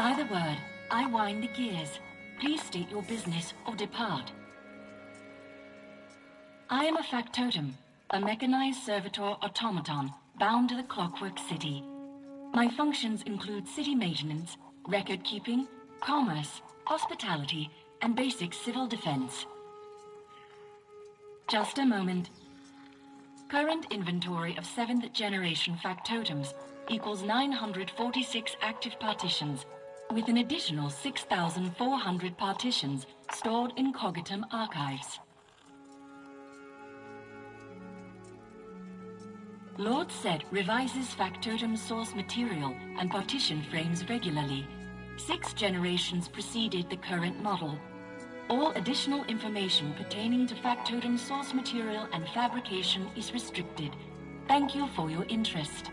By the word, I wind the gears. Please state your business or depart. I am a factotum, a mechanized servitor automaton bound to the Clockwork City. My functions include city maintenance, record-keeping, commerce, hospitality, and basic civil defense. Just a moment. Current inventory of 7th generation factotums equals 946 active partitions, with an additional 6,400 partitions stored in Cogitum archives. Lord Set revises factotum source material and partition frames regularly. 6 generations preceded the current model. All additional information pertaining to factotum source material and fabrication is restricted. Thank you for your interest.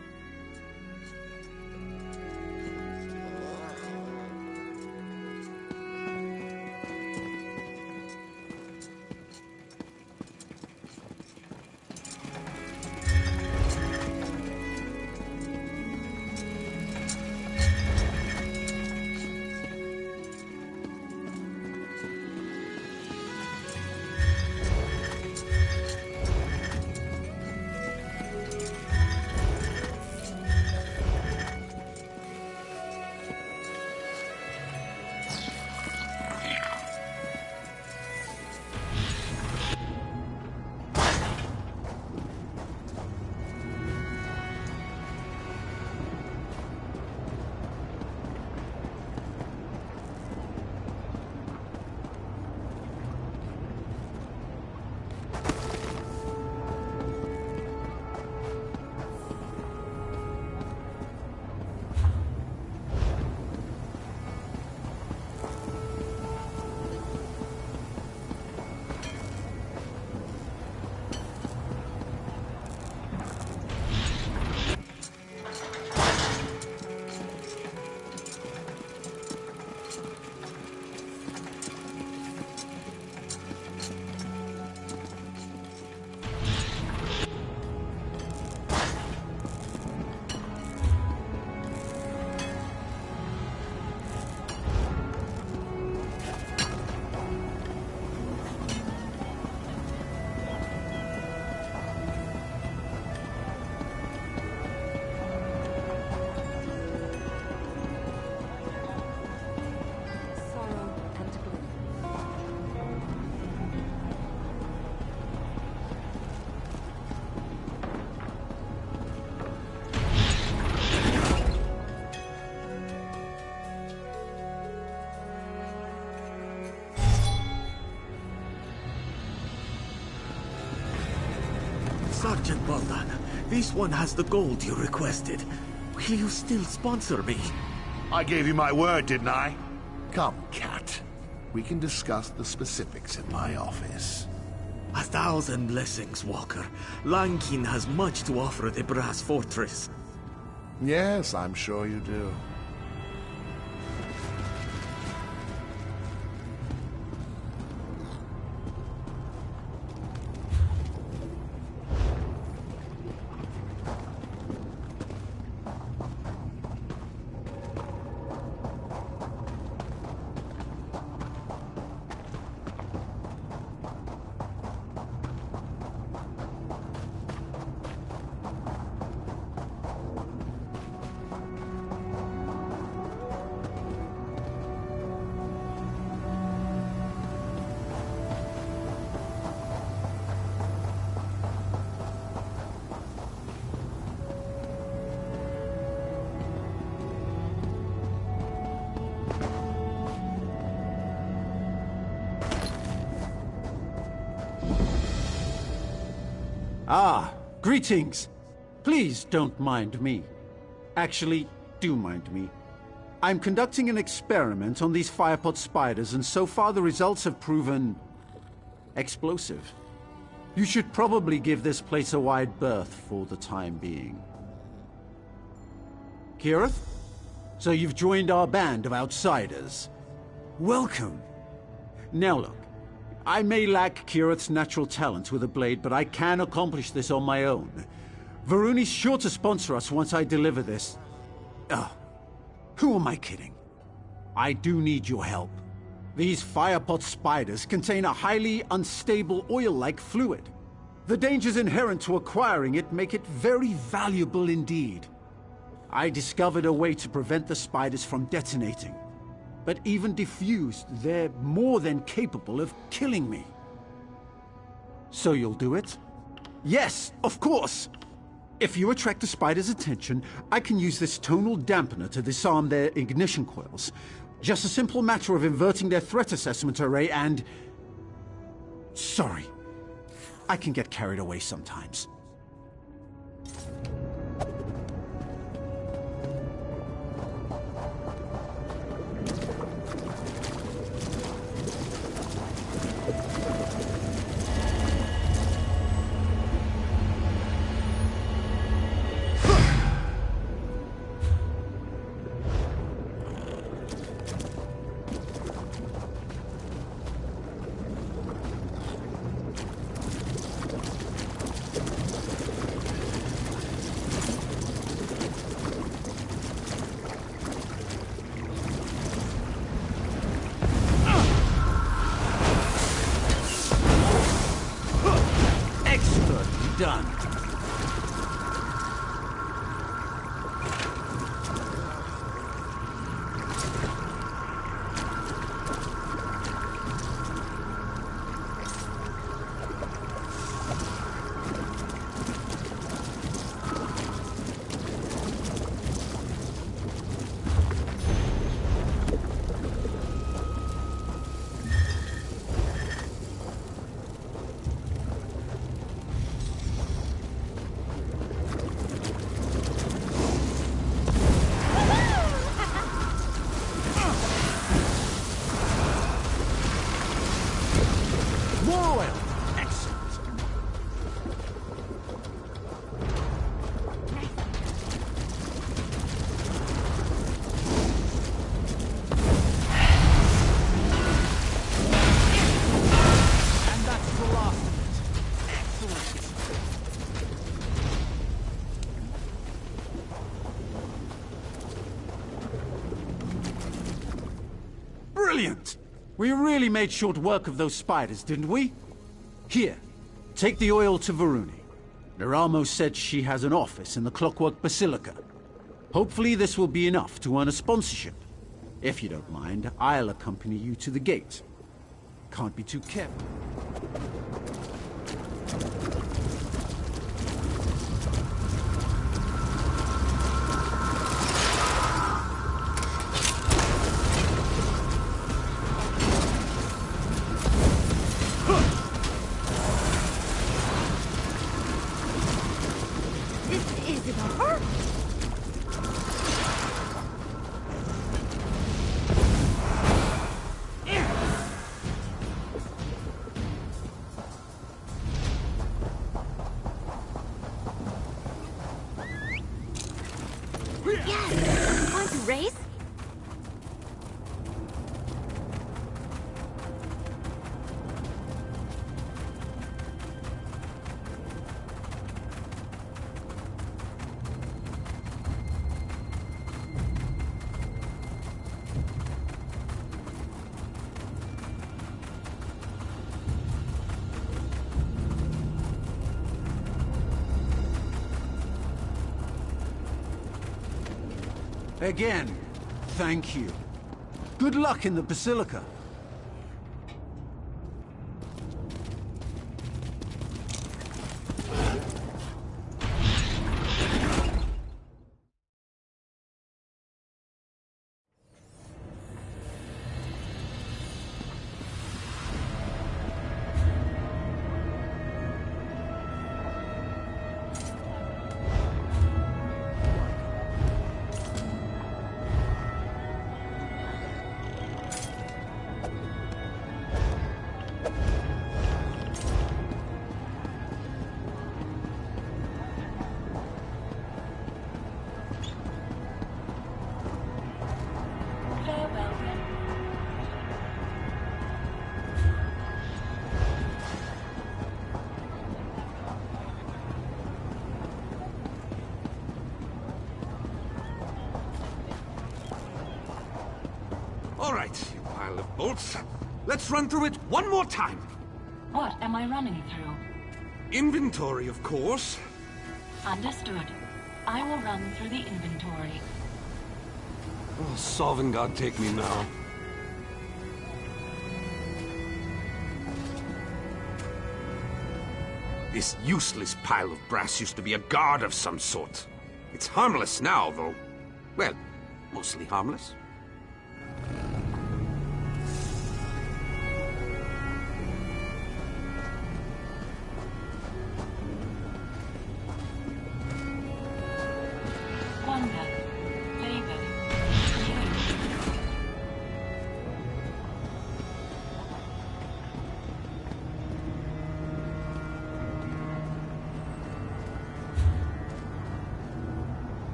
Sergeant Boldan, this one has the gold you requested. Will you still sponsor me? I gave you my word, didn't I? Come, Cat. We can discuss the specifics in my office. 1,000 blessings, Walker. Lankin has much to offer the Brass Fortress. Yes, I'm sure you do. Ah, greetings. Please don't mind me. Actually, do mind me. I'm conducting an experiment on these firepot spiders, and so far the results have proven explosive. You should probably give this place a wide berth for the time being. Kirith? So you've joined our band of outsiders. Welcome. Now look, I may lack Kirith's natural talent with a blade, but I can accomplish this on my own. Varuni's sure to sponsor us once I deliver this. Oh, who am I kidding? I do need your help. These firepot spiders contain a highly unstable oil-like fluid. The dangers inherent to acquiring it make it very valuable indeed. I discovered a way to prevent the spiders from detonating. But even diffused, they're more than capable of killing me. So you'll do it? Yes, of course! If you attract the spider's attention, I can use this tonal dampener to disarm their ignition coils. Just a simple matter of inverting their threat assessment array and... Sorry. I can get carried away sometimes. Done. Brilliant! We really made short work of those spiders, didn't we? Here, take the oil to Varuni. Neramo said she has an office in the Clockwork Basilica. Hopefully this will be enough to earn a sponsorship. If you don't mind, I'll accompany you to the gate. Can't be too careful. Race? Again, thank you. Good luck in the Basilica. notes. Let's run through it one more time. What am I running through? Inventory, of course. Understood. I will run through the inventory. Oh, Sovngarde, take me now. This useless pile of brass used to be a guard of some sort. It's harmless now, though. Well, mostly harmless. Wonder. Flavor.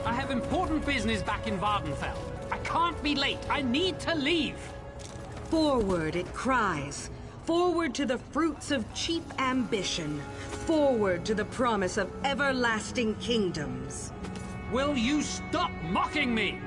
I have important business back in Vardenfell. I can't be late. I need to leave. Forward, it cries. Forward to the fruits of cheap ambition. Forward to the promise of everlasting kingdoms. Will you stop mocking me?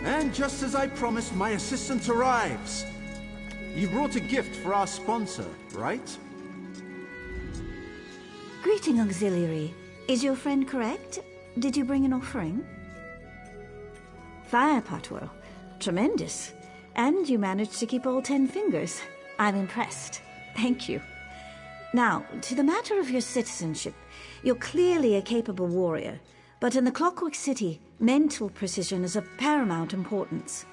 And just as I promised, my assistant arrives. You brought a gift for our sponsor, right? Greeting, Auxiliary. Is your friend correct? Did you bring an offering? Firepot, well, tremendous. And you managed to keep all 10 fingers. I'm impressed. Thank you. Now, to the matter of your citizenship. You're clearly a capable warrior, but in the Clockwork City, mental precision is of paramount importance.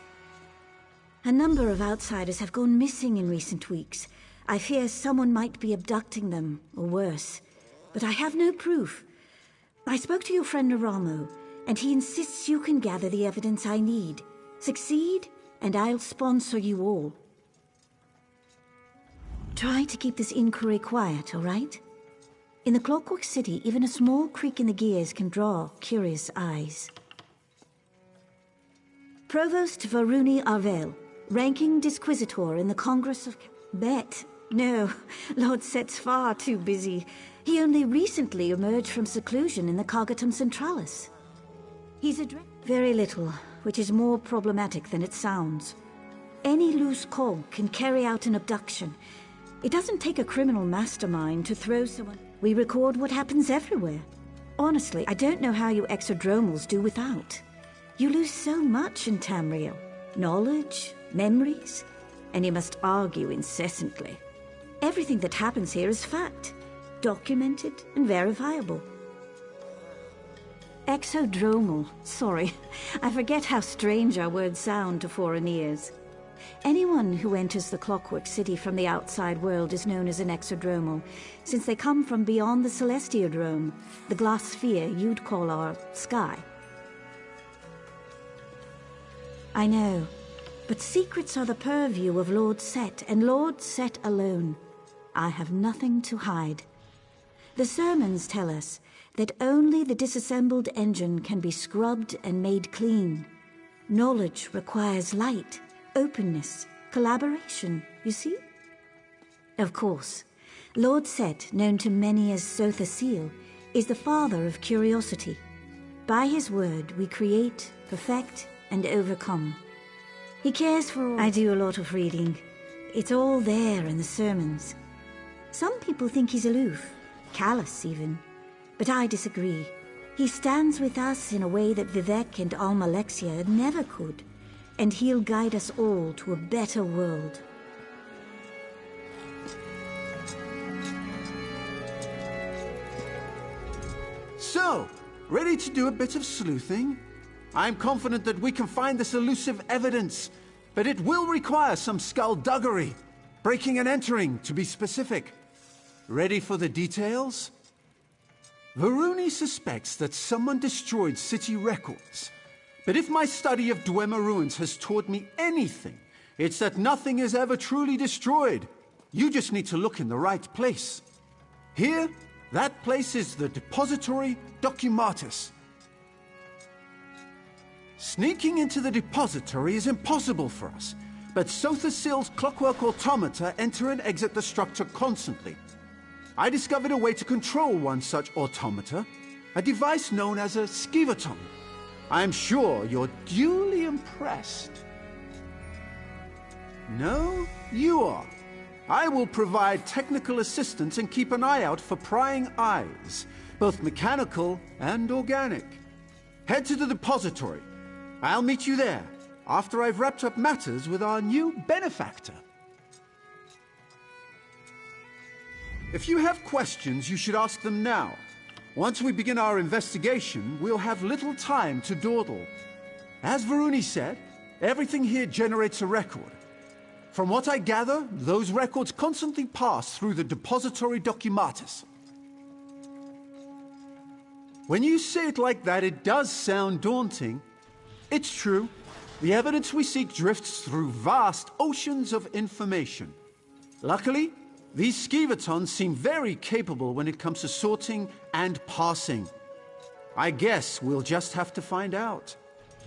A number of outsiders have gone missing in recent weeks. I fear someone might be abducting them, or worse. But I have no proof. I spoke to your friend Naramo, and he insists you can gather the evidence I need. Succeed, and I'll sponsor you all. Try to keep this inquiry quiet, all right? In the Clockwork City, even a small creak in the gears can draw curious eyes. Provost Varuni Arvel, ranking Disquisitor in the Congress of... Bet. No, Lord Set's far too busy. He only recently emerged from seclusion in the Cagatum Centralis. He's very little, which is more problematic than it sounds. Any loose cog can carry out an abduction. It doesn't take a criminal mastermind to throw someone... We record what happens everywhere. Honestly, I don't know how you exodromals do without. You lose so much in Tamriel. Knowledge, memories, and you must argue incessantly. Everything that happens here is fact, documented and verifiable. Exodromal, sorry. I forget how strange our words sound to foreign ears. Anyone who enters the Clockwork City from the outside world is known as an exodromal, since they come from beyond the Celestiodrome, the glass sphere you'd call our sky. I know, but secrets are the purview of Lord Set, and Lord Set alone. I have nothing to hide. The sermons tell us that only the disassembled engine can be scrubbed and made clean. Knowledge requires light, openness, collaboration, you see? Of course, Lord Set, known to many as Sotha Seal, is the father of curiosity. By his word, we create, perfect, and overcome. He cares for all... I do a lot of reading. It's all there in the sermons. Some people think he's aloof, callous even. But I disagree. He stands with us in a way that Vivek and Almalexia never could. and he'll guide us all to a better world. So, ready to do a bit of sleuthing? I'm confident that we can find this elusive evidence, but it will require some skullduggery. Breaking and entering, to be specific. Ready for the details? Varuni suspects that someone destroyed city records. But if my study of Dwemer ruins has taught me anything, it's that nothing is ever truly destroyed. You just need to look in the right place. Here, that place is the Depository Documatus. Sneaking into the depository is impossible for us, but Sothasil's clockwork automata enter and exit the structure constantly. I discovered a way to control one such automata, a device known as a skivaton. I'm sure you're duly impressed. No, you are. I will provide technical assistance and keep an eye out for prying eyes, both mechanical and organic. Head to the depository. I'll meet you there, after I've wrapped up matters with our new benefactor. If you have questions, you should ask them now. Once we begin our investigation, we'll have little time to dawdle. As Varuni said, everything here generates a record. From what I gather, those records constantly pass through the Depository Documatus. When you say it like that, it does sound daunting. It's true. The evidence we seek drifts through vast oceans of information. Luckily, these skivatons seem very capable when it comes to sorting and parsing. I guess we'll just have to find out.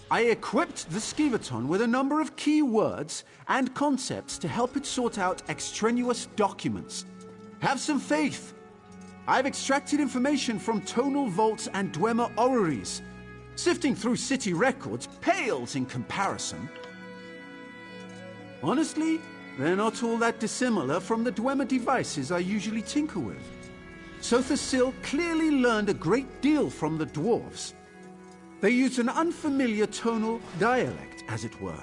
I equipped the skivaton with a number of key words and concepts to help it sort out extraneous documents. Have some faith. I've extracted information from tonal vaults and Dwemer orreries. Sifting through city records pales in comparison. Honestly, they're not all that dissimilar from the Dwemer devices I usually tinker with. Sothasil clearly learned a great deal from the dwarves. They use an unfamiliar tonal dialect, as it were,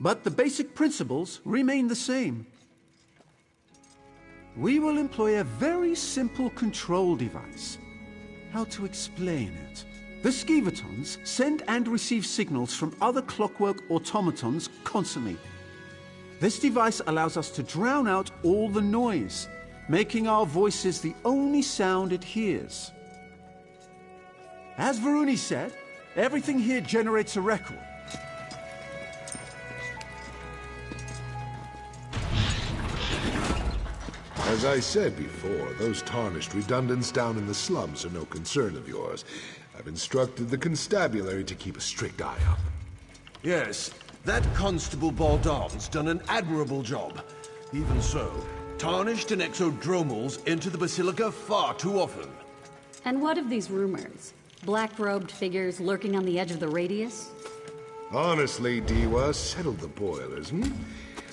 but the basic principles remain the same. We will employ a very simple control device. How to explain it? The skivatons send and receive signals from other clockwork automatons constantly. This device allows us to drown out all the noise, making our voices the only sound it hears. As Varuni said, everything here generates a record. As I said before, those tarnished redundants down in the slums are no concern of yours. I've instructed the constabulary to keep a strict eye up. Yes, that Constable Baldon's done an admirable job. Even so, tarnished and exodromals enter the Basilica far too often. And what of these rumors? Black-robed figures lurking on the edge of the radius? Honestly, Diwa, settle the boilers,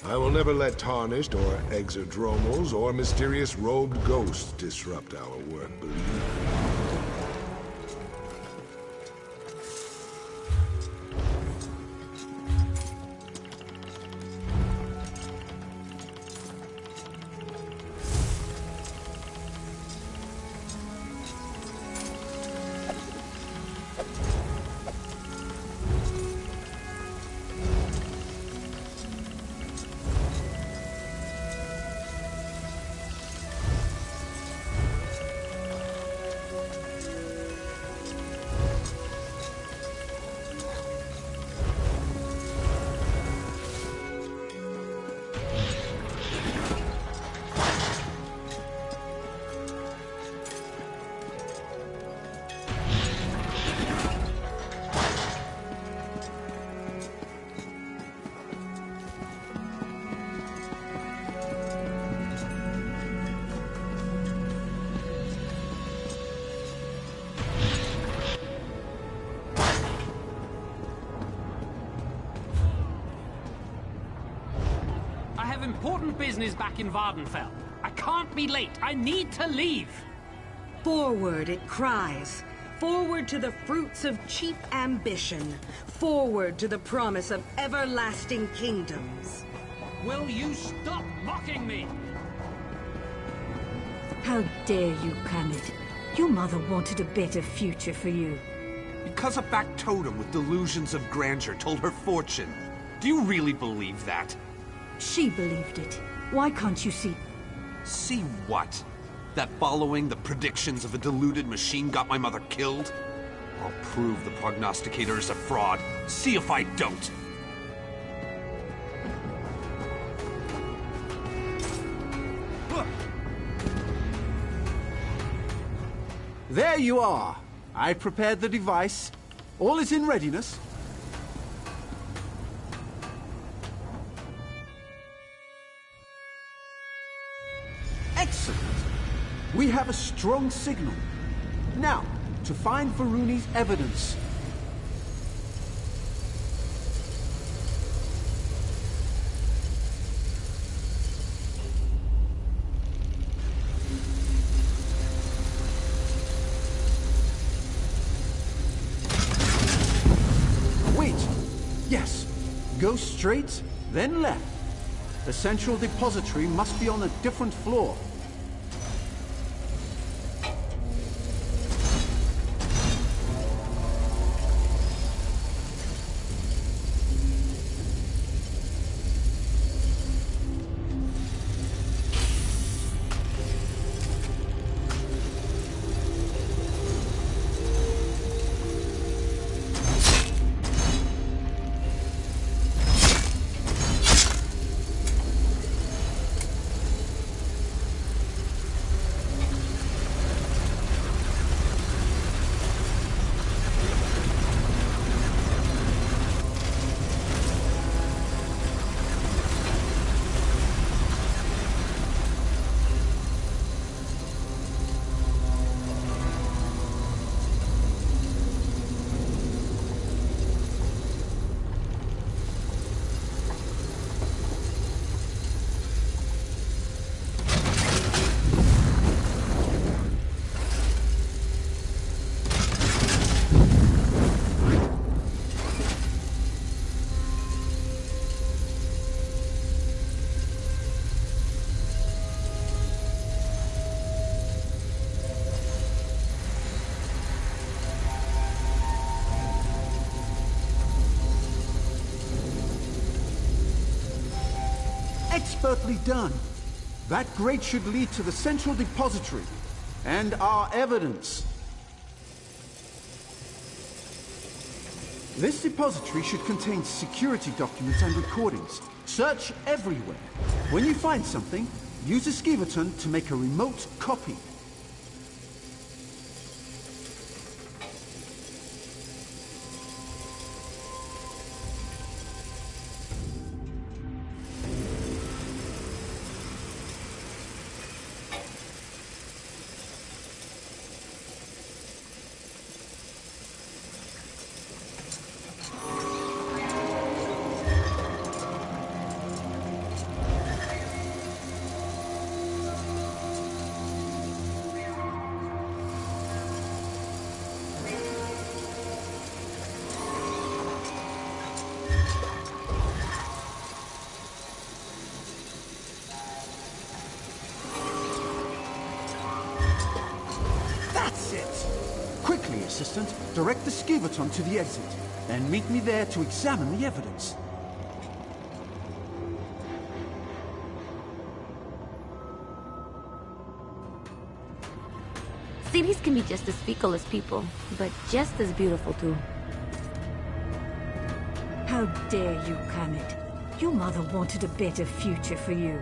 I will never let tarnished or exodromals or mysterious robed ghosts disrupt our work, believe me. Important business back in Vardenfell. I can't be late. I need to leave. Forward it cries. Forward to the fruits of cheap ambition. Forward to the promise of everlasting kingdoms. Will you stop mocking me? How dare you, Kermit? Your mother wanted a better future for you. Because a factotum with delusions of grandeur told her fortune. Do you really believe that? She believed it. Why can't you see? See what? That following the predictions of a deluded machine got my mother killed? I'll prove the prognosticator is a fraud. See if I don't. There you are. I prepared the device. All is in readiness. Excellent. We have a strong signal. Now, to find Varuni's evidence. Wait. Yes. Go straight, then left. The central depository must be on a different floor. Expertly done. That grate should lead to the central depository and our evidence. This depository should contain security documents and recordings. Search everywhere. When you find something, use a skiverton to make a remote copy. Quickly, assistant, direct the skiverton to the exit, then meet me there to examine the evidence. Cities can be just as fickle as people, but just as beautiful too. How dare you, Kermit? Your mother wanted a better future for you.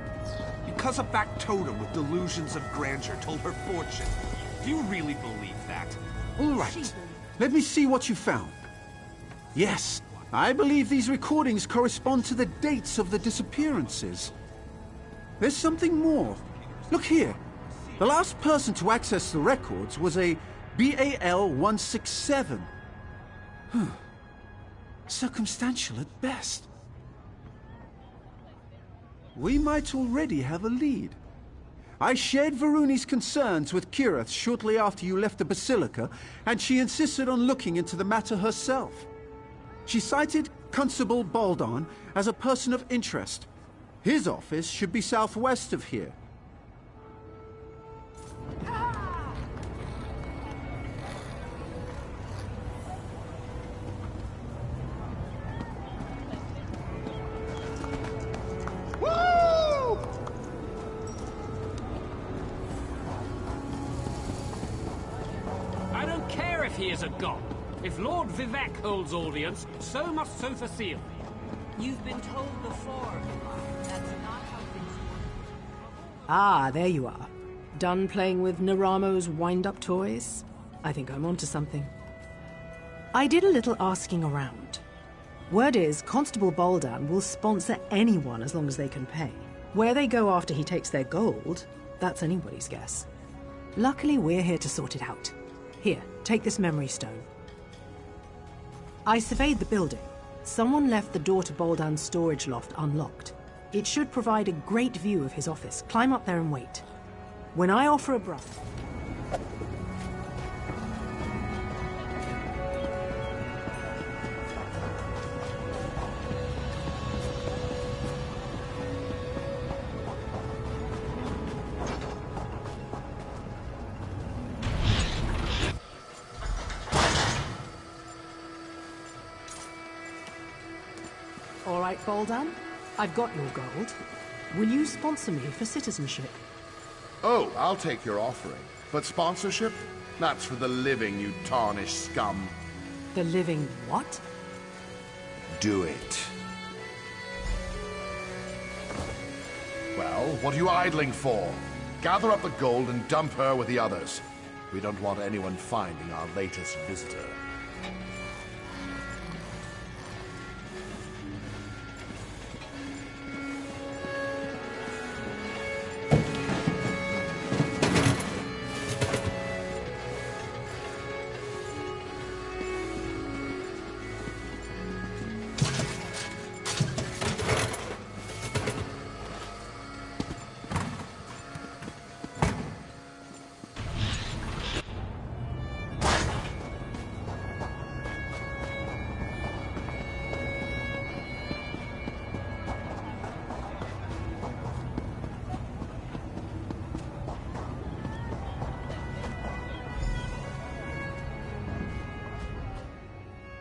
Because a factotum with delusions of grandeur told her fortune. Do you really believe that? All right. Let me see what you found. Yes, I believe these recordings correspond to the dates of the disappearances. There's something more. Look here. The last person to access the records was a BAL-167. Circumstantial at best. We might already have a lead. I shared Varuni's concerns with Kirith shortly after you left the Basilica, and she insisted on looking into the matter herself. She cited Constable Baldon as a person of interest. His office should be southwest of here. I don't care if he is a god. If Lord Vivek holds audience, so must Sotha Seal. You've been told before. That's not how things work. Ah, there you are. Done playing with Naramo's wind-up toys? I think I'm onto something. I did a little asking around. Word is, Constable Baldan will sponsor anyone as long as they can pay. Where they go after he takes their gold, that's anybody's guess. Luckily, we're here to sort it out. Here, take this memory stone. I surveyed the building. Someone left the door to Baldan's storage loft unlocked. It should provide a great view of his office. Climb up there and wait. When I offer a brush... All right, Baldan. I've got your gold. Will you sponsor me for citizenship? Oh, I'll take your offering. But sponsorship? That's for the living, you tarnished scum. The living what? Do it. Well, what are you idling for? Gather up the gold and dump her with the others. We don't want anyone finding our latest visitor.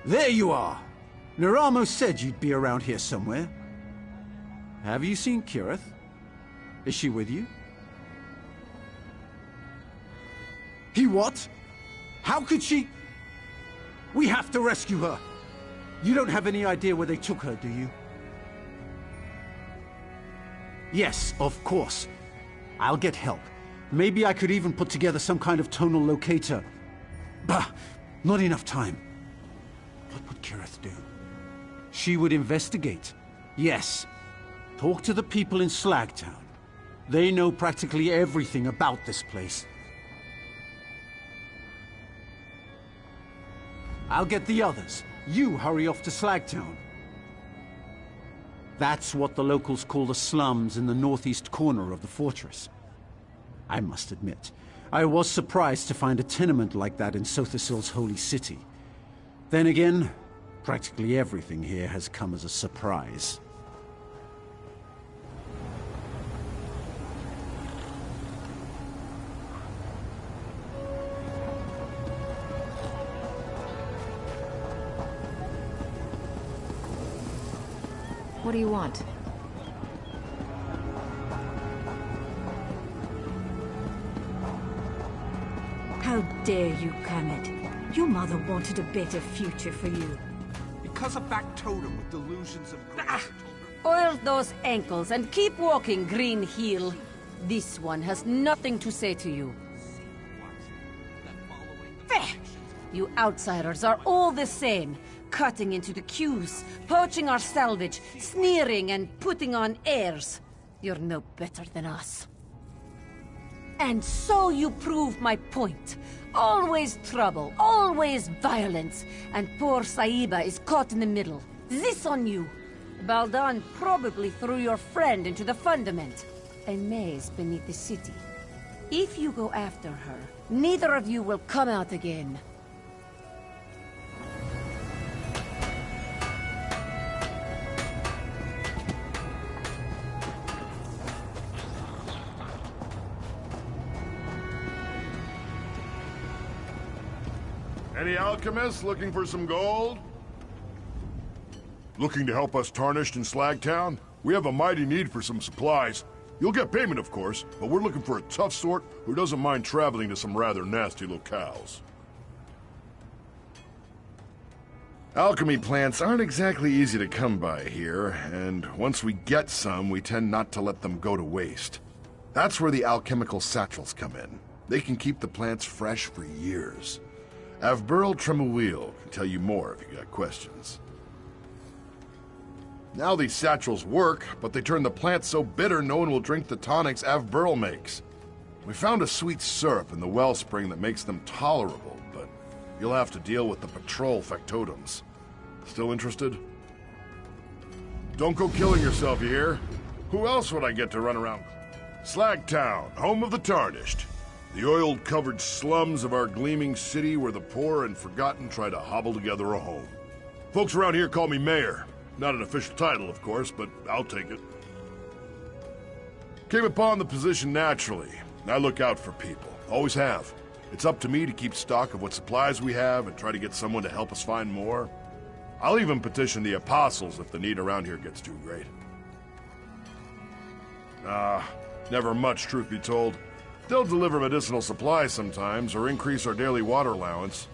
There you are! Naramo said you'd be around here somewhere. Have you seen Kirith? Is she with you? He what? How could she... We have to rescue her! You don't have any idea where they took her, do you? Yes, of course. I'll get help. Maybe I could even put together some kind of tonal locator. Bah! Not enough time. What would Kirith do? She would investigate. Yes. Talk to the people in Slagtown. They know practically everything about this place. I'll get the others. You hurry off to Slagtown. That's what the locals call the slums in the northeast corner of the fortress. I must admit, I was surprised to find a tenement like that in Sothasil's holy city. Then again, practically everything here has come as a surprise. What do you want? How dare you, Kermit? Your mother wanted a better future for you. Because a back totem with delusions of grace. Oil those ankles and keep walking, Green Heel. This one has nothing to say to you. You outsiders are all the same. Cutting into the queues, poaching our salvage, sneering and putting on airs. You're no better than us. And so you prove my point. Always trouble, always violence, and poor Saiba is caught in the middle. This on you. Baldan probably threw your friend into the fundament. A maze beneath the city. If you go after her, neither of you will come out again. Any alchemists looking for some gold? Looking to help us Tarnished in Slagtown? We have a mighty need for some supplies. You'll get payment, of course, but we're looking for a tough sort who doesn't mind traveling to some rather nasty locales. Alchemy plants aren't exactly easy to come by here, and once we get some, we tend not to let them go to waste. That's where the alchemical satchels come in. They can keep the plants fresh for years. Avburl Tremawheel can tell you more if you got questions. Now these satchels work, but they turn the plants so bitter no one will drink the tonics Avburl makes. We found a sweet syrup in the wellspring that makes them tolerable, but you'll have to deal with the patrol factotums. Still interested? Don't go killing yourself, you hear? Who else would I get to run around? Slagtown, home of the Tarnished. The oil-covered slums of our gleaming city where the poor and forgotten try to hobble together a home. Folks around here call me Mayor. Not an official title, of course, but I'll take it. Came upon the position naturally. I look out for people. Always have. It's up to me to keep stock of what supplies we have and try to get someone to help us find more. I'll even petition the apostles if the need around here gets too great. Never much, truth be told. They'll deliver medicinal supplies sometimes, or increase our daily water allowance.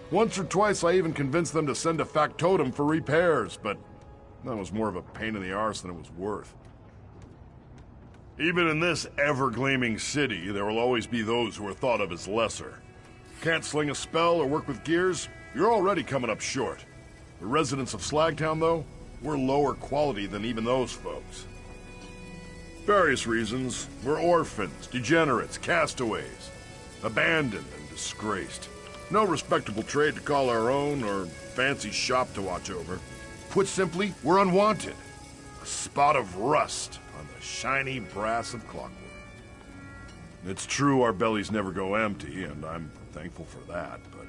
Once or twice I even convinced them to send a factotum for repairs, but that was more of a pain in the arse than it was worth. Even in this ever-gleaming city, there will always be those who are thought of as lesser. Can't sling a spell or work with gears? You're already coming up short. The residents of Slagtown, though, we're lower quality than even those folks. Various reasons. We're orphans, degenerates, castaways. Abandoned and disgraced. No respectable trade to call our own or fancy shop to watch over. Put simply, we're unwanted. A spot of rust on the shiny brass of Clockwork. It's true our bellies never go empty, and I'm thankful for that, but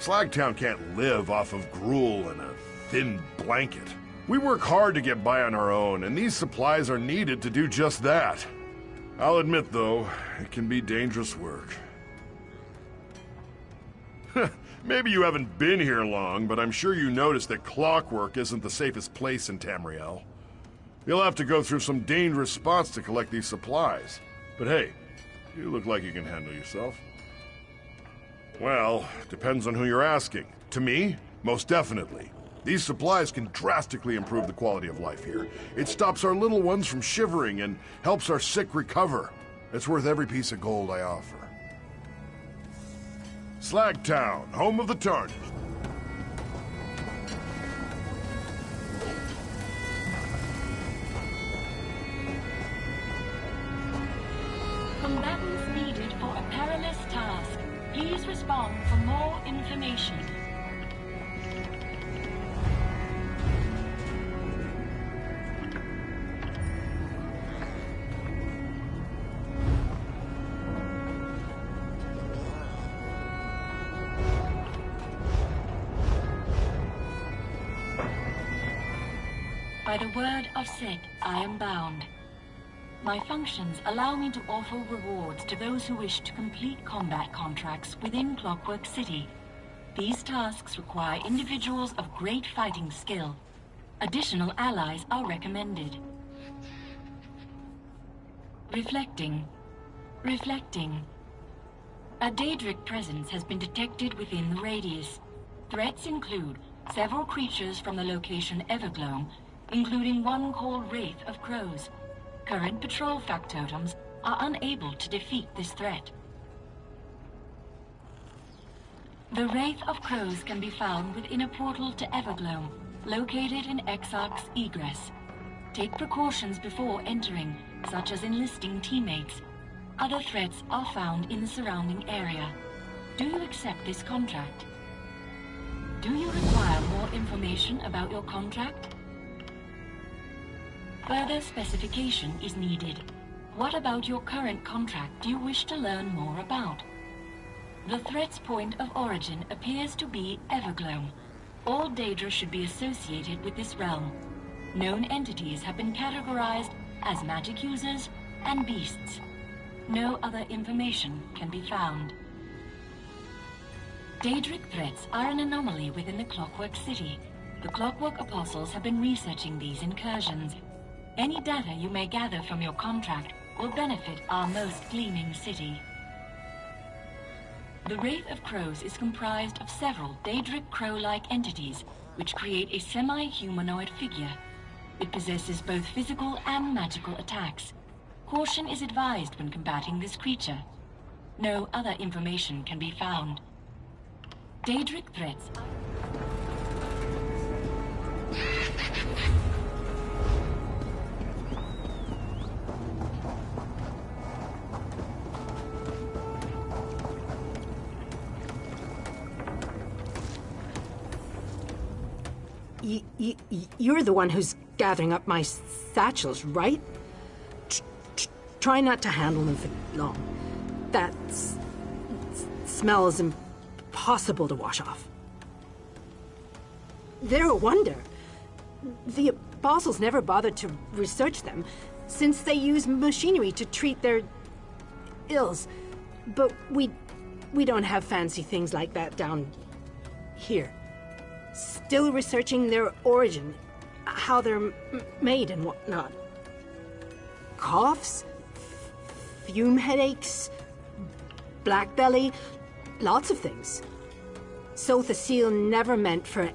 Slagtown can't live off of gruel and a thin blanket. We work hard to get by on our own, and these supplies are needed to do just that. I'll admit, though, it can be dangerous work. Maybe you haven't been here long, but I'm sure you noticed that Clockwork isn't the safest place in Tamriel. You'll have to go through some dangerous spots to collect these supplies. But hey, you look like you can handle yourself. Well, depends on who you're asking. To me, most definitely. These supplies can drastically improve the quality of life here. It stops our little ones from shivering and helps our sick recover. It's worth every piece of gold I offer. Slagtown, home of the Tarnished. Combatants needed for a perilous task. Please respond for more information. By the word of Set, I am bound. My functions allow me to offer rewards to those who wish to complete combat contracts within Clockwork City. These tasks require individuals of great fighting skill. Additional allies are recommended. Reflecting. Reflecting. A Daedric presence has been detected within the radius. Threats include several creatures from the location Evergloam, including one called Wraith of Crows. Current patrol factotums are unable to defeat this threat. The Wraith of Crows can be found within a portal to Evergloam, located in Exarch's Egress. Take precautions before entering, such as enlisting teammates. Other threats are found in the surrounding area. Do you accept this contract? Do you require more information about your contract? Further specification is needed. What about your current contract do you wish to learn more about? The threat's point of origin appears to be Everglow. All Daedra should be associated with this realm. Known entities have been categorized as magic users and beasts. No other information can be found. Daedric threats are an anomaly within the Clockwork City. The Clockwork Apostles have been researching these incursions. Any data you may gather from your contract will benefit our most gleaming city. The Wraith of Crows is comprised of several Daedric crow-like entities, which create a semi-humanoid figure. It possesses both physical and magical attacks. Caution is advised when combating this creature. No other information can be found. Daedric threats. You're the one who's gathering up my satchels, right? Try not to handle them for long. That smell is impossible to wash off. They're a wonder. The Apostles never bothered to research them, since they use machinery to treat their ills. But we don't have fancy things like that down here. Still researching their origin, how they're made and whatnot. Coughs, fume headaches, black belly, lots of things. Sotha Seal never meant for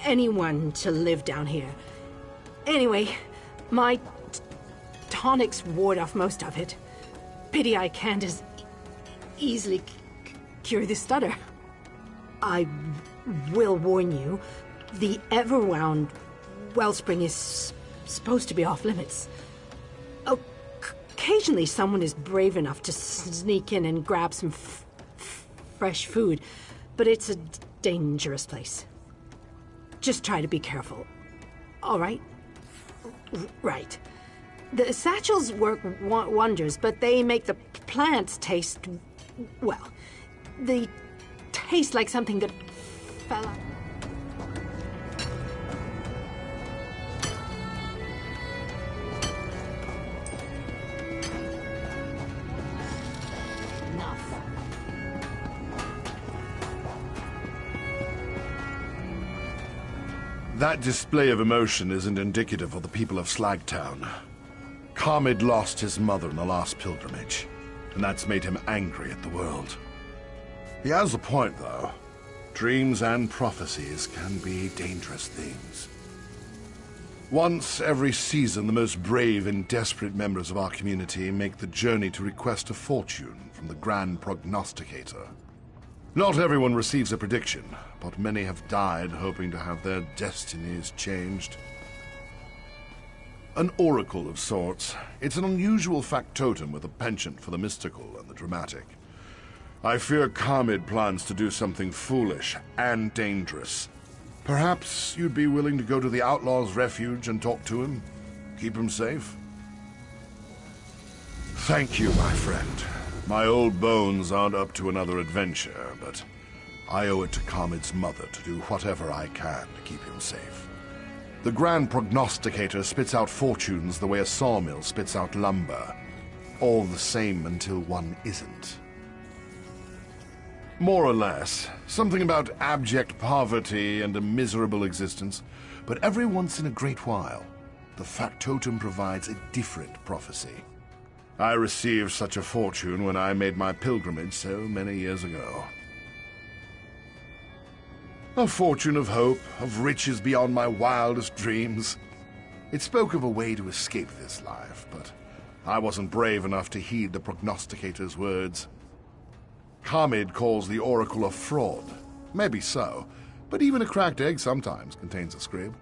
anyone to live down here. Anyway, my tonics ward off most of it. Pity I can't as easily cure the stutter. I will warn you, the Everwound wellspring is supposed to be off limits. Occasionally someone is brave enough to sneak in and grab some fresh food, but it's a dangerous place. Just try to be careful. All right? Right. The satchels work wonders, but they make the plants taste, well, they taste like something that fell out. That display of emotion isn't indicative of the people of Slagtown. Carmid lost his mother in the last pilgrimage, and that's made him angry at the world. He has a point, though. Dreams and prophecies can be dangerous things. Once every season, the most brave and desperate members of our community make the journey to request a fortune from the Grand Prognosticator. Not everyone receives a prediction, but many have died hoping to have their destinies changed. An oracle of sorts. It's an unusual factotum with a penchant for the mystical and the dramatic. I fear Carmid plans to do something foolish and dangerous. Perhaps you'd be willing to go to the Outlaw's Refuge and talk to him? Keep him safe? Thank you, my friend. My old bones aren't up to another adventure, but I owe it to Carmid's mother to do whatever I can to keep him safe. The Grand Prognosticator spits out fortunes the way a sawmill spits out lumber. All the same until one isn't. More or less. Something about abject poverty and a miserable existence. But every once in a great while, the factotum provides a different prophecy. I received such a fortune when I made my pilgrimage so many years ago. A fortune of hope, of riches beyond my wildest dreams. It spoke of a way to escape this life, but I wasn't brave enough to heed the prognosticator's words. Carmid calls the oracle a fraud. Maybe so, but even a cracked egg sometimes contains a scrib.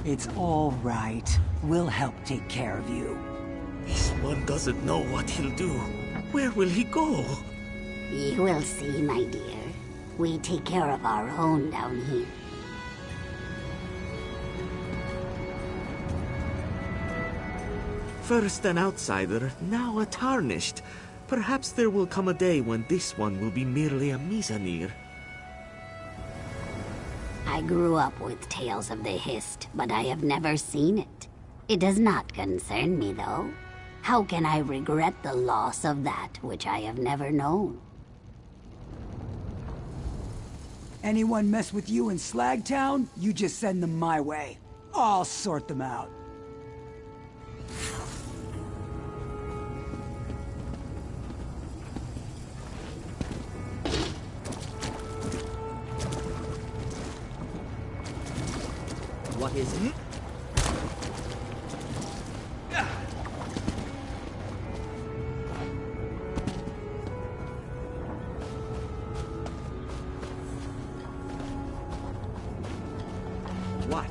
It's all right. We'll help take care of you. This one doesn't know what he'll do. Where will he go? You will see, my dear. We take care of our own down here. First an outsider, now a tarnished. Perhaps there will come a day when this one will be merely a mise-en-ire. I grew up with tales of the Hist, but I have never seen it. It does not concern me, though. How can I regret the loss of that which I have never known? Anyone mess with you in Slagtown, you just send them my way. I'll sort them out. What is it? What?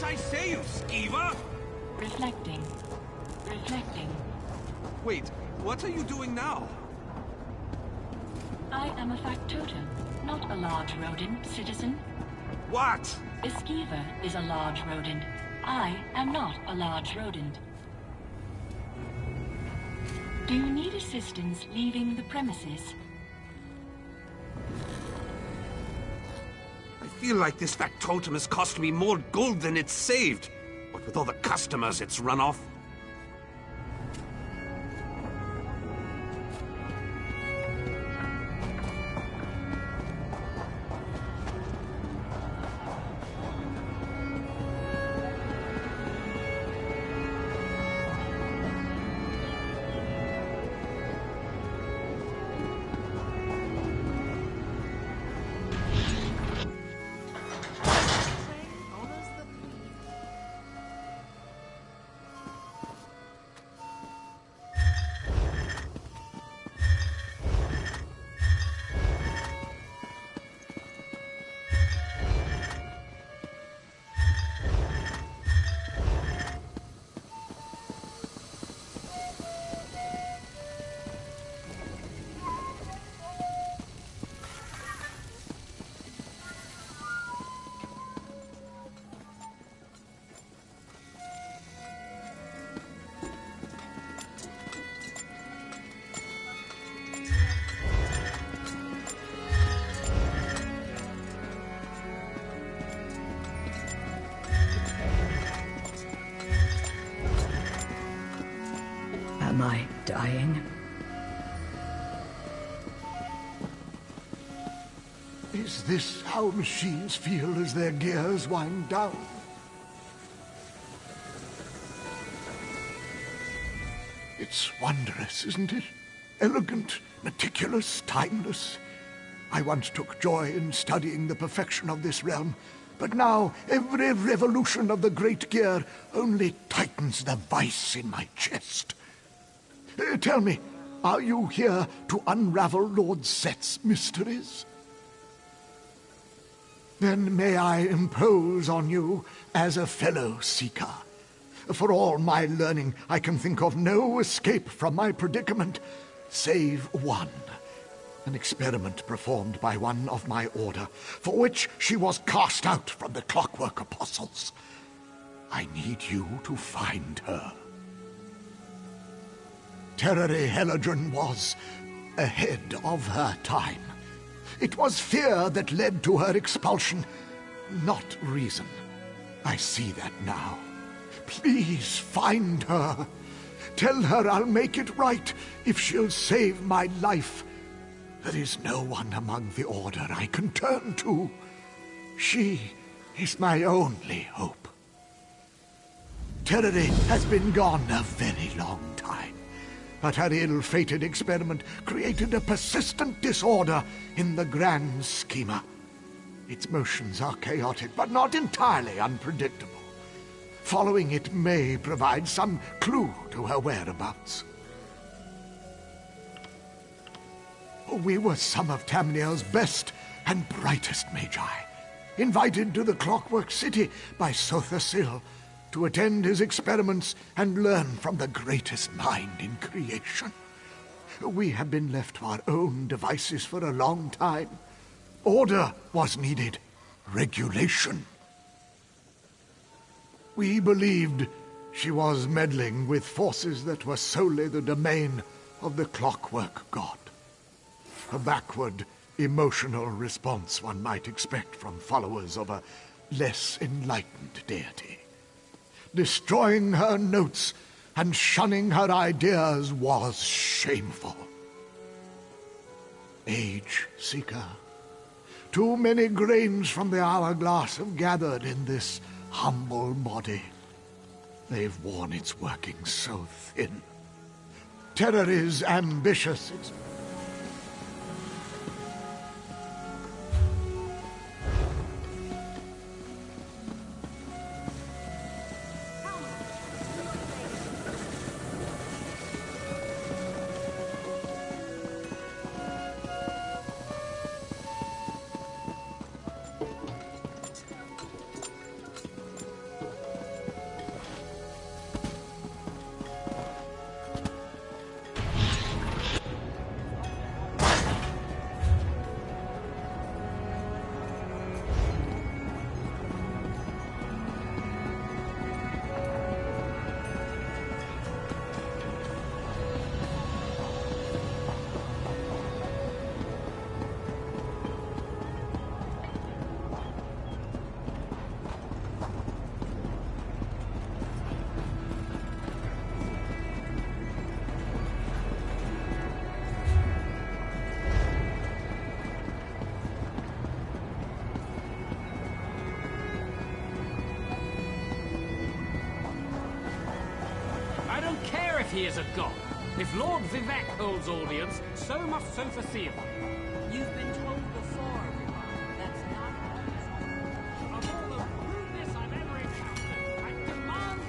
I say, you skeever! Reflecting. Reflecting. Wait, what are you doing now? I am a factotum, not a large rodent, citizen. What? A skeever is a large rodent. I am not a large rodent. Do you need assistance leaving the premises? I feel like this factotum has cost me more gold than it's saved. What with all the customers it's run off. Am I dying? Is this how machines feel as their gears wind down? It's wondrous, isn't it? Elegant, meticulous, timeless. I once took joy in studying the perfection of this realm, but now every revolution of the great gear only tightens the vice in my chest. Tell me, are you here to unravel Lord Set's mysteries? Then may I impose on you as a fellow seeker. For all my learning, I can think of no escape from my predicament, save one. An experiment performed by one of my order, for which she was cast out from the Clockwork Apostles. I need you to find her. Terere Helodron was ahead of her time. It was fear that led to her expulsion, not reason. I see that now. Please find her. Tell her I'll make it right if she'll save my life. There is no one among the Order I can turn to. She is my only hope. Terere has been gone a very long time, but her ill-fated experiment created a persistent disorder in the grand schema. Its motions are chaotic, but not entirely unpredictable. Following it may provide some clue to her whereabouts. We were some of Tamniel's best and brightest magi, invited to the Clockwork City by Sothasil to attend his experiments and learn from the greatest mind in creation. We have been left to our own devices for a long time. Order was needed. Regulation. We believed she was meddling with forces that were solely the domain of the Clockwork God. A backward, emotional response one might expect from followers of a less enlightened deity. Destroying her notes and shunning her ideas was shameful. Age Seeker. Too many grains from the hourglass have gathered in this humble body. They've worn its working so thin. Terror is ambitious. He is a god. If Lord Vivek holds audience, so must Sothasil. You've been told before, everyone. That's not always. Of all the rudeness I've ever encountered, I demand...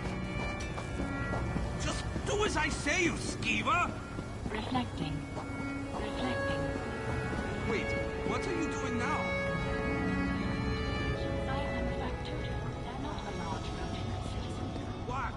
Just do as I say, you skeever! Reflecting. Reflecting. Wait, what are you doing now? I am factored. They're not a large rodent citizen. What?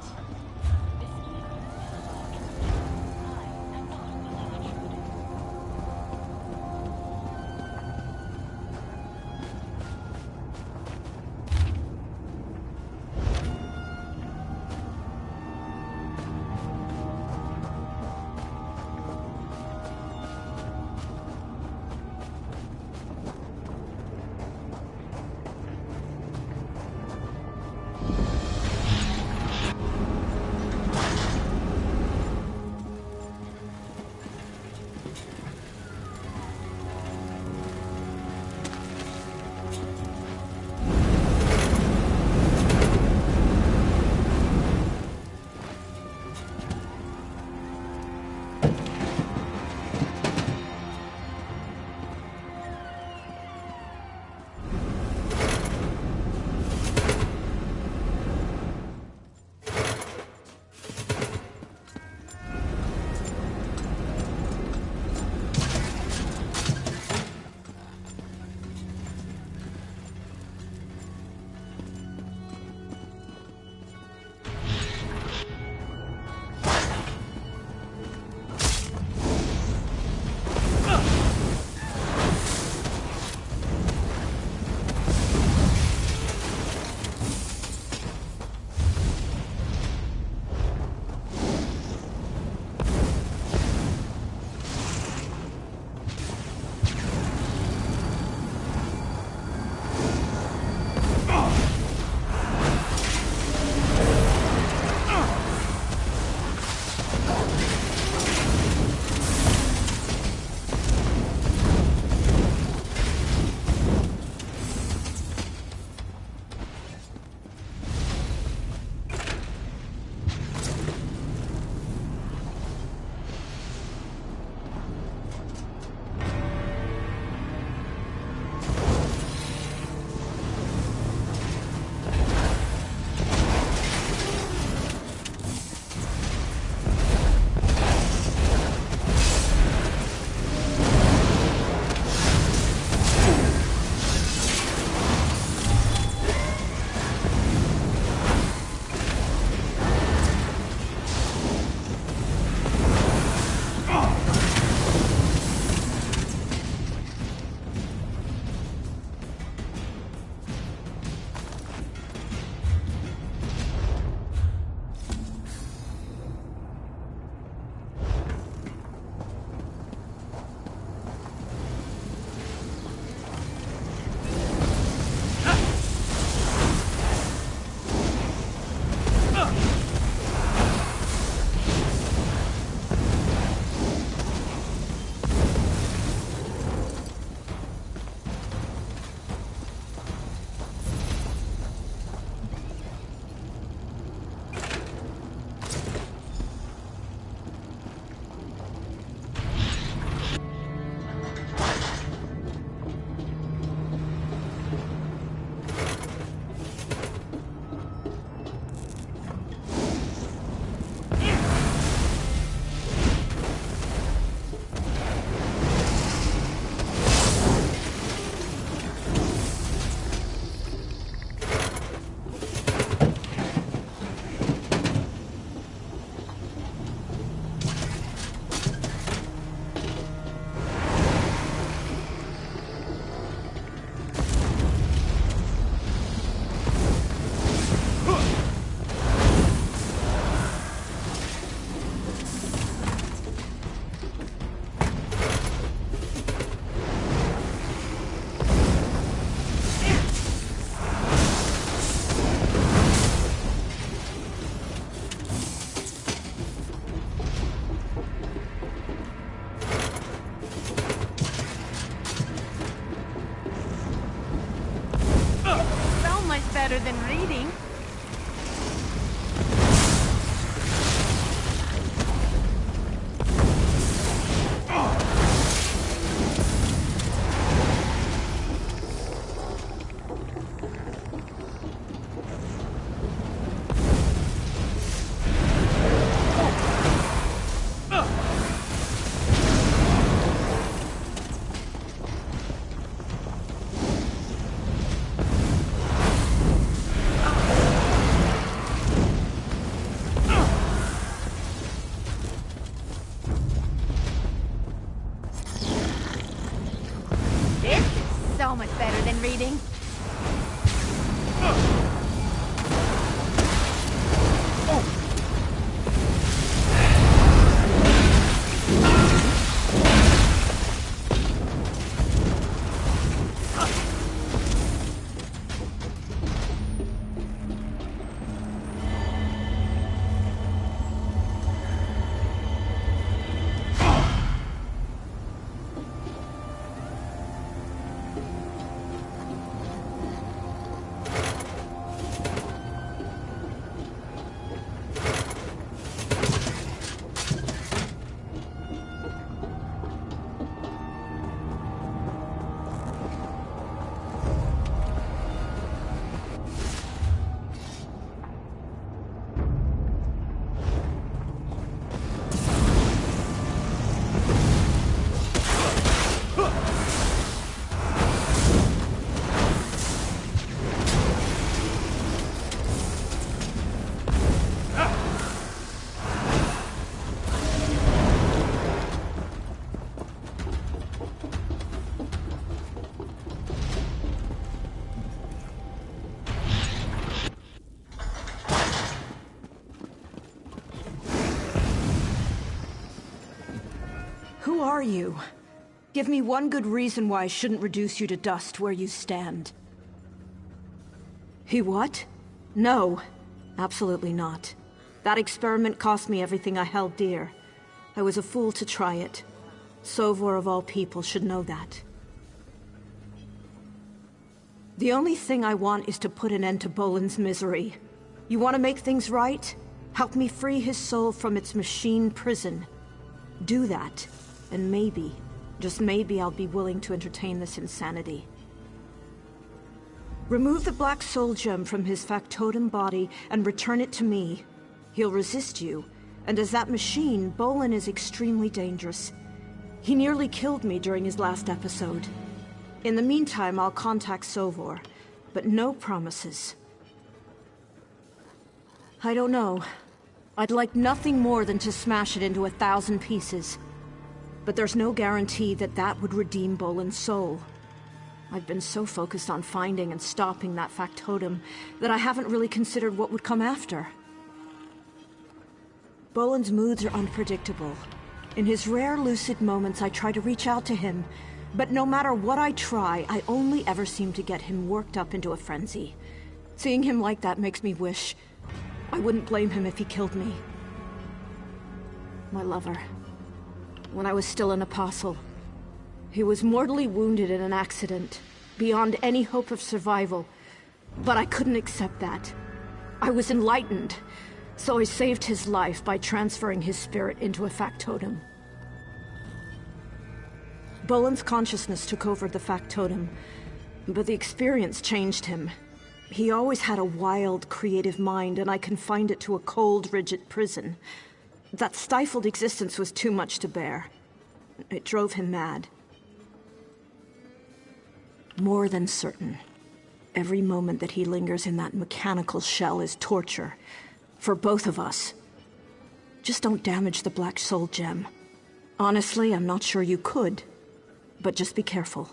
than reading. So much better than reading. Who are you? Give me one good reason why I shouldn't reduce you to dust where you stand. He what? No, absolutely not. That experiment cost me everything I held dear. I was a fool to try it. Sovor of all people should know that. The only thing I want is to put an end to Bolin's misery. You want to make things right? Help me free his soul from its machine prison. Do that, and maybe, just maybe, I'll be willing to entertain this insanity. Remove the black soul gem from his factotum body and return it to me. He'll resist you, and as that machine, Bolin is extremely dangerous. He nearly killed me during his last episode. In the meantime, I'll contact Sovor, but no promises. I don't know. I'd like nothing more than to smash it into 1,000 pieces. But there's no guarantee that that would redeem Bolin's soul. I've been so focused on finding and stopping that factotum that I haven't really considered what would come after. Bolin's moods are unpredictable. In his rare lucid moments, I try to reach out to him, but no matter what I try, I only ever seem to get him worked up into a frenzy. Seeing him like that makes me wish I wouldn't blame him if he killed me. My lover. When I was still an apostle, he was mortally wounded in an accident, beyond any hope of survival. But I couldn't accept that. I was enlightened, so I saved his life by transferring his spirit into a factotum. Bolin's consciousness took over the factotum, but the experience changed him. He always had a wild, creative mind, and I confined it to a cold, rigid prison. That stifled existence was too much to bear. It drove him mad. More than certain. Every moment that he lingers in that mechanical shell is torture. For both of us. Just don't damage the Black Soul Gem. Honestly, I'm not sure you could. But just be careful.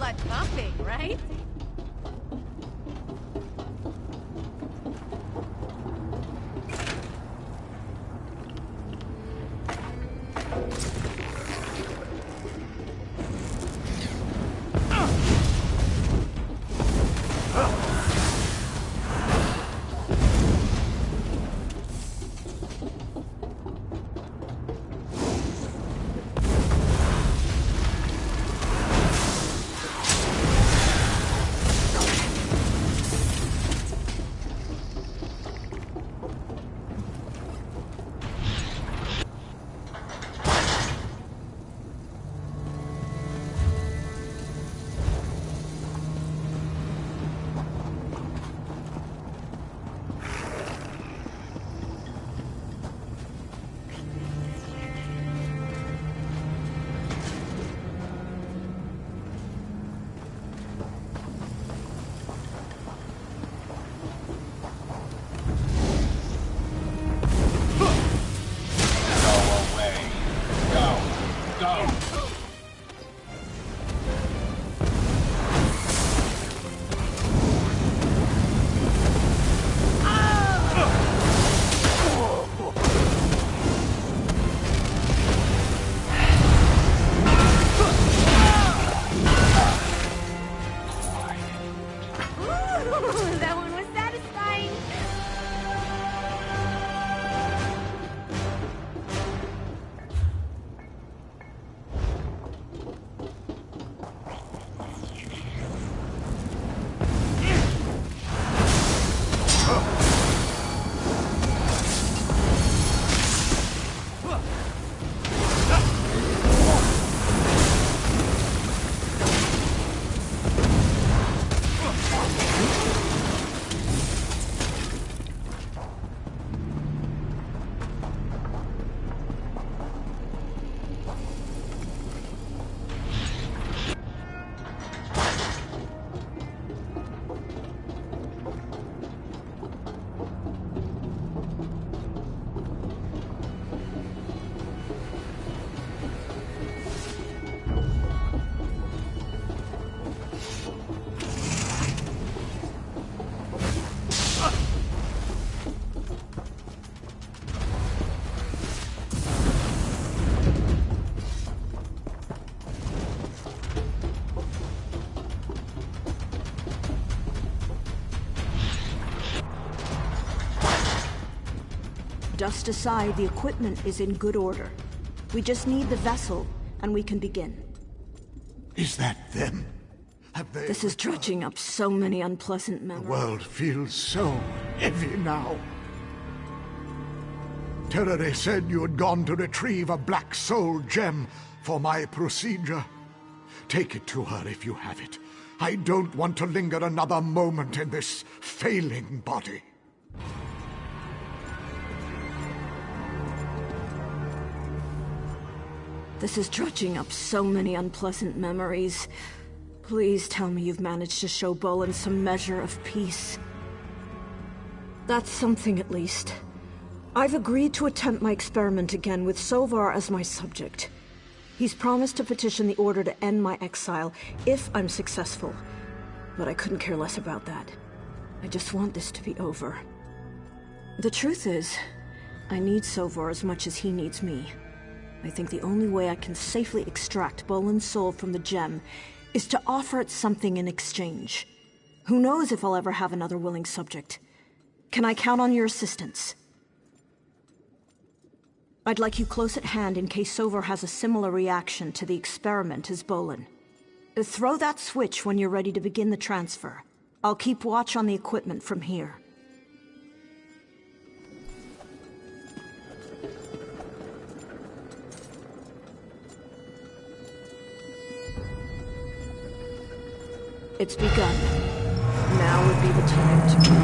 butt pumping, right? That one was satisfying. Dust aside, the equipment is in good order. We just need the vessel, and we can begin. Is that them? Have they... This is dredging up so many unpleasant The memories. world feels so heavy now. Terere said you had gone to retrieve a black soul gem for my procedure. Take it to her if you have it. I don't want to linger another moment in this failing body. This is dredging up so many unpleasant memories. Please tell me you've managed to show Bolin some measure of peace. That's something, at least. I've agreed to attempt my experiment again with Sovar as my subject. He's promised to petition the Order to end my exile, if I'm successful. But I couldn't care less about that. I just want this to be over. The truth is, I need Sovar as much as he needs me. I think the only way I can safely extract Bolin's soul from the gem is to offer it something in exchange. Who knows if I'll ever have another willing subject? Can I count on your assistance? I'd like you close at hand in case Sovar has a similar reaction to the experiment as Bolin. Throw that switch when you're ready to begin the transfer. I'll keep watch on the equipment from here. It's begun. Now would be the time to begin.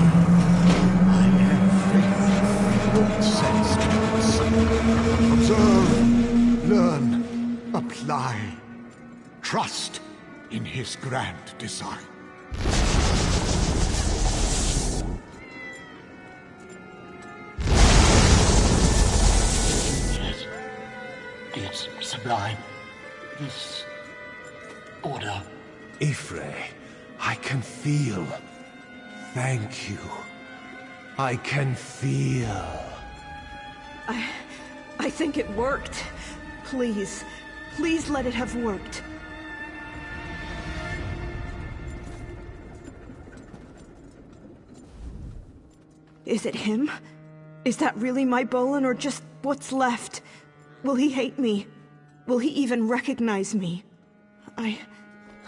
I have faith. Observe, learn, apply. Trust in his grand design. Yes, it's sublime. This order Ifre, I can feel. Thank you. I can feel. I think it worked. Please, please let it have worked. Is it him? Is that really my Bolin, or just what's left? Will he hate me? Will he even recognize me? I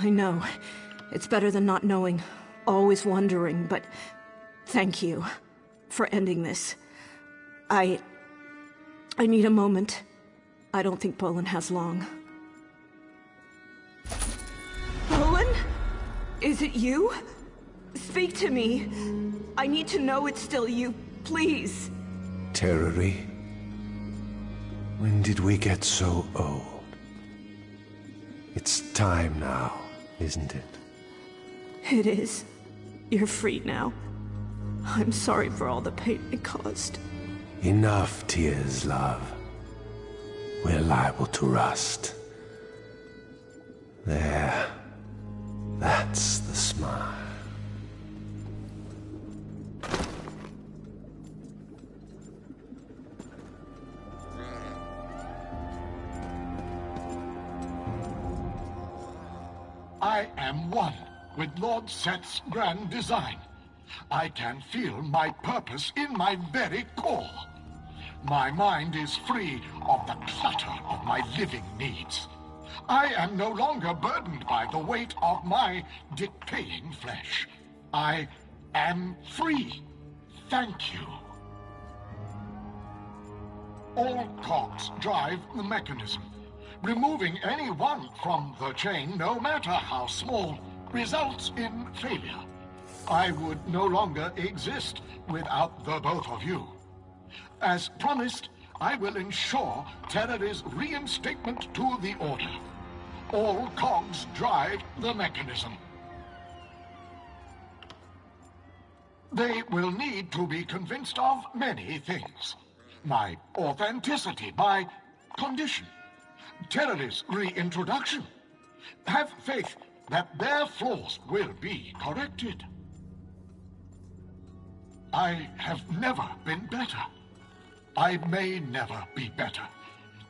know. It's better than not knowing. Always wondering, but thank you for ending this. I need a moment. I don't think Bolin has long. Bolin? Is it you? Speak to me. I need to know it's still you, please. Terrory, when did we get so old? It's time now, isn't it? It is. You're free now. I'm sorry for all the pain it caused. Enough tears, love. We're liable to rust. There. That's the smile. I am one with Lord Set's grand design. I can feel my purpose in my very core. My mind is free of the clutter of my living needs. I am no longer burdened by the weight of my decaying flesh. I am free. Thank you. All cogs drive the mechanism. Removing any one from the chain, no matter how small, results in failure. I would no longer exist without the both of you. As promised, I will ensure Terrory's reinstatement to the Order. All cogs drive the mechanism. They will need to be convinced of many things. My authenticity, my condition. Terrory's reintroduction. Have faith that their flaws will be corrected. I have never been better. I may never be better.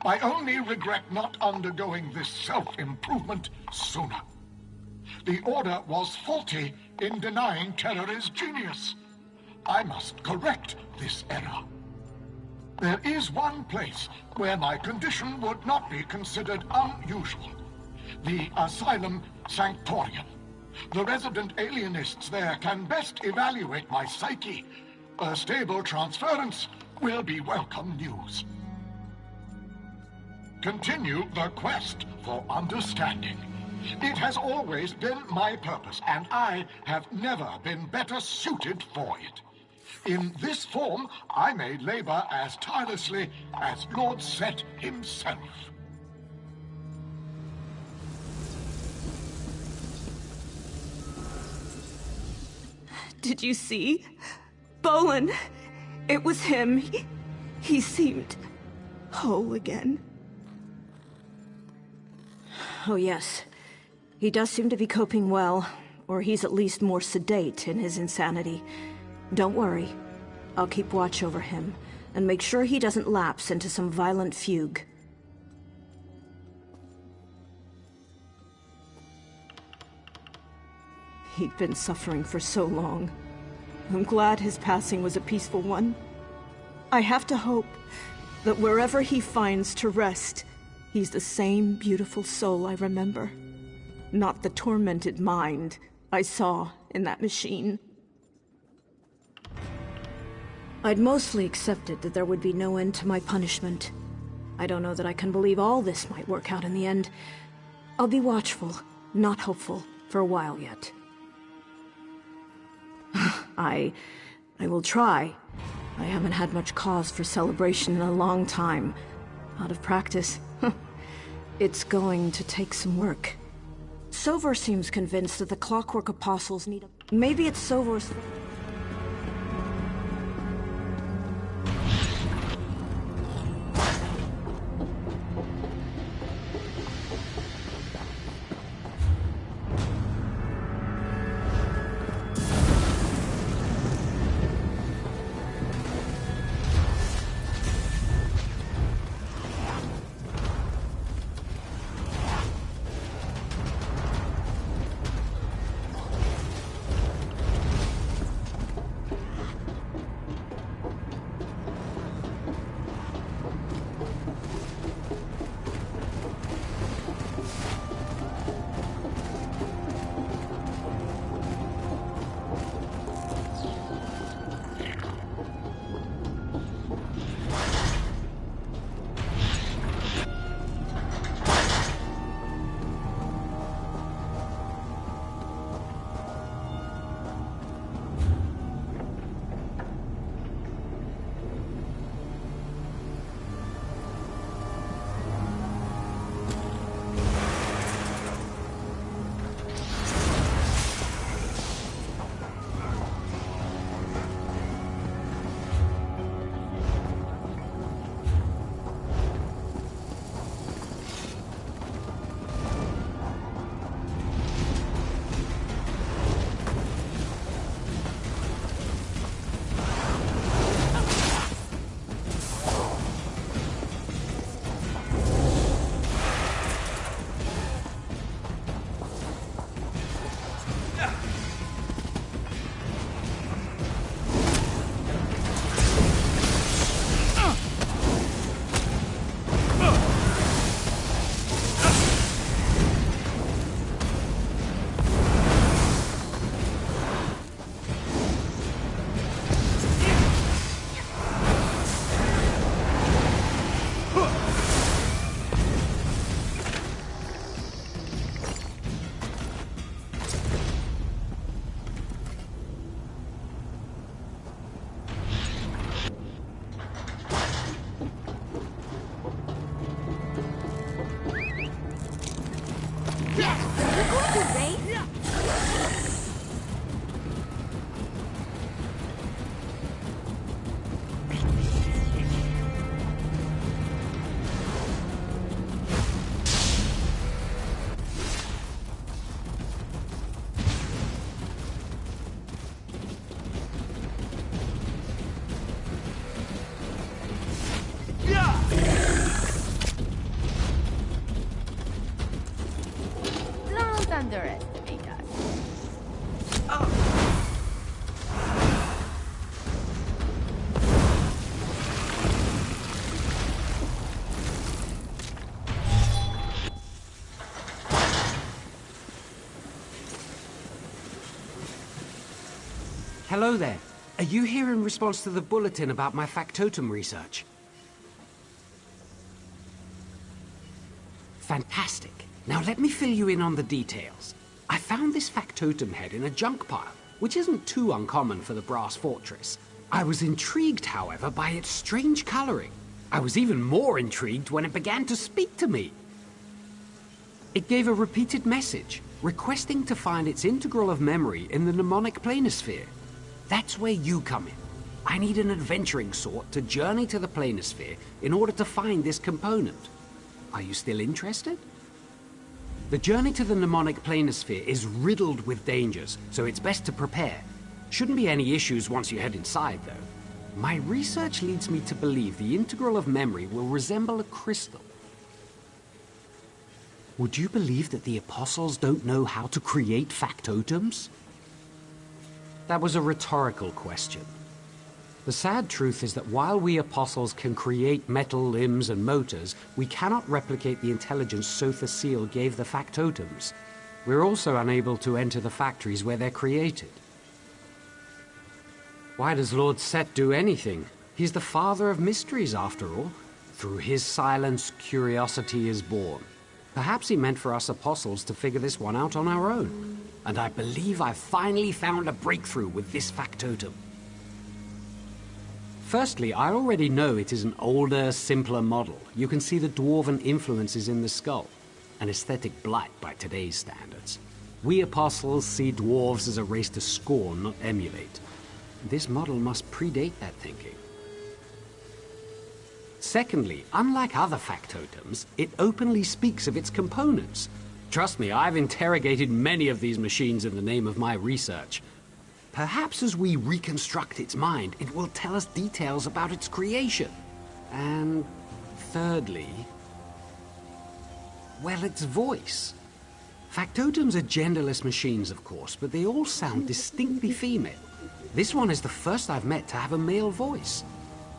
I only regret not undergoing this self-improvement sooner. The Order was faulty in denying Terrory's genius. I must correct this error. There is one place where my condition would not be considered unusual. The Asylum Sanctorium. The resident alienists there can best evaluate my psyche. A stable transference will be welcome news. Continue the quest for understanding. It has always been my purpose, and I have never been better suited for it. In this form, I may labor as tirelessly as Lord Set himself. Did you see? Bolin! It was him. He seemed whole again. Oh yes. He does seem to be coping well, or he's at least more sedate in his insanity. Don't worry. I'll keep watch over him, and make sure he doesn't lapse into some violent fugue. He'd been suffering for so long. I'm glad his passing was a peaceful one. I have to hope that wherever he finds to rest, he's the same beautiful soul I remember. Not the tormented mind I saw in that machine. I'd mostly accepted that there would be no end to my punishment. I don't know that I can believe all this might work out in the end. I'll be watchful, not hopeful, for a while yet. I will try. I haven't had much cause for celebration in a long time. Out of practice. It's going to take some work. Sovor seems convinced that the Clockwork Apostles need a... Maybe it's Sovor's... Don't underestimate us. Hello there. Are you here in response to the bulletin about my factotum research? Fantastic. Now let me fill you in on the details. I found this factotum head in a junk pile, which isn't too uncommon for the brass fortress. I was intrigued, however, by its strange coloring. I was even more intrigued when it began to speak to me. It gave a repeated message, requesting to find its integral of memory in the mnemonic planisphere. That's where you come in. I need an adventuring sort to journey to the planisphere in order to find this component. Are you still interested? The journey to the mnemonic planisphere is riddled with dangers, so it's best to prepare. Shouldn't be any issues once you head inside, though. My research leads me to believe the integral of memory will resemble a crystal. Would you believe that the apostles don't know how to create factotums? That was a rhetorical question. The sad truth is that while we apostles can create metal limbs and motors, we cannot replicate the intelligence Sotha Seal gave the factotums. We're also unable to enter the factories where they're created. Why does Lord Set do anything? He's the father of mysteries, after all. Through his silence, curiosity is born. Perhaps he meant for us apostles to figure this one out on our own. And I believe I've finally found a breakthrough with this factotum. Firstly, I already know it is an older, simpler model. You can see the dwarven influences in the skull. An aesthetic blight by today's standards. We apostles see dwarves as a race to scorn, not emulate. This model must predate that thinking. Secondly, unlike other factotums, it openly speaks of its components. Trust me, I've interrogated many of these machines in the name of my research. Perhaps as we reconstruct its mind, it will tell us details about its creation. And thirdly, well, its voice. Factotums are genderless machines, of course, but they all sound distinctly female. This one is the first I've met to have a male voice.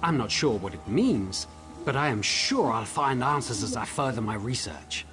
I'm not sure what it means, but I am sure I'll find answers as I further my research.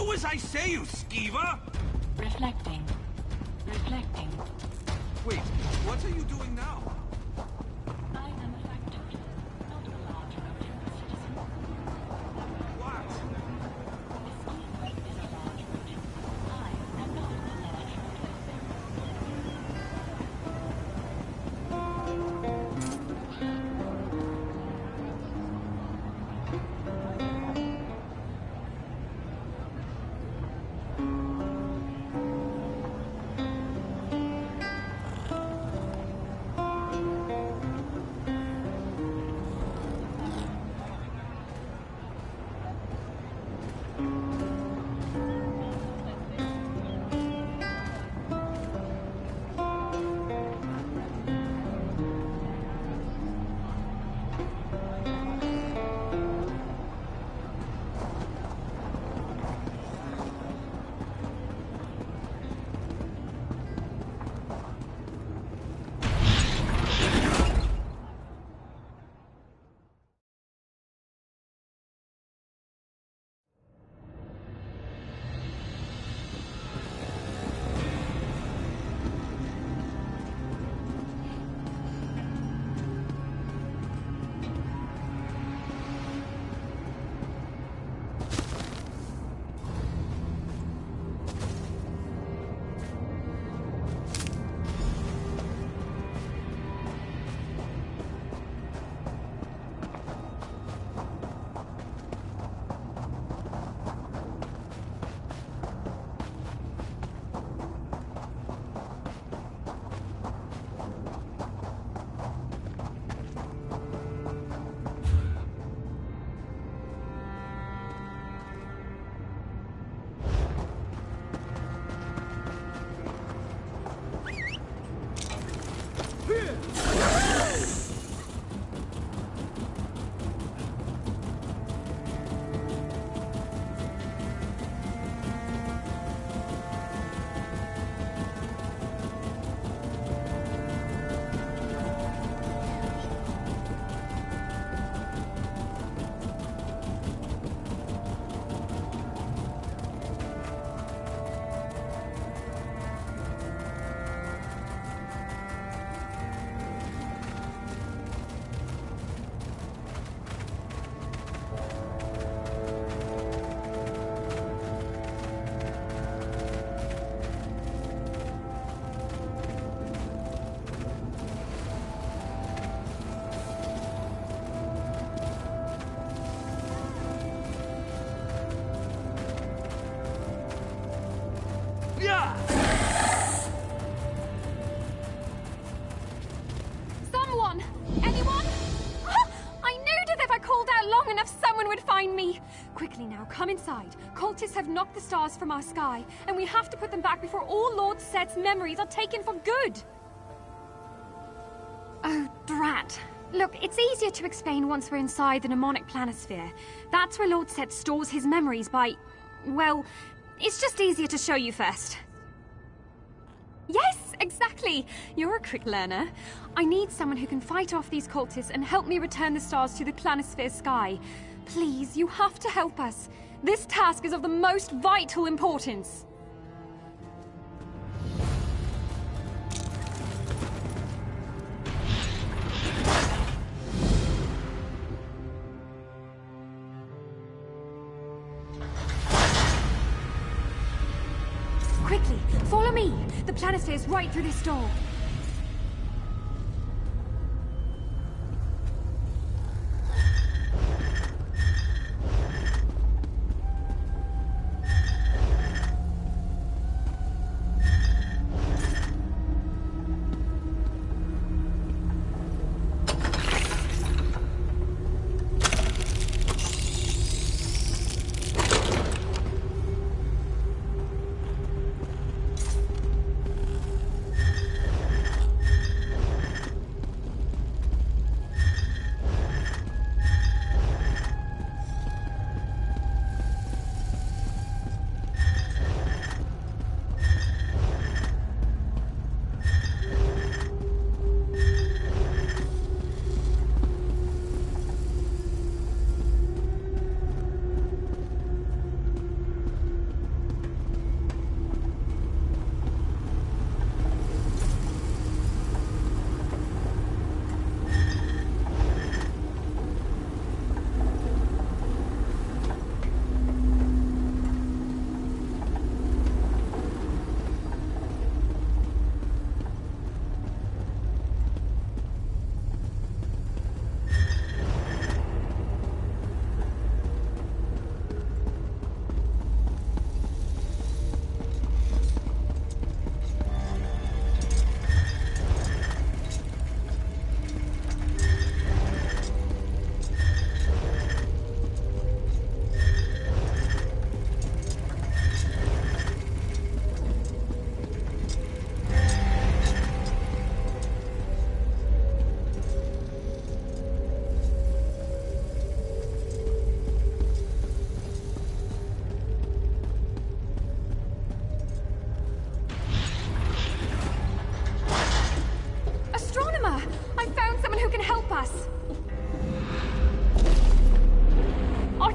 Do as I say, you skeever! Reflecting. Reflecting. Wait, what are you doing now? I am a factotum, not a large rodent, citizen. What? The scheme is a large rodent. I am not a large Someone! Anyone? Ah, I knew that if I called out long enough, someone would find me! Quickly now, come inside. Cultists have knocked the stars from our sky, and we have to put them back before all Lord Set's memories are taken for good! Oh, drat. Look, it's easier to explain once we're inside the mnemonic planisphere. That's where Lord Set stores his memories by... well, it's just easier to show you first. Yes, exactly! You're a quick learner. I need someone who can fight off these cultists and help me return the stars to the planisphere sky. Please, you have to help us. This task is of the most vital importance. Quickly, follow me! The planisphere is right through this door.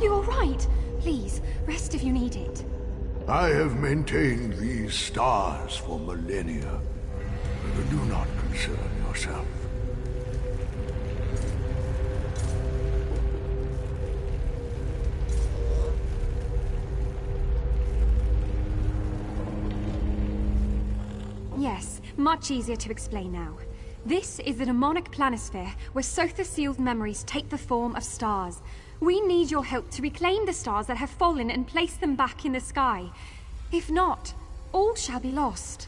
you all right? Please, rest if you need it. I have maintained these stars for millennia. Do not concern yourself. Yes, much easier to explain now. This is the demonic planisphere, where Sotha sealed memories take the form of stars. We need your help to reclaim the stars that have fallen and place them back in the sky. If not, all shall be lost.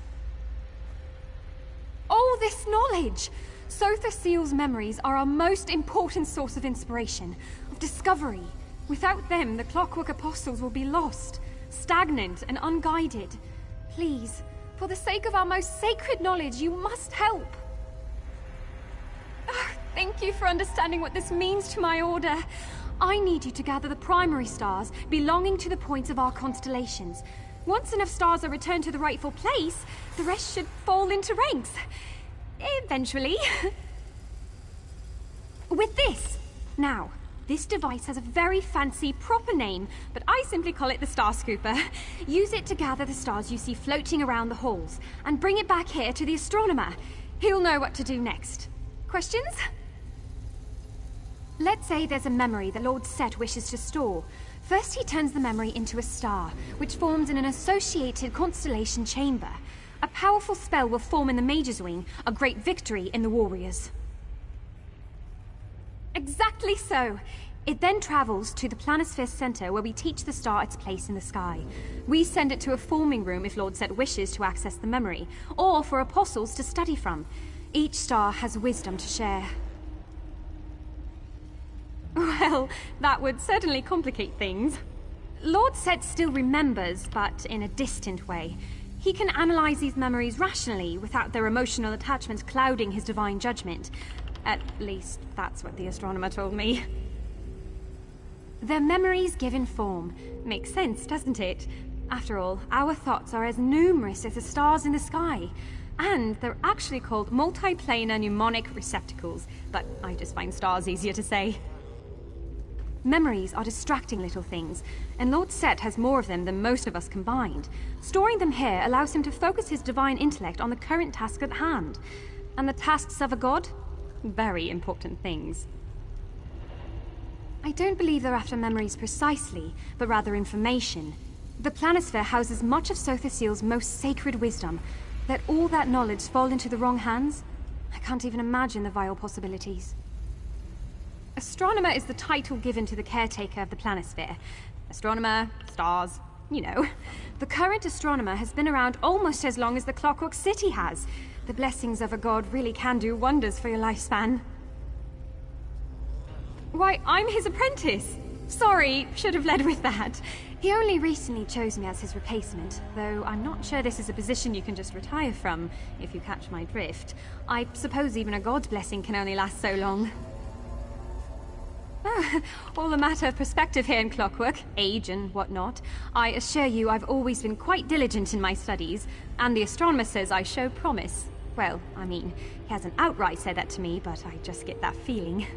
All this knowledge! Sotha seal's memories are our most important source of inspiration, of discovery. Without them, the Clockwork Apostles will be lost, stagnant and unguided. Please, for the sake of our most sacred knowledge, you must help. Oh, thank you for understanding what this means to my order. I need you to gather the primary stars belonging to the points of our constellations. Once enough stars are returned to the rightful place, the rest should fall into ranks. Eventually. With this. Now, this device has a very fancy, proper name, but I simply call it the Star Scooper. Use it to gather the stars you see floating around the halls, and bring it back here to the astronomer. He'll know what to do next. Questions? Let's say there's a memory the Lord Set wishes to store. First he turns the memory into a star, which forms in an associated constellation chamber. A powerful spell will form in the Mage's Wing, a great victory in the Warriors. Exactly so. It then travels to the Planisphere Center, where we teach the star its place in the sky. We send it to a forming room if Lord Set wishes to access the memory, or for apostles to study from. Each star has wisdom to share. Well, that would certainly complicate things. Lord Set still remembers, but in a distant way. He can analyze these memories rationally, without their emotional attachments clouding his divine judgment. At least, that's what the astronomer told me. Their memories given form. Makes sense, doesn't it? After all, our thoughts are as numerous as the stars in the sky. And they're actually called multiplanar mnemonic receptacles, but I just find stars easier to say. Memories are distracting little things, and Lord Set has more of them than most of us combined. Storing them here allows him to focus his divine intellect on the current task at hand. And the tasks of a god? Very important things. I don't believe they're after memories precisely, but rather information. The Planisphere houses much of Sotha Seal's most sacred wisdom. Let all that knowledge fall into the wrong hands? I can't even imagine the vile possibilities. Astronomer is the title given to the caretaker of the Planisphere. Astronomer, stars, you know. The current astronomer has been around almost as long as the Clockwork City has. The blessings of a god really can do wonders for your lifespan. Why, I'm his apprentice. Sorry, should have led with that. He only recently chose me as his replacement, though I'm not sure this is a position you can just retire from, if you catch my drift. I suppose even a god's blessing can only last so long. All a matter of perspective here in Clockwork, age and whatnot. I assure you I've always been quite diligent in my studies, and the astronomer says I show promise. Well, I mean, he hasn't outright said that to me, but I just get that feeling.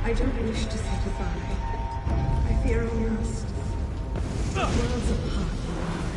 I don't wish to say goodbye. I fear I must. Worlds apart, you and I.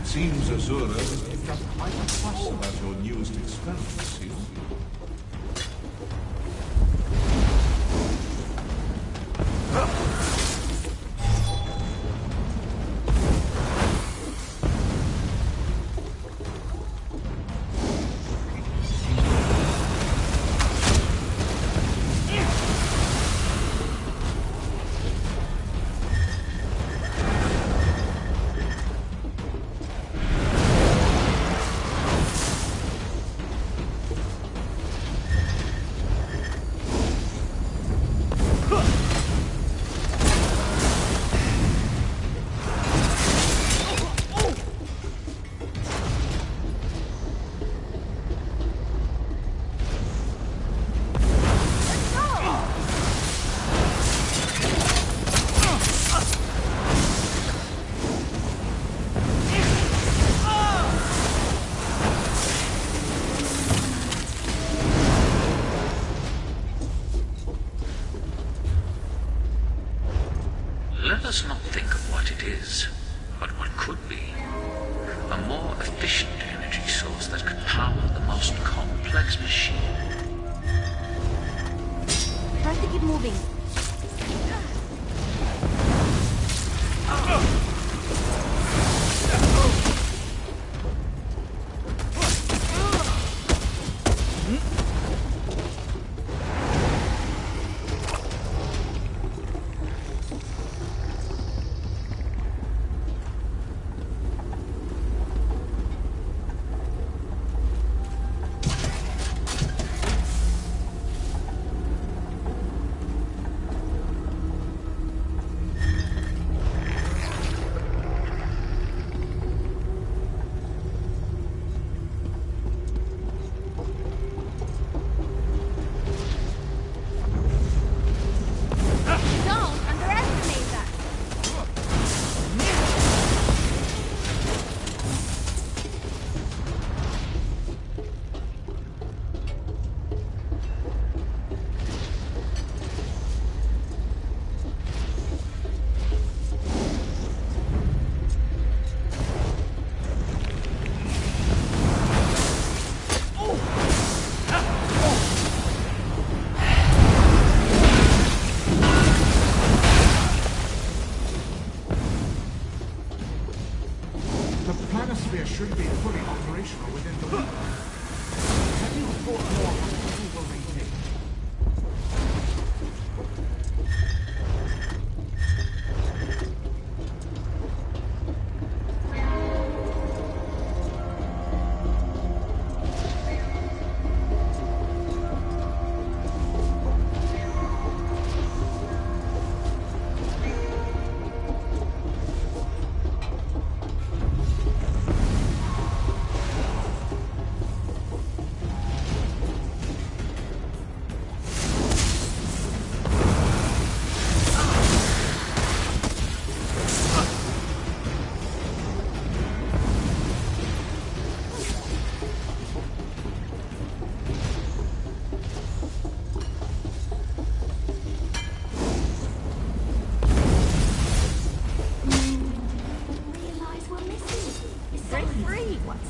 Seems Azura has picked up quite a fuss about your newest experiments, you know? Let us not think of what it is, but what could be. A more efficient energy source that could power the most complex machine. Try to keep moving.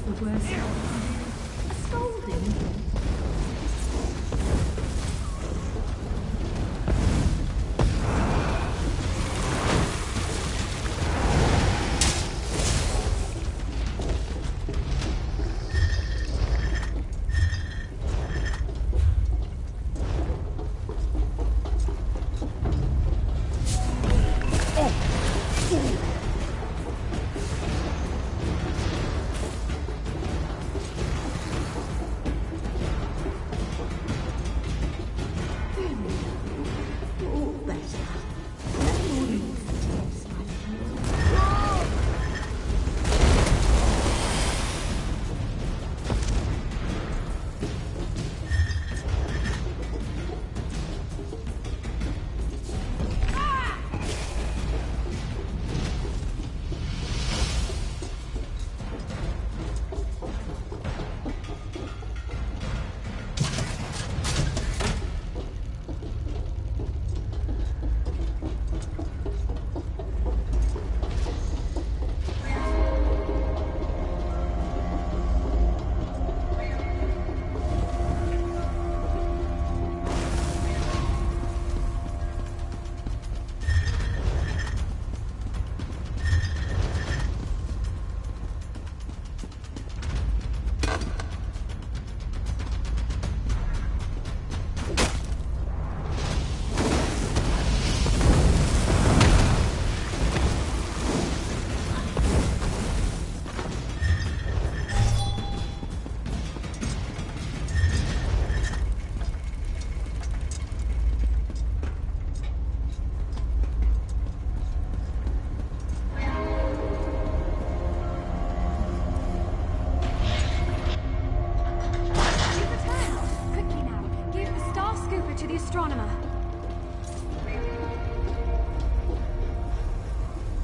the worst I can do. A scolding.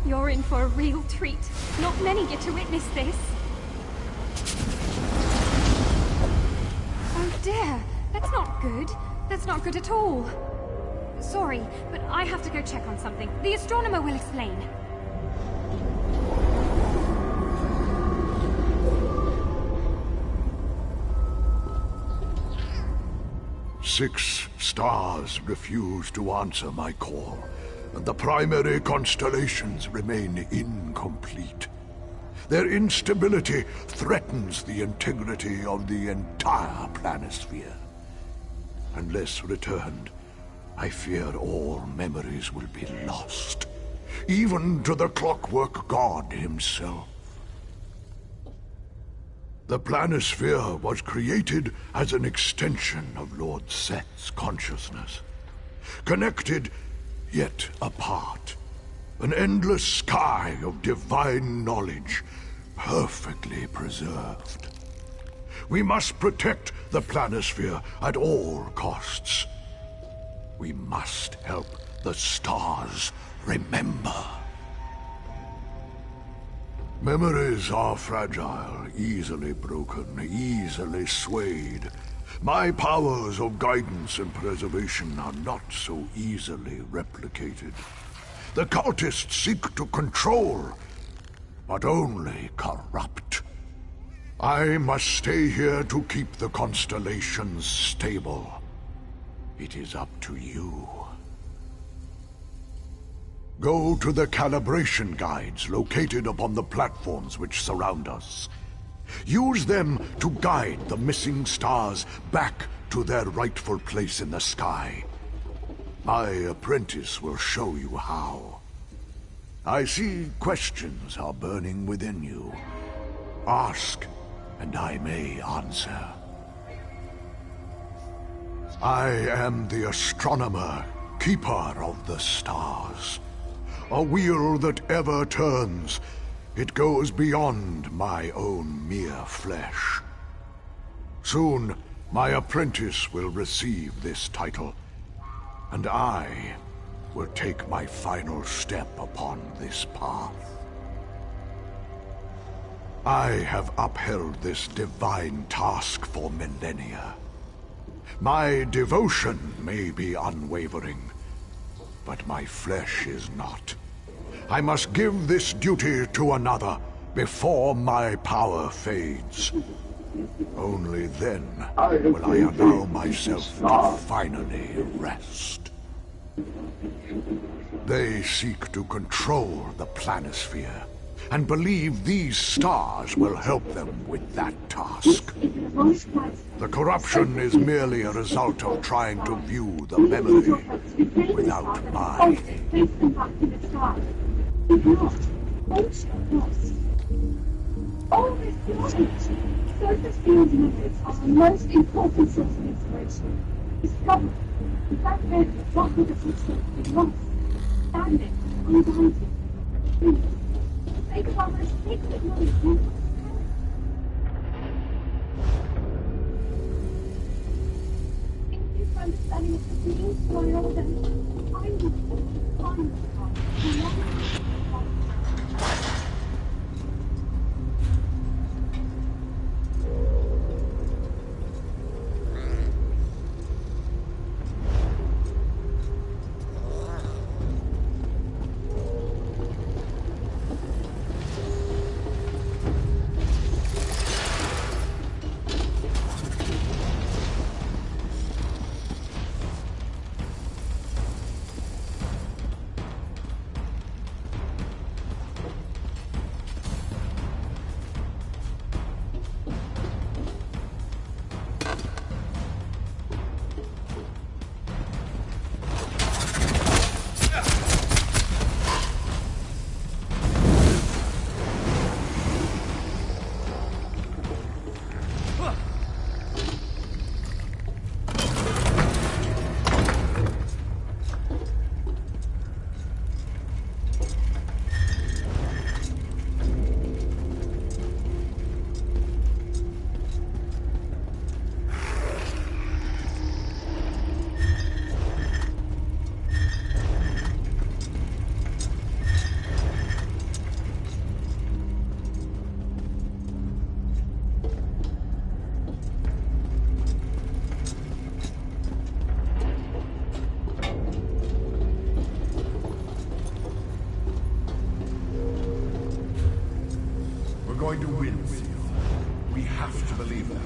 You're in for a real treat. Not many get to witness this. Oh dear, that's not good. That's not good at all. Sorry, but I have to go check on something. The astronomer will explain. Six stars refuse to answer my call, and the primary constellations remain incomplete. Their instability threatens the integrity of the entire planisphere. Unless returned, I fear all memories will be lost, even to the Clockwork God himself. The planisphere was created as an extension of Lord Set's consciousness. Connected, yet apart. An endless sky of divine knowledge, perfectly preserved. We must protect the planisphere at all costs. We must help the stars remember. Memories are fragile, easily broken, easily swayed. My powers of guidance and preservation are not so easily replicated. The cultists seek to control, but only corrupt. I must stay here to keep the constellations stable. It is up to you. Go to the calibration guides located upon the platforms which surround us. Use them to guide the missing stars back to their rightful place in the sky. My apprentice will show you how. I see questions are burning within you. Ask, and I may answer. I am the astronomer, keeper of the stars. A wheel that ever turns. It goes beyond my own mere flesh. Soon, my apprentice will receive this title, and I will take my final step upon this path. I have upheld this divine task for millennia. My devotion may be unwavering, but my flesh is not. I must give this duty to another, before my power fades. Only then will I allow myself to finally rest. They seek to control the planisphere, and believe these stars will help them with that task. The corruption is merely a result of trying to view the memory without my aid. All this knowledge, surface field methods are the most important source of inspiration. Discover the fact that what would the footsteps be lost, standing, unguided. Think of our most sacred knowledge now. In this understanding of the beings who are older, I will find the Going to win, Seal. We have to believe that.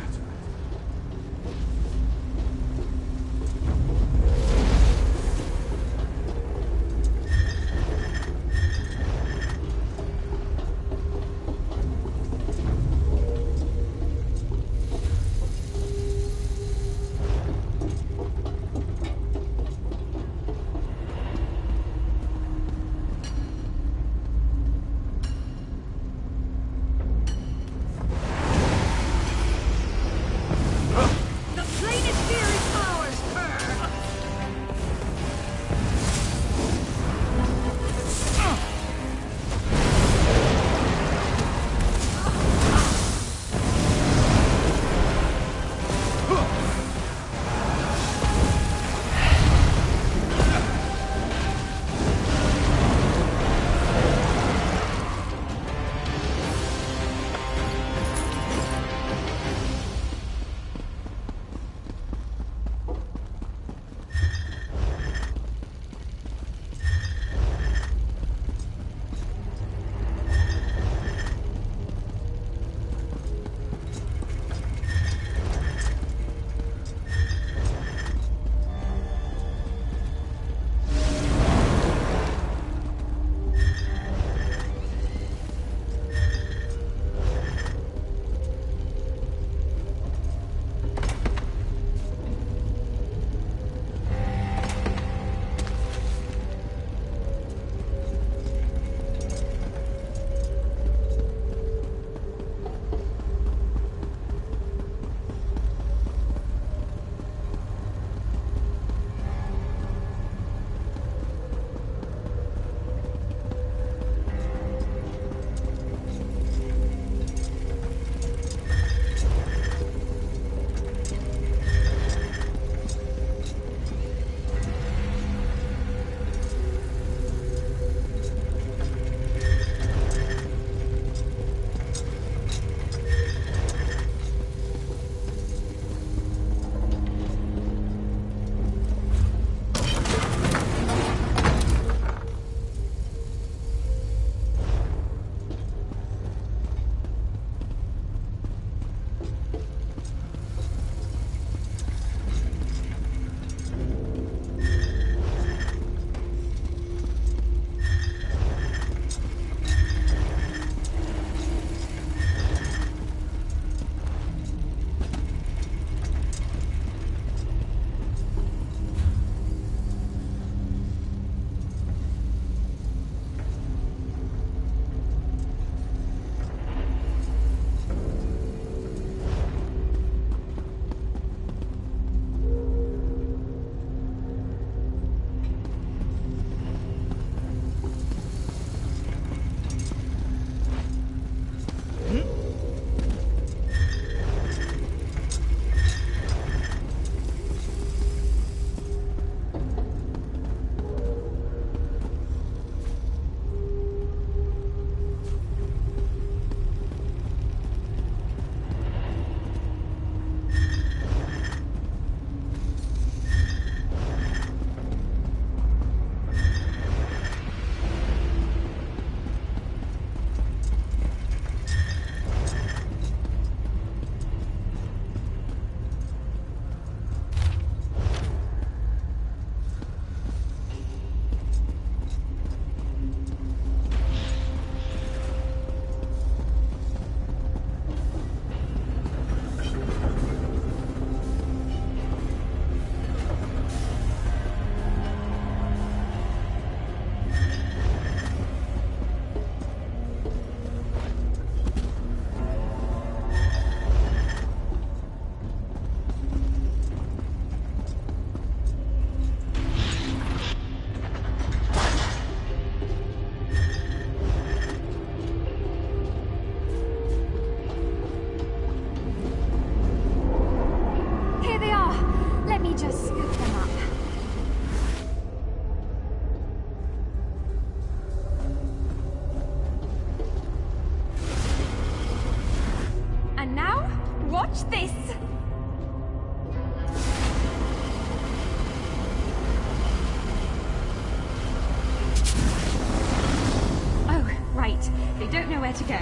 Watch this! Oh, right. They don't know where to go.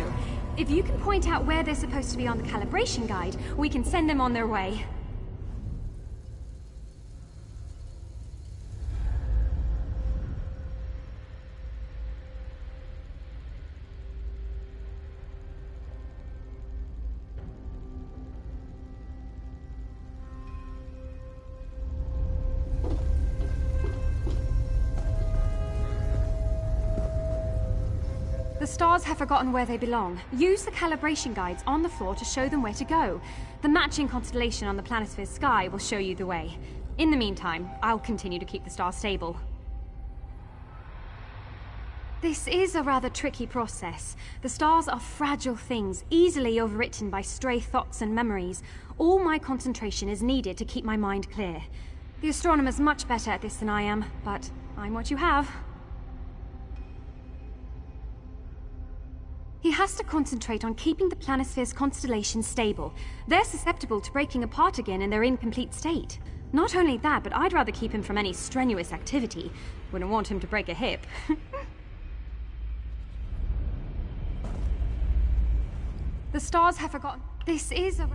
If you can point out where they're supposed to be on the calibration guide, we can send them on their way. The stars have forgotten where they belong. Use the calibration guides on the floor to show them where to go. The matching constellation on the planetsphere's sky will show you the way. In the meantime, I'll continue to keep the stars stable. This is a rather tricky process. The stars are fragile things, easily overwritten by stray thoughts and memories. All my concentration is needed to keep my mind clear. The astronomer's much better at this than I am, but I'm what you have. He has to concentrate on keeping the planisphere's constellation stable. They're susceptible to breaking apart again in their incomplete state. Not only that, but I'd rather keep him from any strenuous activity. Wouldn't want him to break a hip. The stars have forgotten. This is a...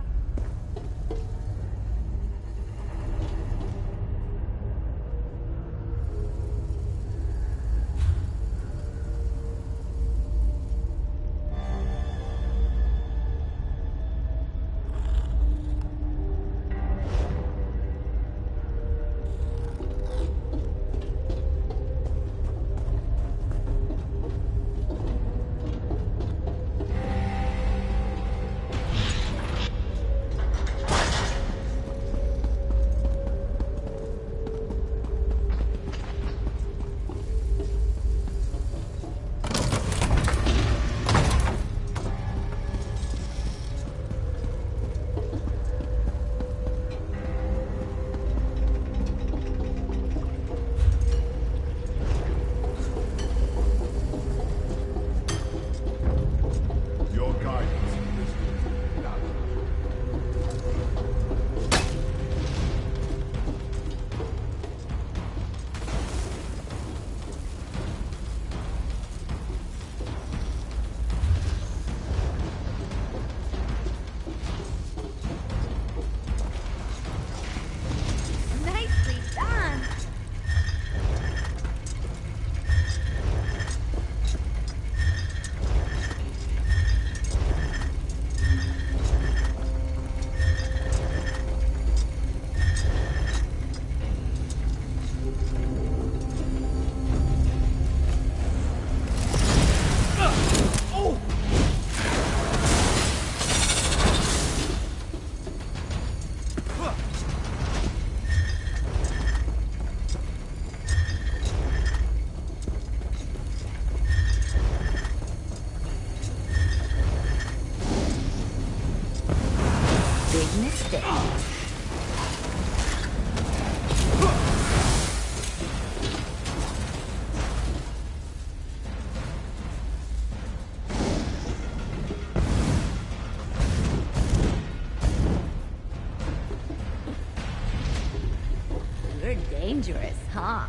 You're dangerous, huh?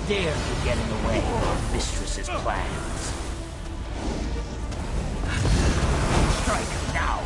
dare you get in the way of your mistress's plans? Strike now!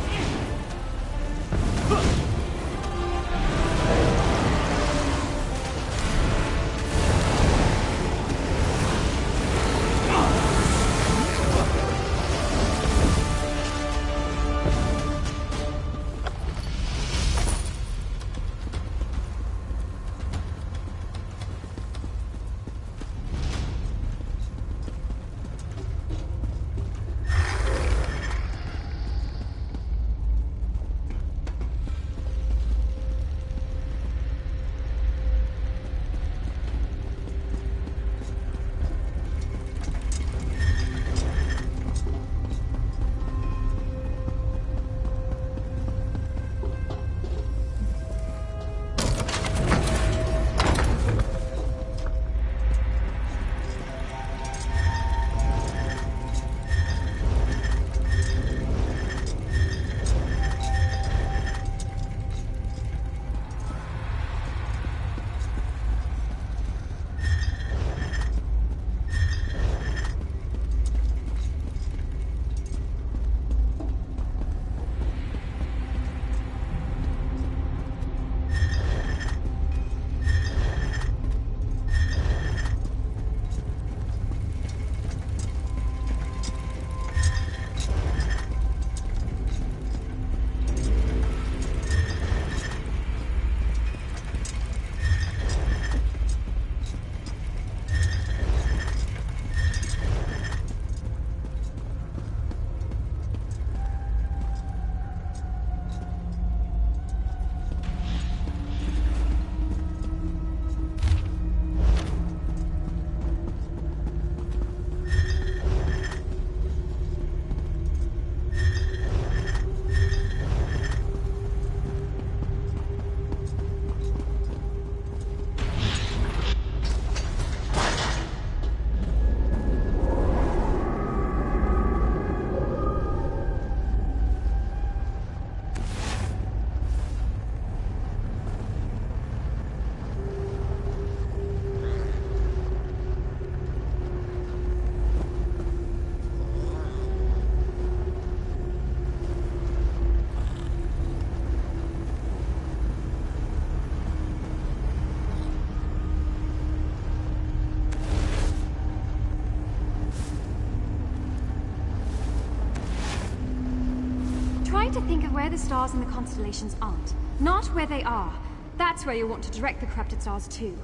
Try to think of where the stars in the constellations aren't, not where they are. That's where you'll want to direct the corrupted stars to.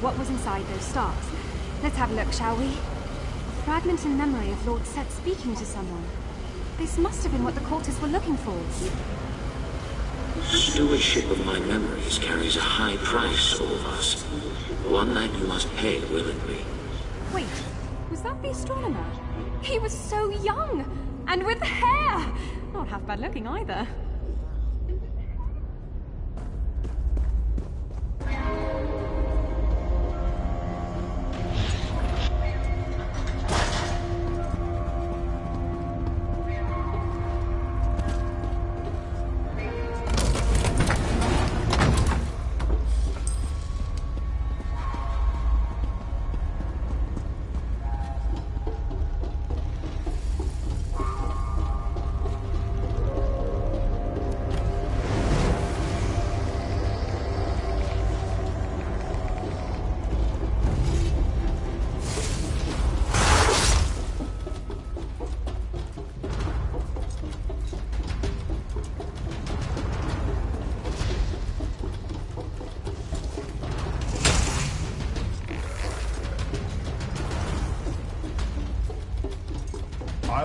What was inside those stars. Let's have a look, shall we? A fragment in memory of Lord Set speaking to someone. This must have been what the cultists were looking for. Stewardship of my memories carries a high price, Olvas. One that you must pay willingly. Wait, was that the astronomer? He was so young! And with hair! Not half bad looking either.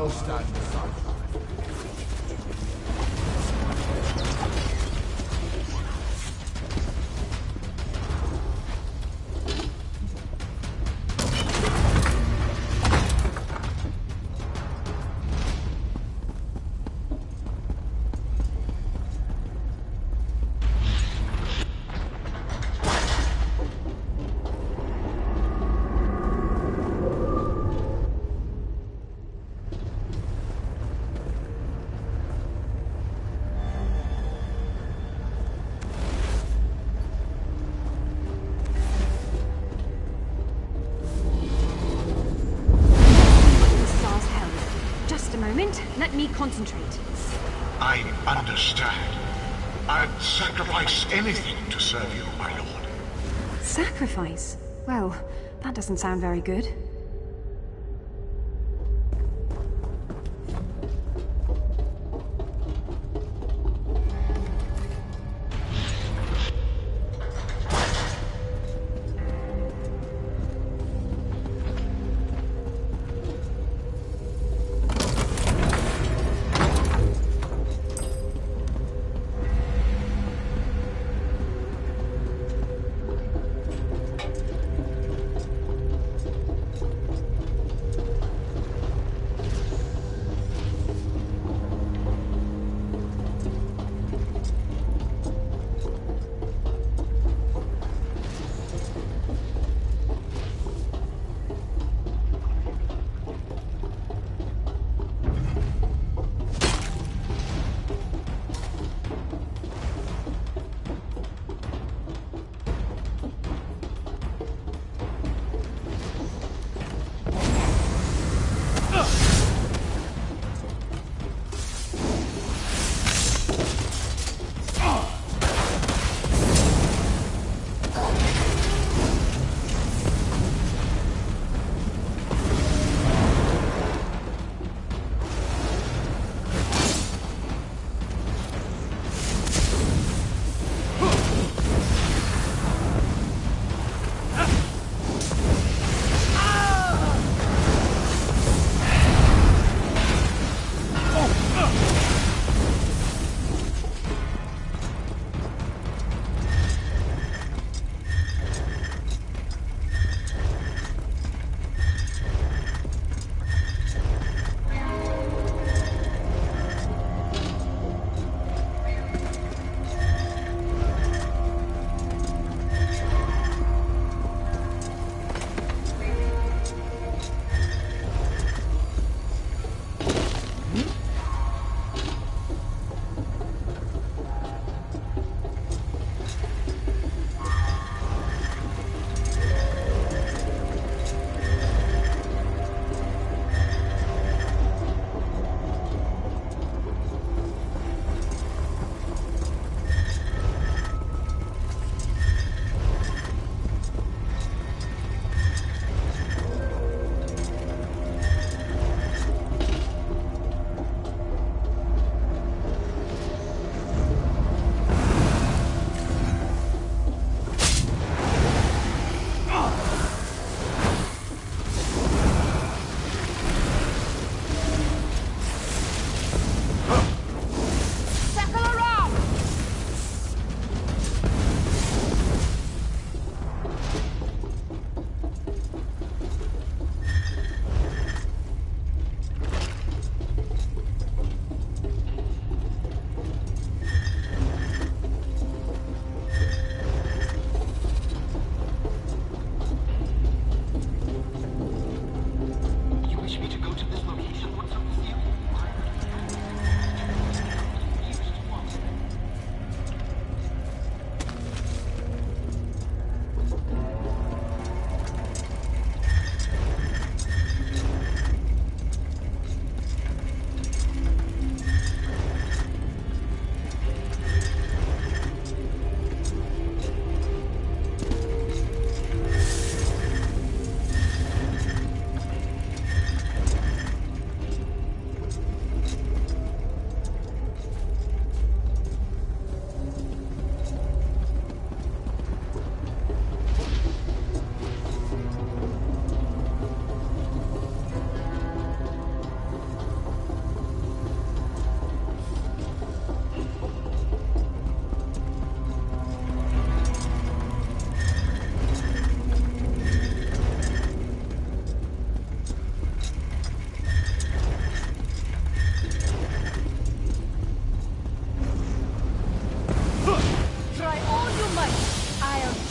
I'll stand aside. Let me concentrate. I understand. I'd sacrifice anything to serve you, my lord. Sacrifice? Well, that doesn't sound very good.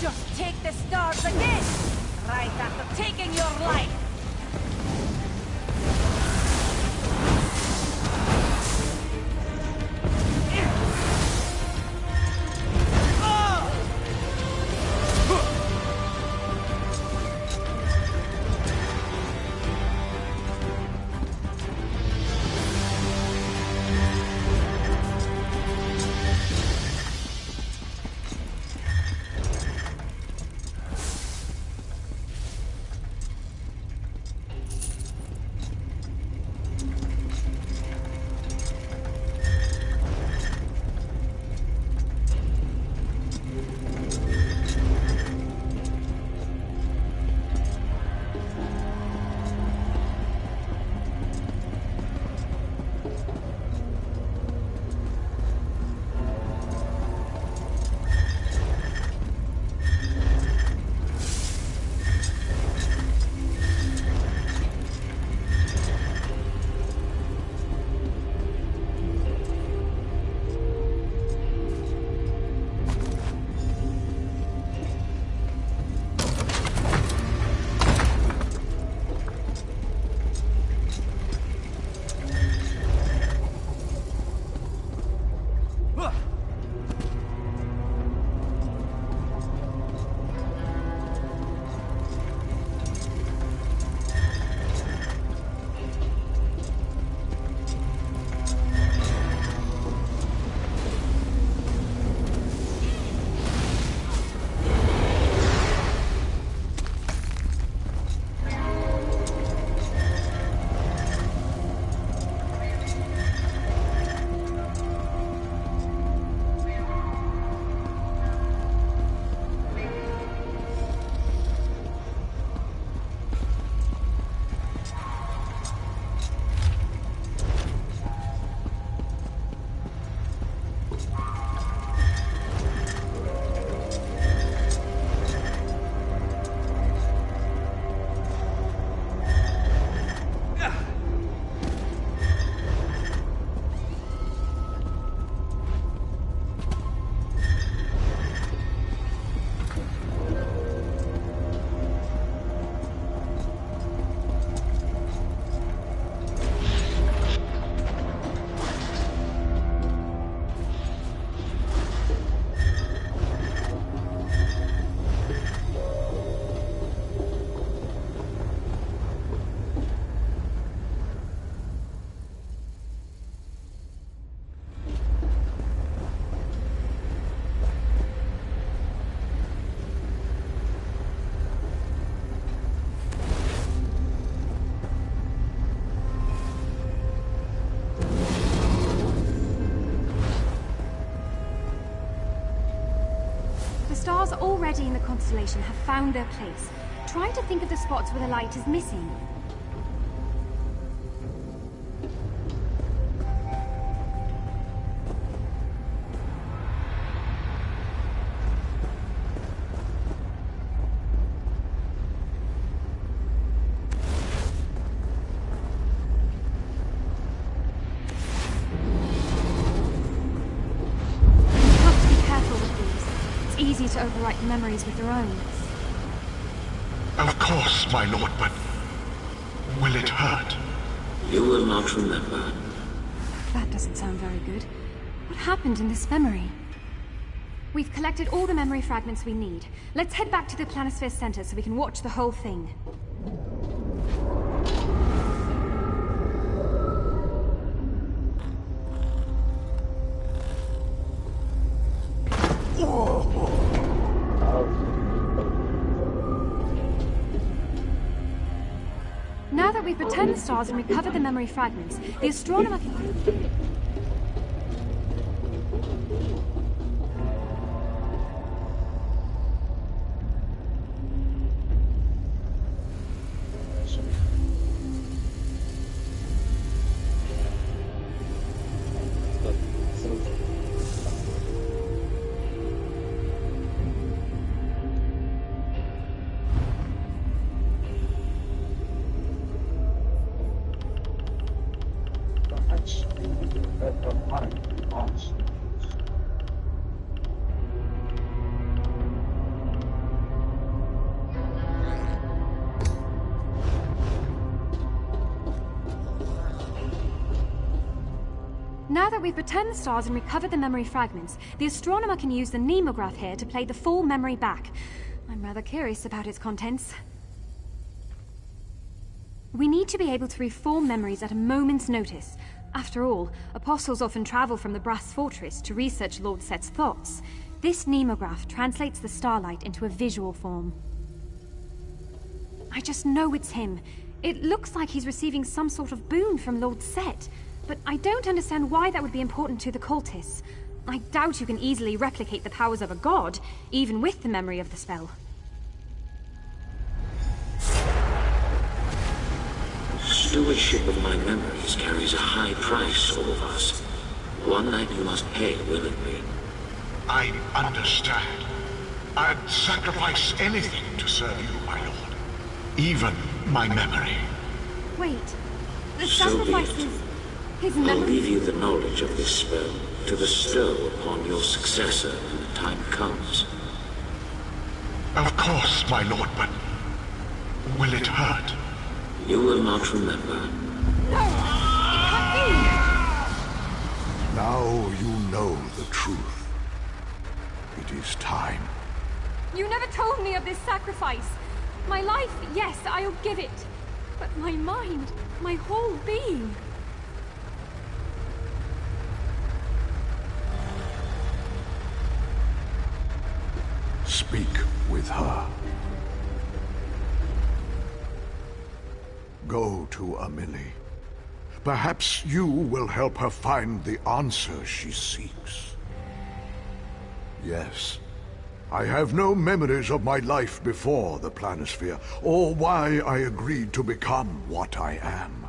just take the stars again! Right after taking your life! Stars already in the constellation have found their place. Try to think of the spots where the light is missing. Easy to overwrite memories with their own. Of course, my lord, but will it hurt? You will not remember. That doesn't sound very good. What happened in this memory? We've collected all the memory fragments we need. Let's head back to the Planisphere Center so we can watch the whole thing. Now that we've returned the stars and recovered the memory fragments, the astronomer can... that we've returned the stars and recovered the memory fragments, the astronomer can use the nemograph here to play the full memory back. I'm rather curious about its contents. We need to be able to reform memories at a moment's notice. After all, apostles often travel from the Brass Fortress to research Lord Set's thoughts. This nemograph translates the starlight into a visual form. I just know it's him. It looks like he's receiving some sort of boon from Lord Set, but I don't understand why that would be important to the cultists. I doubt you can easily replicate the powers of a god, even with the memory of the spell. Stewardship of my memories carries a high price, all of us. One that you must pay willingly. I understand. I'd sacrifice anything to serve you, my lord. Even my memory. Wait, the So be it. sacrifices... His I'll memory... leave you the knowledge of this spell to bestow upon your successor when the time comes. Of course, my lord, but will it hurt? You will not remember. No! It can't be! Now you know the truth. It is time. You never told me of this sacrifice. My life, yes, I'll give it. But my mind, my whole being... Speak with her. Go to Amelie. Perhaps you will help her find the answer she seeks. Yes, I have no memories of my life before the planisphere, or why I agreed to become what I am.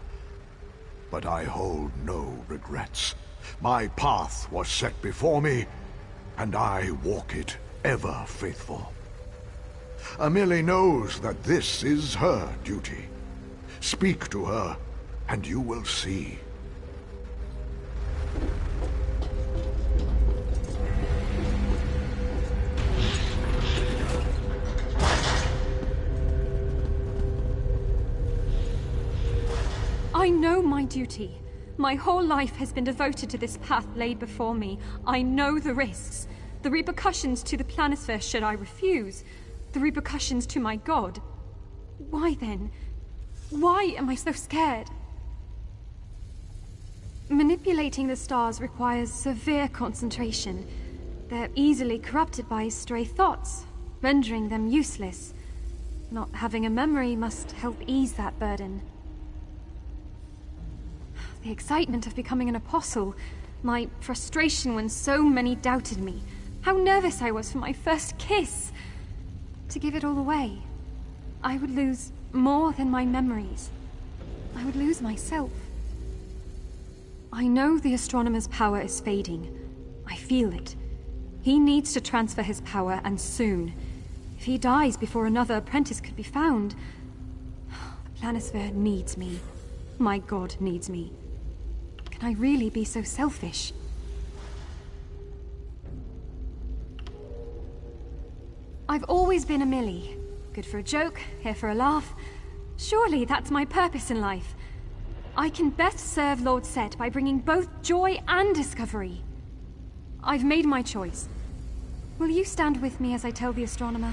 But I hold no regrets. My path was set before me, and I walk it ever faithful. Amelie knows that this is her duty. Speak to her, and you will see. I know my duty. My whole life has been devoted to this path laid before me. I know the risks. The repercussions to the planisphere should I refuse. The repercussions to my god. Why then? Why am I so scared? Manipulating the stars requires severe concentration. They're easily corrupted by stray thoughts, rendering them useless. Not having a memory must help ease that burden. The excitement of becoming an apostle, my frustration when so many doubted me, how nervous I was for my first kiss. To give it all away, I would lose more than my memories. I would lose myself. I know the astronomer's power is fading. I feel it. He needs to transfer his power, and soon. If he dies before another apprentice could be found... The planisphere needs me. My god needs me. Can I really be so selfish? I've always been a Millie. Good for a joke, here for a laugh. Surely that's my purpose in life. I can best serve Lord Set by bringing both joy and discovery. I've made my choice. Will you stand with me as I tell the astronomer?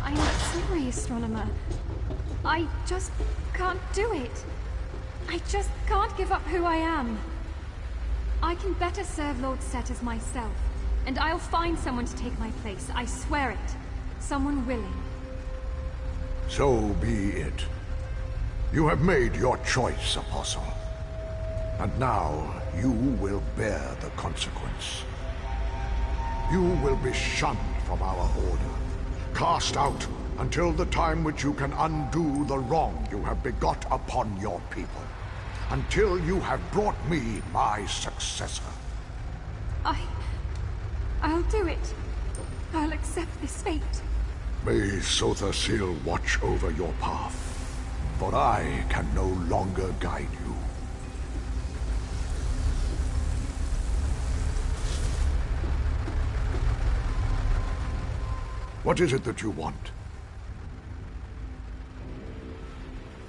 I'm sorry, astronomer. I just can't do it. I just can't give up who I am. I can better serve Lord Set as myself, and I'll find someone to take my place, I swear it. Someone willing. So be it. You have made your choice, Apostle. And now you will bear the consequence. You will be shunned from our order, cast out until the time which you can undo the wrong you have begot upon your people. Until you have brought me my successor. I'll do it. I'll accept this fate. May Sothasil watch over your path, for I can no longer guide you. What is it that you want?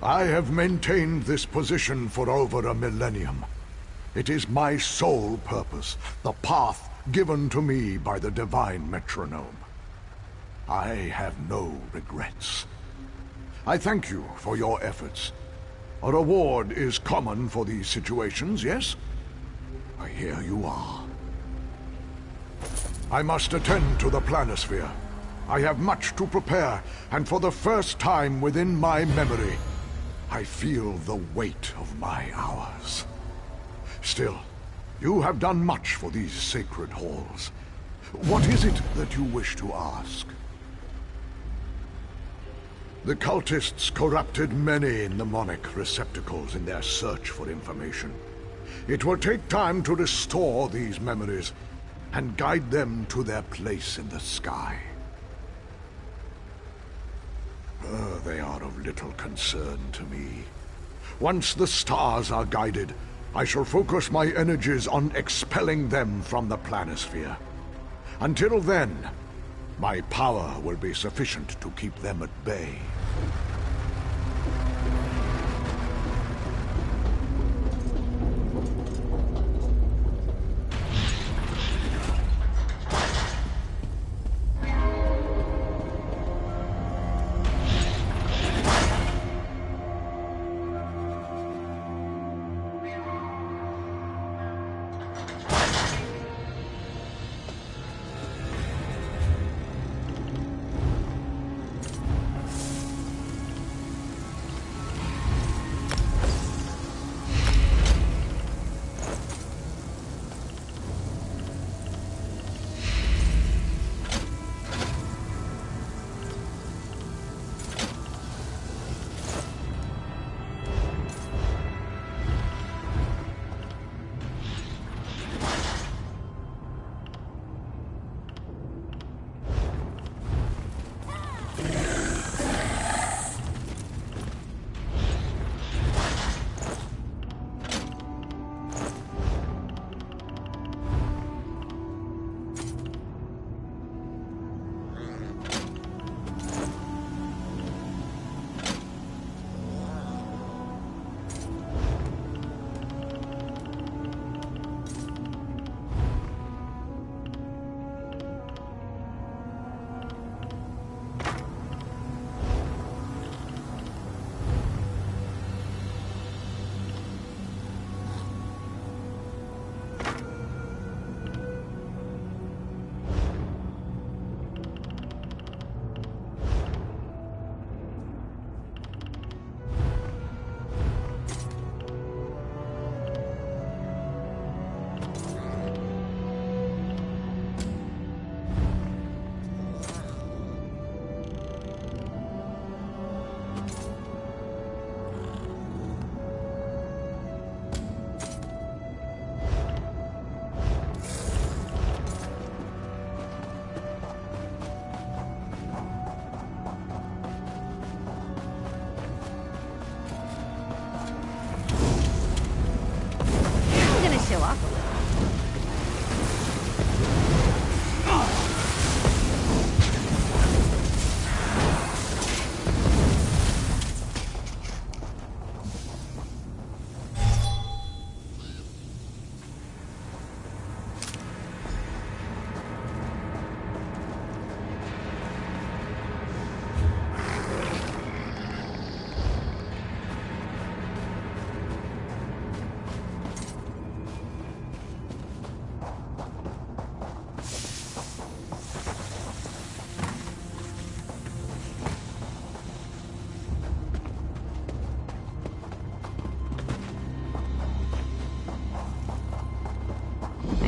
I have maintained this position for over a millennium. It is my sole purpose, the path given to me by the divine metronome. I have no regrets. I thank you for your efforts. A reward is common for these situations, yes? Here you are. I must attend to the planisphere. I have much to prepare, and for the first time within my memory, I feel the weight of my hours. Still, you have done much for these sacred halls. What is it that you wish to ask? The cultists corrupted many mnemonic receptacles in their search for information. It will take time to restore these memories and guide them to their place in the sky. They are of little concern to me. Once the stars are guided, I shall focus my energies on expelling them from the planisphere. Until then, my power will be sufficient to keep them at bay.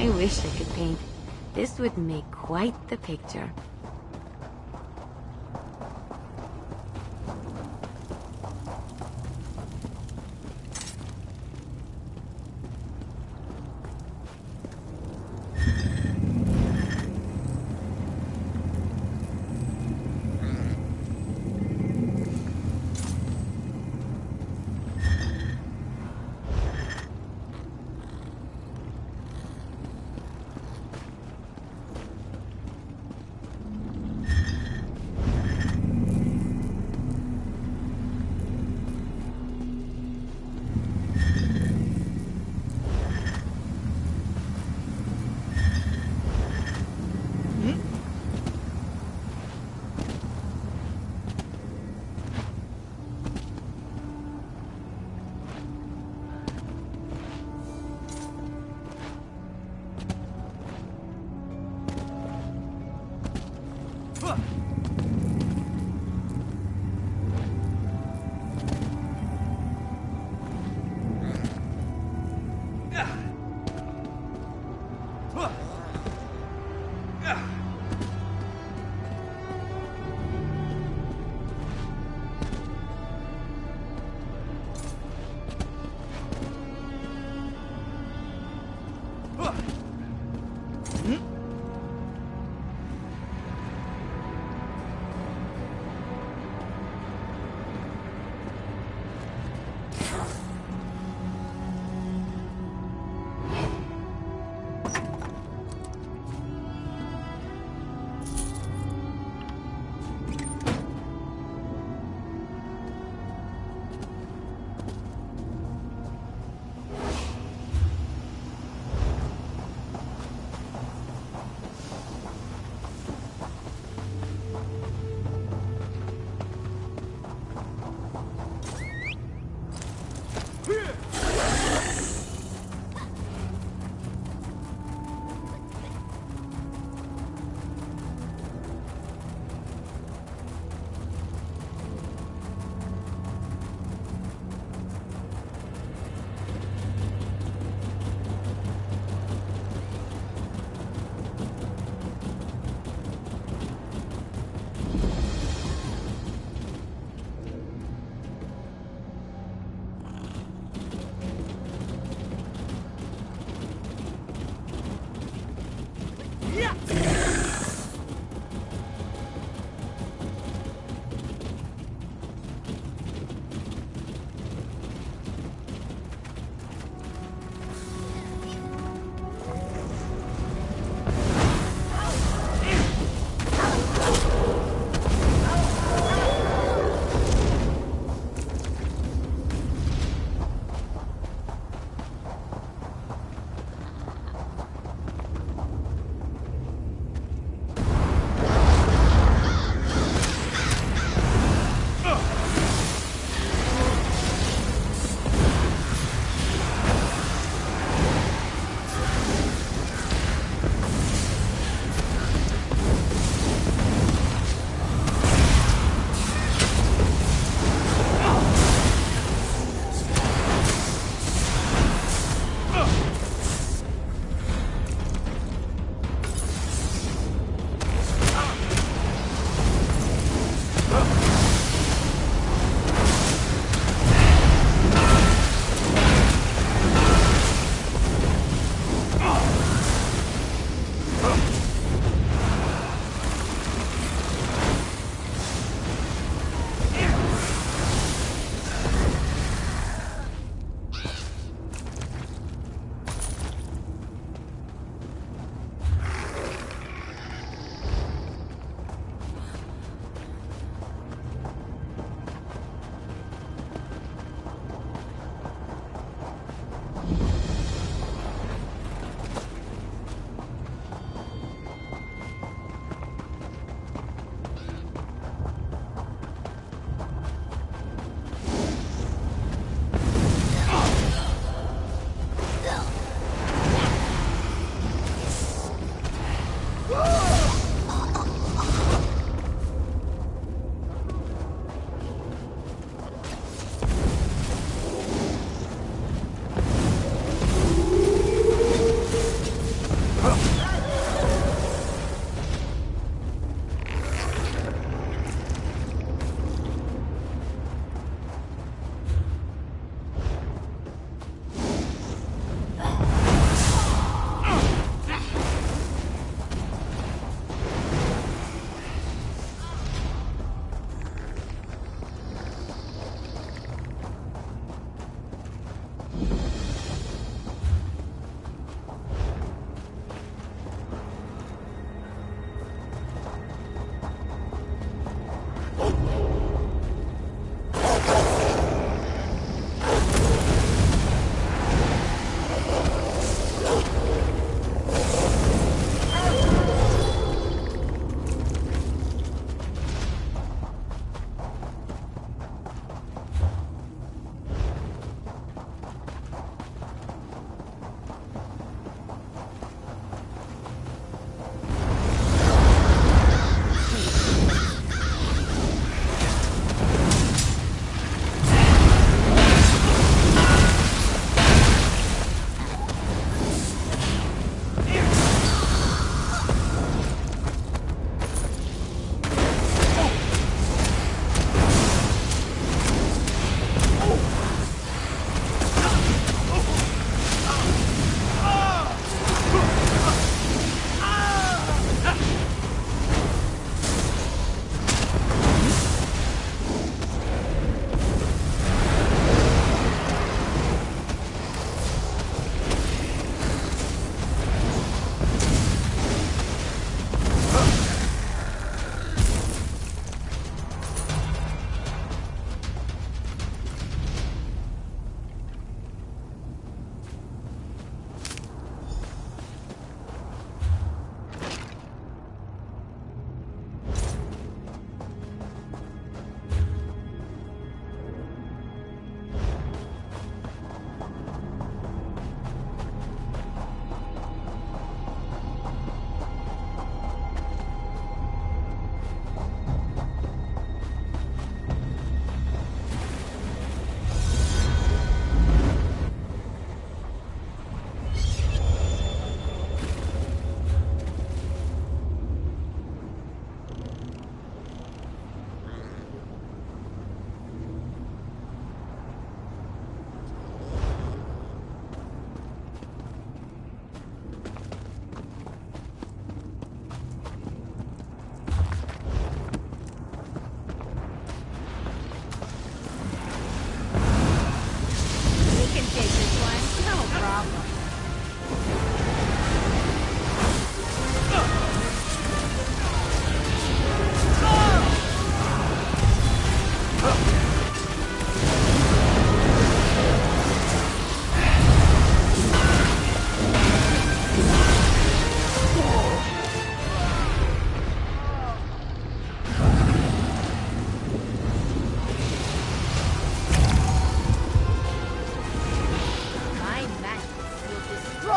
I wish I could paint. This would make quite the picture.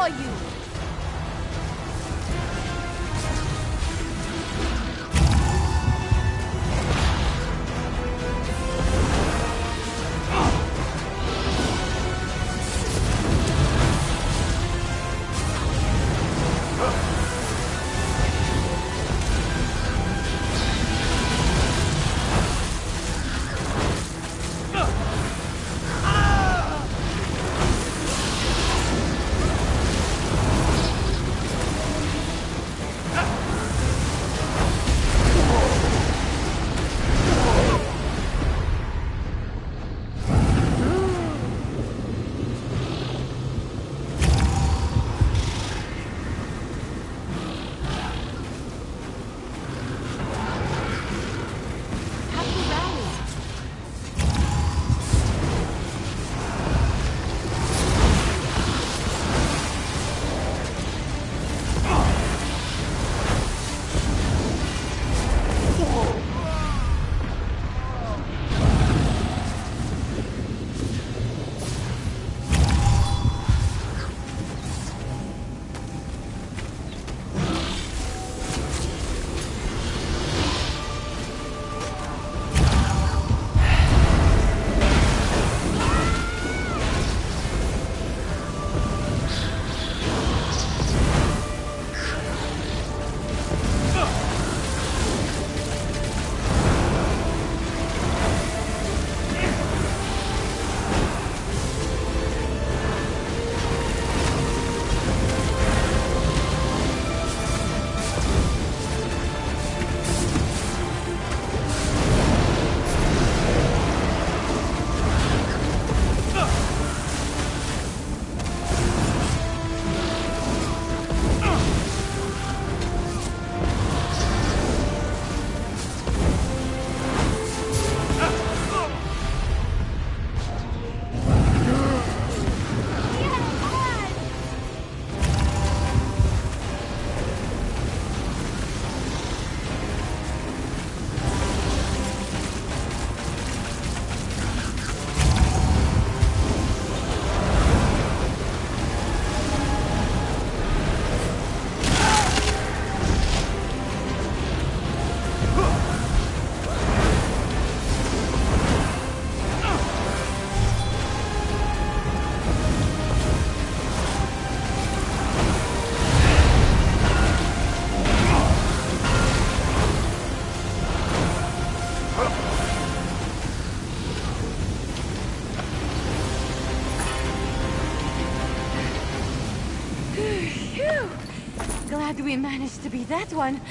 saw you! Glad we managed to beat that one.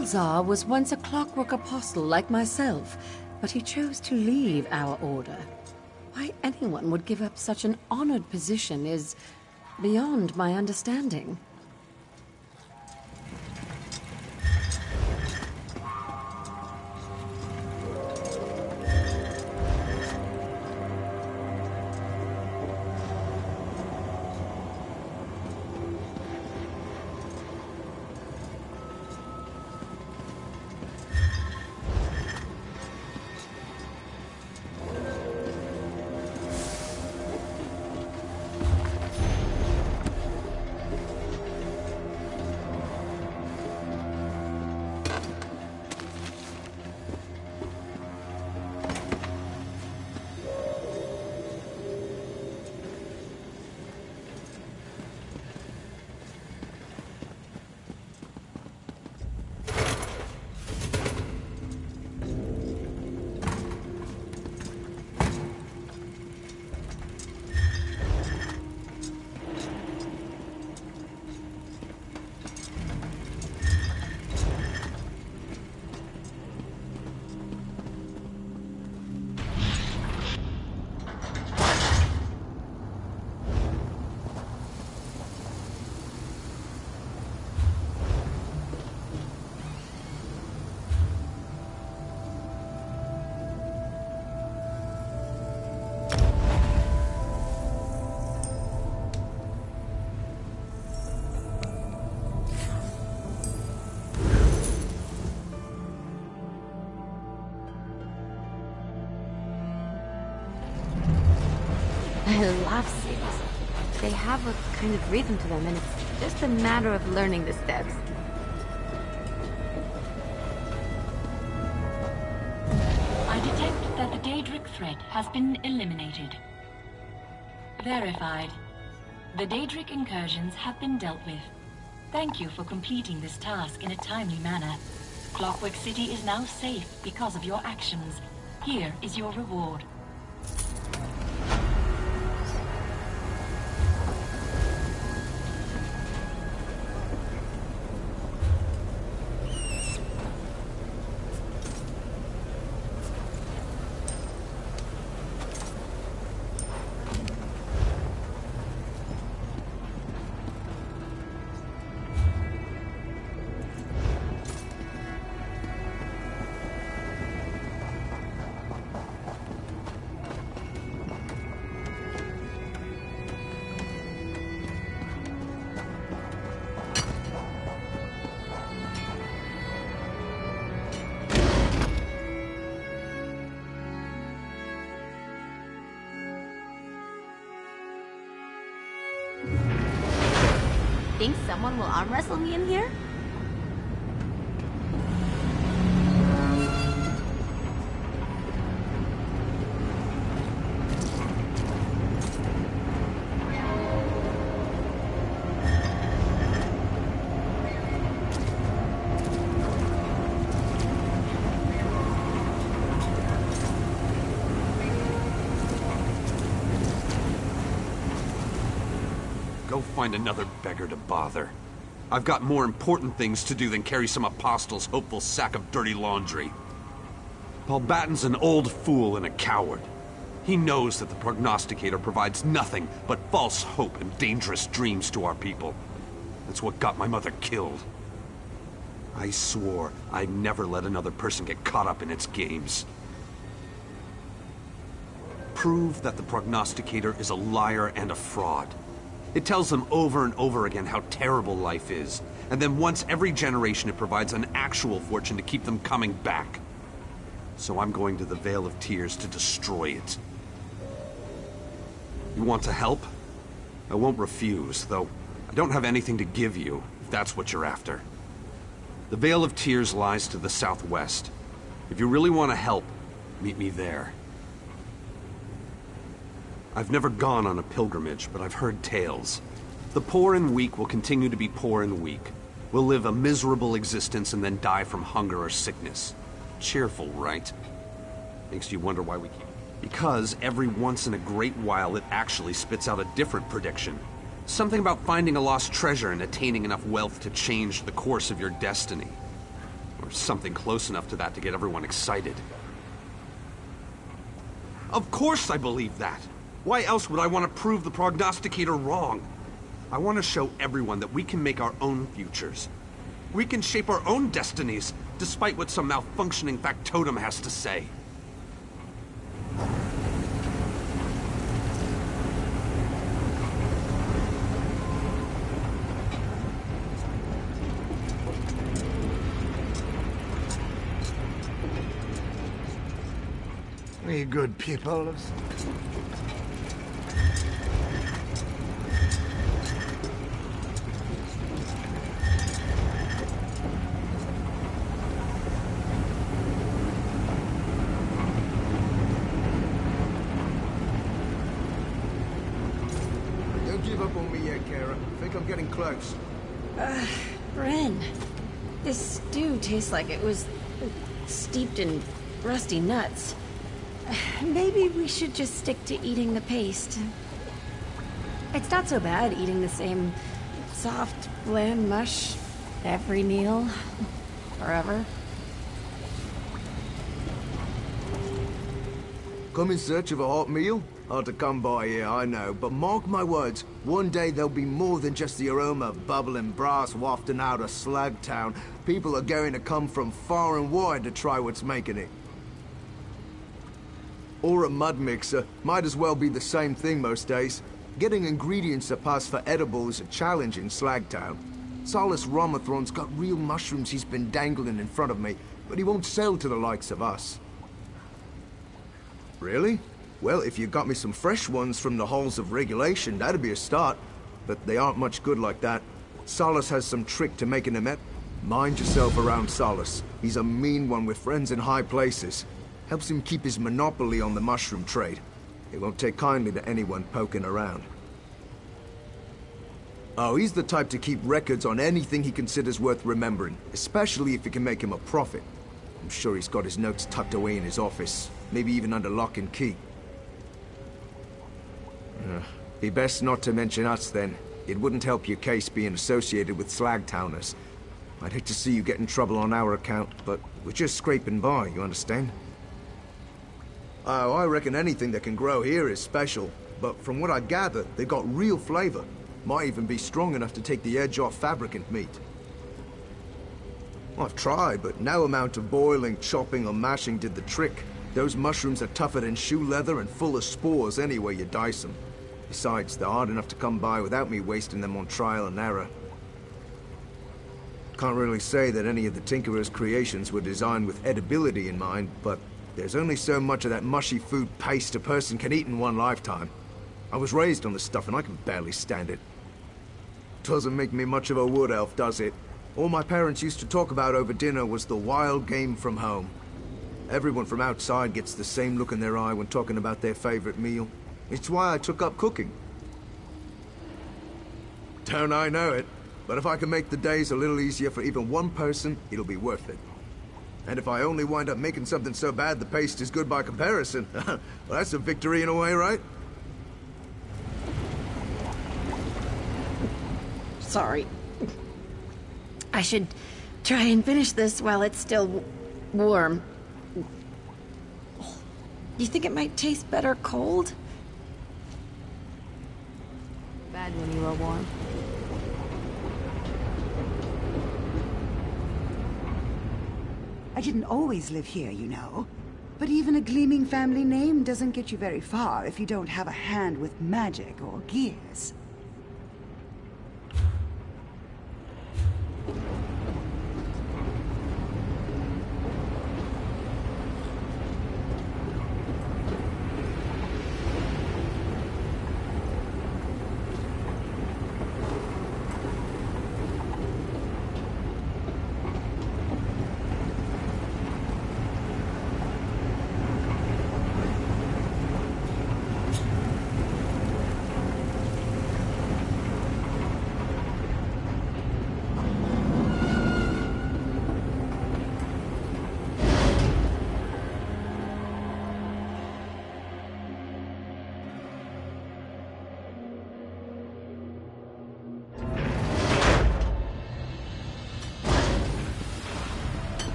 Balzar was once a Clockwork apostle like myself, but he chose to leave our order. Why anyone would give up such an honored position is beyond my understanding. I love cities. They have a kind of rhythm to them, and it's just a matter of learning the steps. I detect that the Daedric threat has been eliminated. Verified. The Daedric incursions have been dealt with. Thank you for completing this task in a timely manner. Clockwork City is now safe because of your actions. Here is your reward. Think someone will arm wrestle me in here? Go find another beggar to bother. I've got more important things to do than carry some apostle's hopeful sack of dirty laundry. Paul Batten's an old fool and a coward. He knows that the prognosticator provides nothing but false hope and dangerous dreams to our people. That's what got my mother killed. I swore I'd never let another person get caught up in its games. Prove that the prognosticator is a liar and a fraud. It tells them over and over again how terrible life is, and then once every generation it provides an actual fortune to keep them coming back. So I'm going to the Vale of Tears to destroy it. You want to help? I won't refuse, though I don't have anything to give you, if that's what you're after. The Vale of Tears lies to the southwest. If you really want to help, meet me there. I've never gone on a pilgrimage, but I've heard tales. The poor and weak will continue to be poor and weak. We'll live a miserable existence and then die from hunger or sickness. Cheerful, right? Makes you wonder why we keep... Because every once in a great while it actually spits out a different prediction. Something about finding a lost treasure and attaining enough wealth to change the course of your destiny. or something close enough to that to get everyone excited. Of course I believe that. Why else would I want to prove the prognosticator wrong? I want to show everyone that we can make our own futures. We can shape our own destinies, despite what some malfunctioning factotum has to say. We good people. Don't give up on me yet, Kara. I think I'm getting close. Bren, this stew tastes like it was steeped in rusty nuts. Maybe we should just stick to eating the paste. It's not so bad eating the same soft, bland mush every meal. Forever. Come in search of a hot meal? Hard to come by here, I know, but mark my words, one day there'll be more than just the aroma of bubbling brass wafting out of Slagtown. People are going to come from far and wide to try what's making it. Or a mud mixer. Might as well be the same thing most days. Getting ingredients that pass for edible is a challenge in Slagtown. Solus Romathron's got real mushrooms he's been dangling in front of me, but he won't sell to the likes of us. Really? Well, if you got me some fresh ones from the halls of regulation, that'd be a start. But they aren't much good like that. Solus has some trick to making them Mind yourself around Solus. He's a mean one with friends in high places. Helps him keep his monopoly on the mushroom trade. He won't take kindly to anyone poking around. Oh, he's the type to keep records on anything he considers worth remembering, especially if it can make him a profit. I'm sure he's got his notes tucked away in his office, maybe even under lock and key. Be best not to mention us, then. It wouldn't help your case being associated with Slagtowners. I'd hate to see you get in trouble on our account, but we're just scraping by, you understand? Oh, I reckon anything that can grow here is special, but from what I gather, they've got real flavor. Might even be strong enough to take the edge off fabricant meat. I've tried, but no amount of boiling, chopping, or mashing did the trick. Those mushrooms are tougher than shoe leather and full of spores any way you dice them. Besides, they're hard enough to come by without me wasting them on trial and error. Can't really say that any of the Tinkerer's creations were designed with edibility in mind, but there's only so much of that mushy food paste a person can eat in one lifetime. I was raised on the stuff and I can barely stand it. Doesn't make me much of a wood elf, does it? All my parents used to talk about over dinner was the wild game from home. Everyone from outside gets the same look in their eye when talking about their favorite meal. It's why I took up cooking. Don't I know it? But if I can make the days a little easier for even one person, it'll be worth it. And if I only wind up making something so bad the paste is good by comparison, well, that's a victory in a way, right? Sorry. I should try and finish this while it's still warm. You think it might taste better cold? Bad when you are warm. I didn't always live here, you know. But even a gleaming family name doesn't get you very far if you don't have a hand with magic or gears.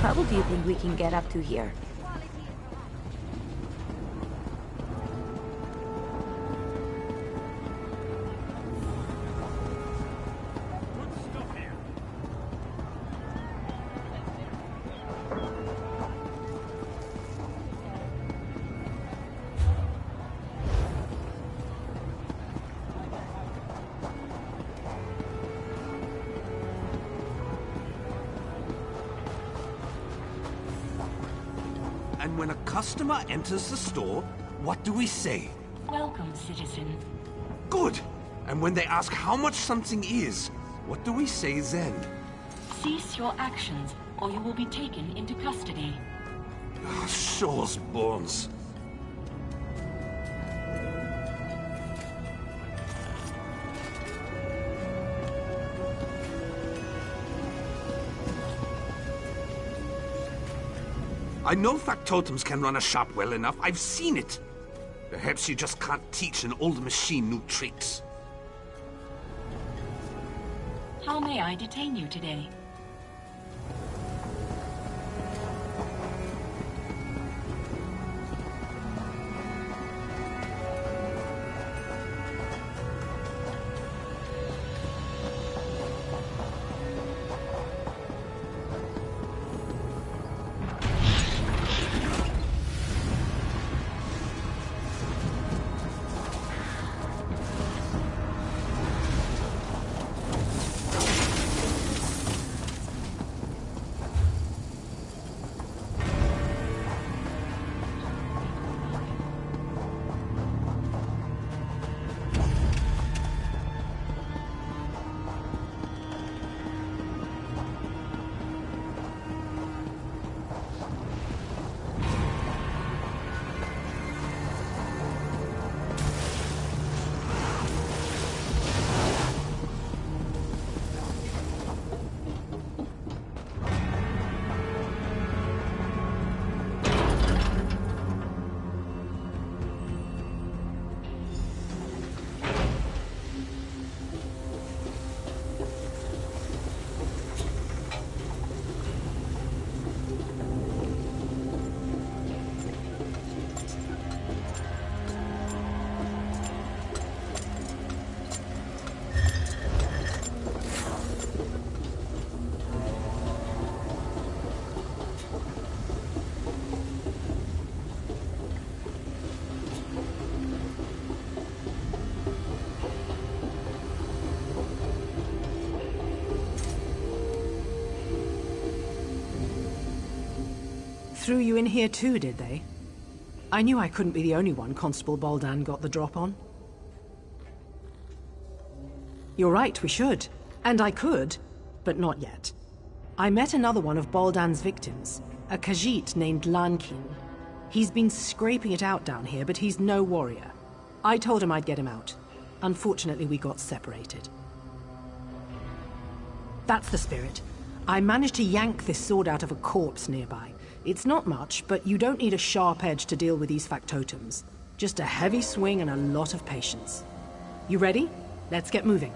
trouble do you think we can get up to here? And when a customer enters the store, what do we say? Welcome, citizen. Good! And when they ask how much something is, what do we say then? Cease your actions, or you will be taken into custody. Ah, Shaw's bones. I know factotums can run a shop well enough. I've seen it. Perhaps you just can't teach an old machine new tricks. How may I detain you today? Threw you in here too, did they? I knew I couldn't be the only one Constable Boldan got the drop on. You're right, we should. And I could, but not yet. I met another one of Boldan's victims, a Khajiit named Lankin. He's been scraping it out down here, but he's no warrior. I told him I'd get him out. Unfortunately, we got separated. That's the spirit. I managed to yank this sword out of a corpse nearby. It's not much, but you don't need a sharp edge to deal with these factotums. Just a heavy swing and a lot of patience. You ready? Let's get moving.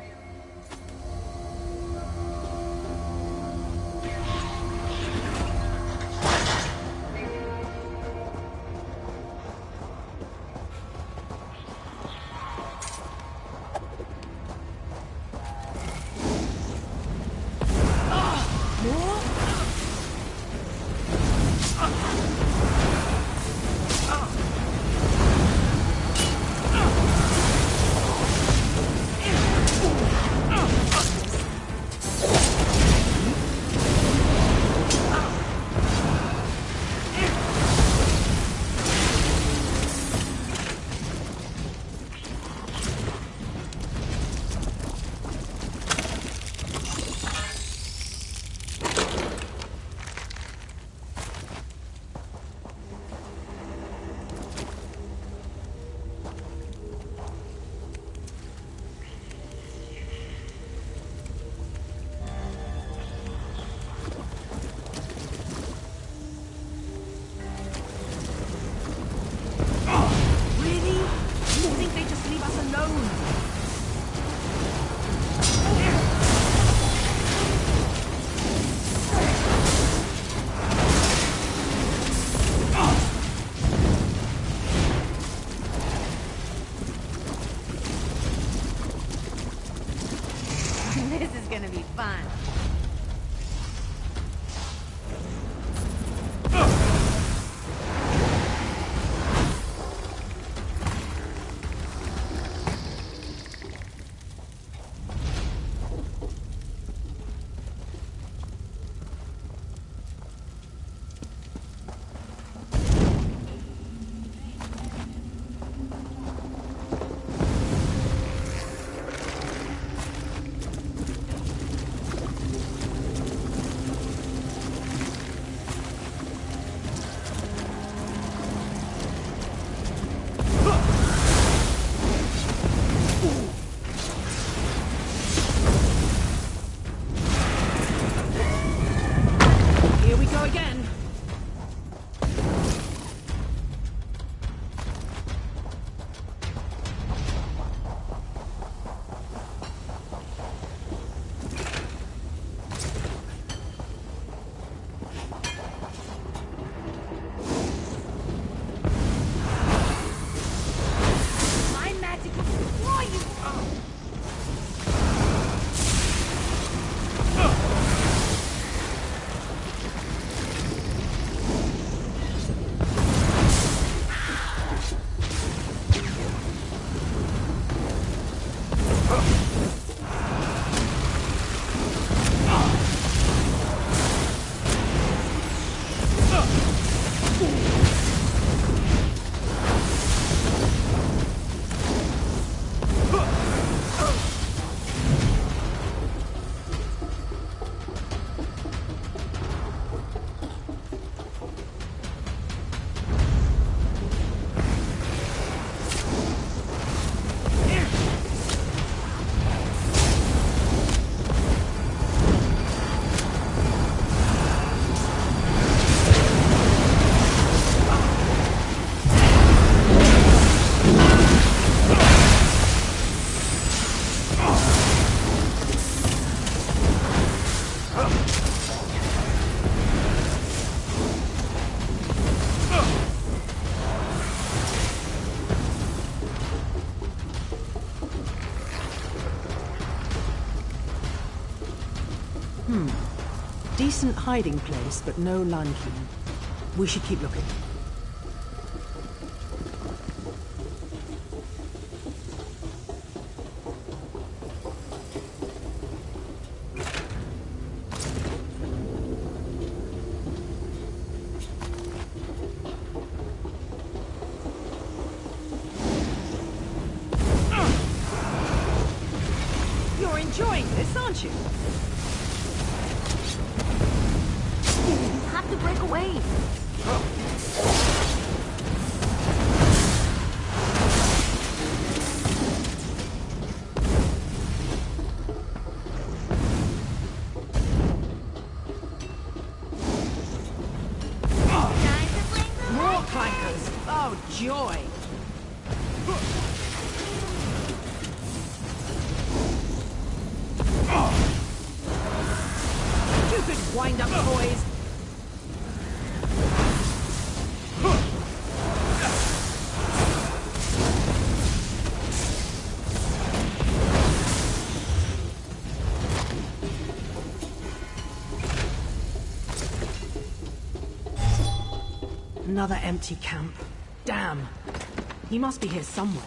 gonna be fun. Decent hiding place, but no lantern. We should keep looking. You're enjoying this, aren't you? To break away. More clankers. Oh, joy. Stupid wind-up boys. Another empty camp. Damn. He must be here somewhere.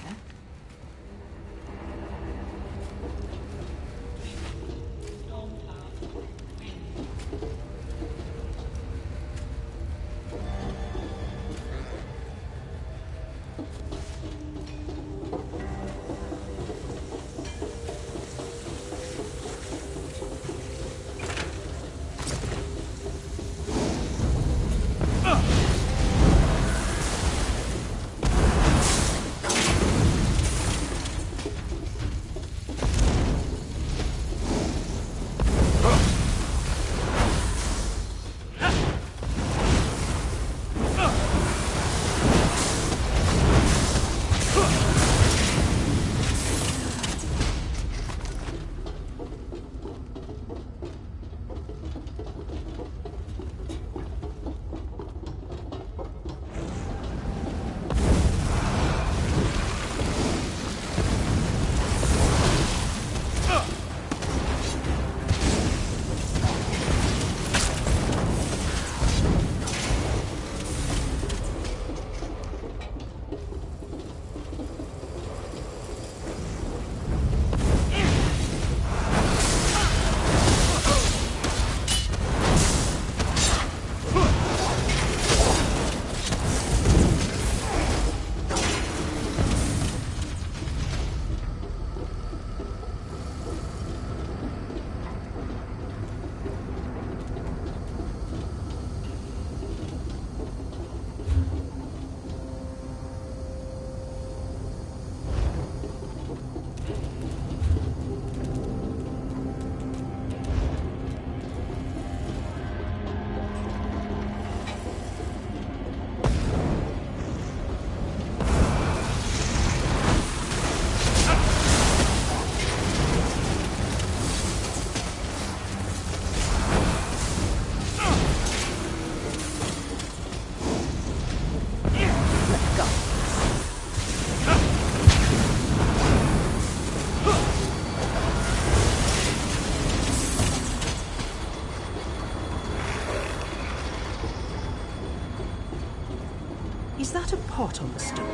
that a pot on the stove?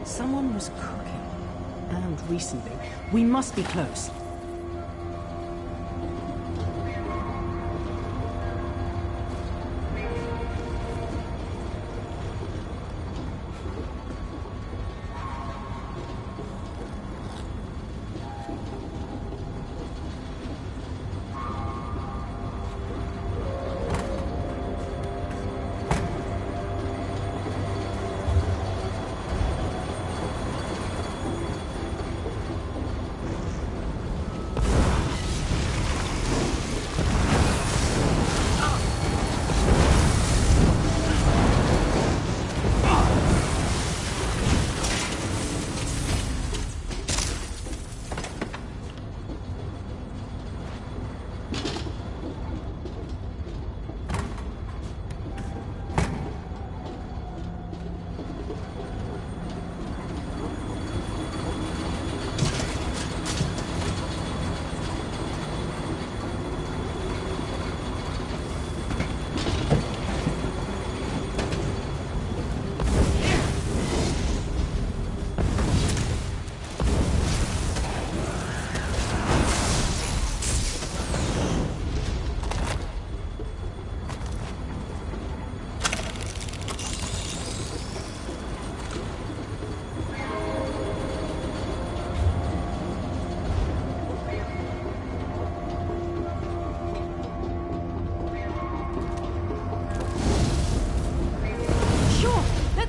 Someone was cooking. And recently. We must be close.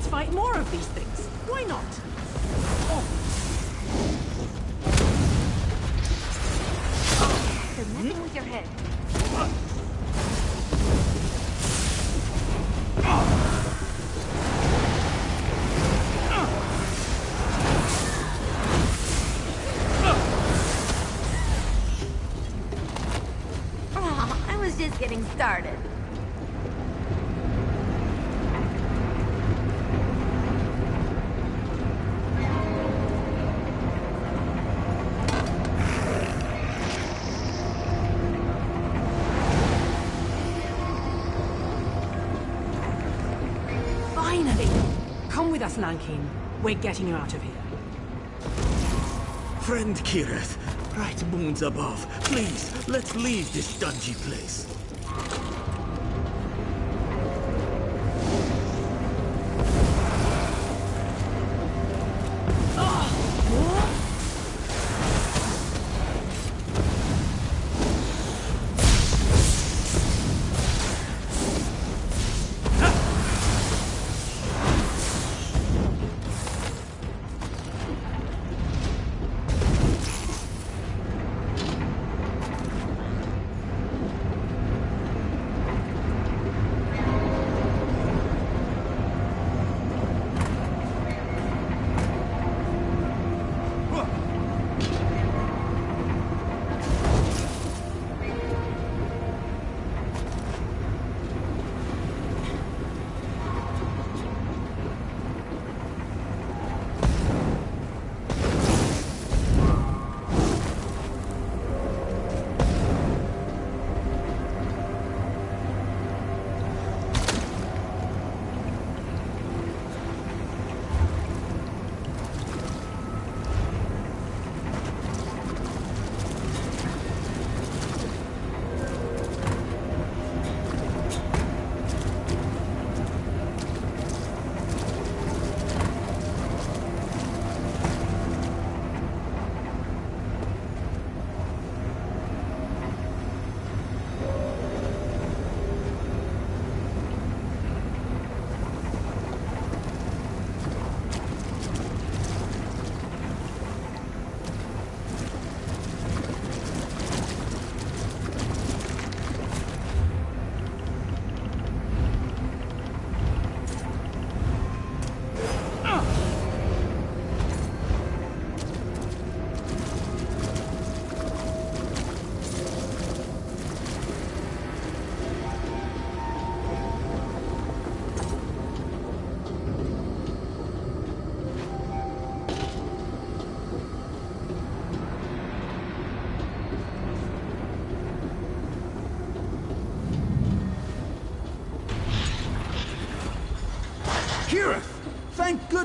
Fight more of these things. Why not? They're messing with your head. I was just getting started. Come with us, Nankeen. We're getting you out of here. Friend Kirith, bright moons above, please, let's leave this dungy place.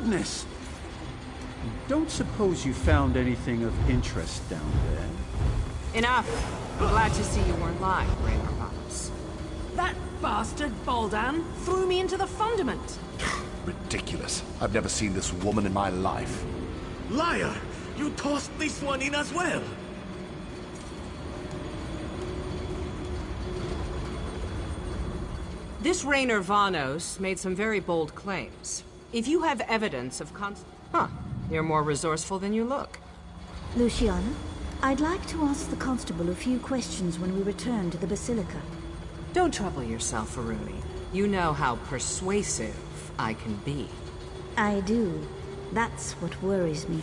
goodness! Don't suppose you found anything of interest down there? Enough. I'm glad to see you weren't lying, Rainer Vanos. That bastard Baldan threw me into the fundament. Ridiculous. I've never seen this woman in my life. Liar! You tossed this one in as well! This Rainer Vanos made some very bold claims. If you have evidence of you're more resourceful than you look. Luciana, I'd like to ask the Constable a few questions when we return to the Basilica. Don't trouble yourself, Varuni. You know how persuasive I can be. I do. That's what worries me.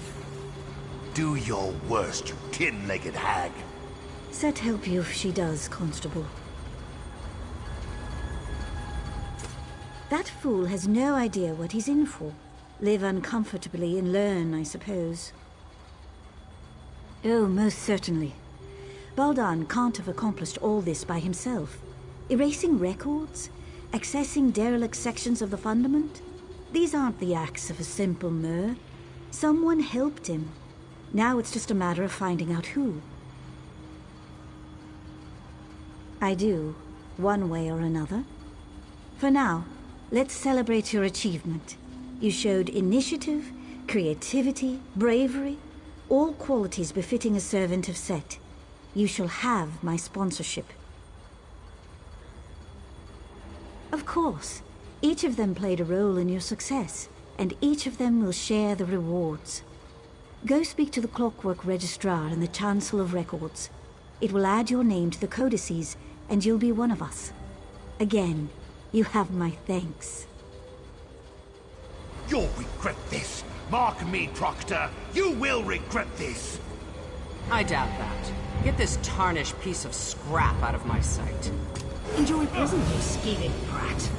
Do your worst, you tin-legged hag. Set help you if she does, Constable. That fool has no idea what he's in for. Live uncomfortably and learn, I suppose. Oh, most certainly. Baldan can't have accomplished all this by himself. Erasing records? Accessing derelict sections of the Fundament? These aren't the acts of a simple Mer. Someone helped him. Now it's just a matter of finding out who. I do, one way or another. For now, let's celebrate your achievement. You showed initiative, creativity, bravery, all qualities befitting a servant of Set. You shall have my sponsorship. Of course, each of them played a role in your success, and each of them will share the rewards. Go speak to the Clockwork Registrar and the Chancellor of Records. It will add your name to the codices, and you'll be one of us. Again, you have my thanks. You'll regret this. Mark me, Proctor. You will regret this. I doubt that. Get this tarnished piece of scrap out of my sight. Enjoy prison, you scheming brat.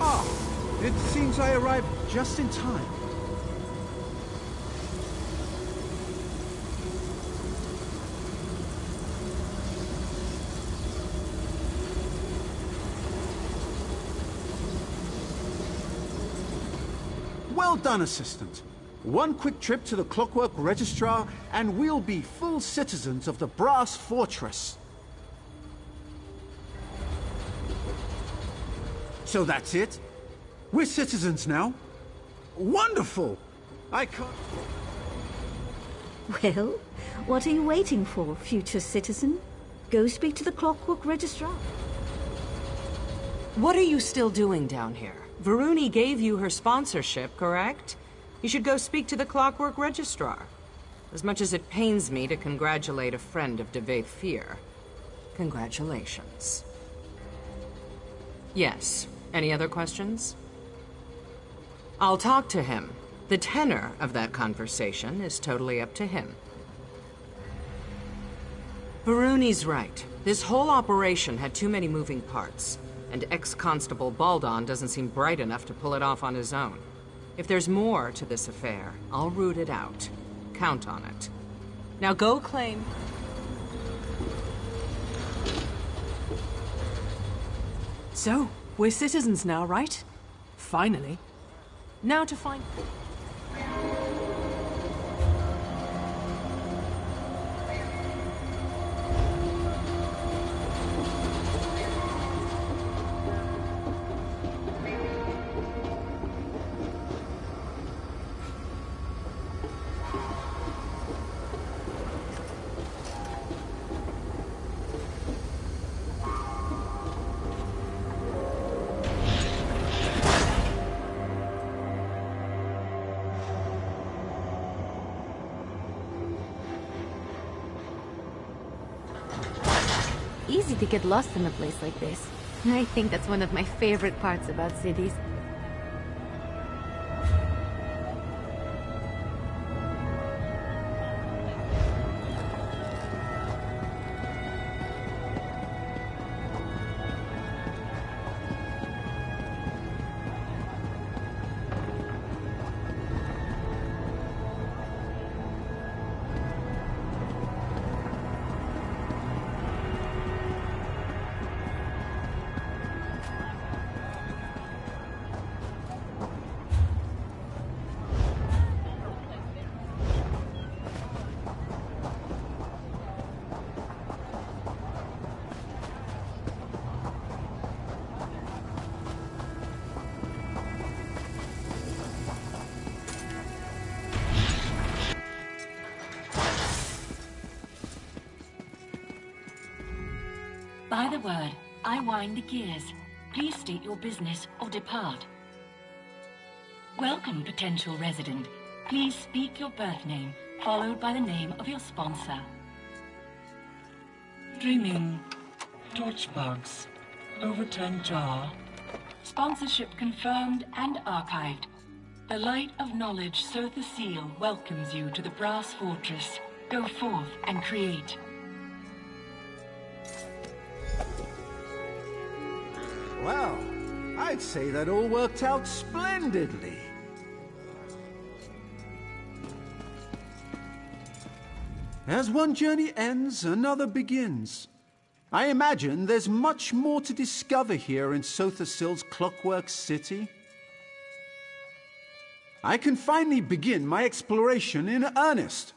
Oh, it seems I arrived just in time. Well done, Assistant. One quick trip to the Clockwork Registrar, and we'll be full citizens of the Brass Fortress. So that's it? We're citizens now? Wonderful! I can't... Well, what are you waiting for, future citizen? Go speak to the Clockwork Registrar. What are you still doing down here? Varuni gave you her sponsorship, correct? You should go speak to the Clockwork Registrar. As much as it pains me to congratulate a friend of Devaith Fear. Congratulations. Yes. Any other questions? I'll talk to him. The tenor of that conversation is totally up to him. Varuni's right. This whole operation had too many moving parts. And ex-Constable Baldan doesn't seem bright enough to pull it off on his own. If there's more to this affair, I'll root it out. Count on it. Now go claim... So, we're citizens now, right? Finally. Now to find... Easy to get lost in a place like this. I think that's one of my favorite parts about cities. By the word, I wind the gears. Please state your business or depart. Welcome, potential resident. Please speak your birth name, followed by the name of your sponsor. Dreaming. Torchbugs. Overturned jar. Sponsorship confirmed and archived. The light of knowledge, Sotha Seal, welcomes you to the Brass Fortress. Go forth and create. Well, I'd say that all worked out splendidly. As one journey ends, another begins. I imagine there's much more to discover here in Sotha Sil's Clockwork City. I can finally begin my exploration in earnest.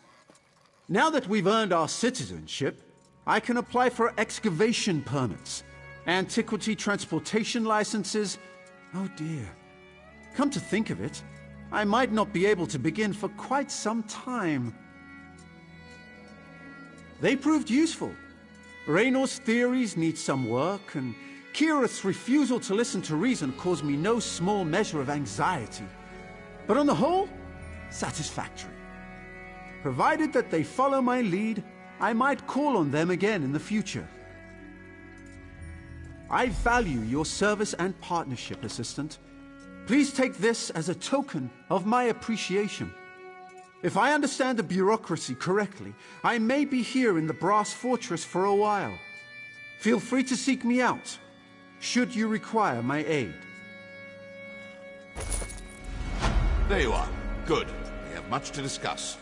Now that we've earned our citizenship, I can apply for excavation permits, antiquity transportation licenses. Oh dear. Come to think of it, I might not be able to begin for quite some time. They proved useful. Raynor's theories need some work, and Kirith's refusal to listen to reason caused me no small measure of anxiety. But on the whole, satisfactory. Provided that they follow my lead, I might call on them again in the future. I value your service and partnership, Assistant. Please take this as a token of my appreciation. If I understand the bureaucracy correctly, I may be here in the Brass Fortress for a while. Feel free to seek me out, should you require my aid. There you are. Good. We have much to discuss.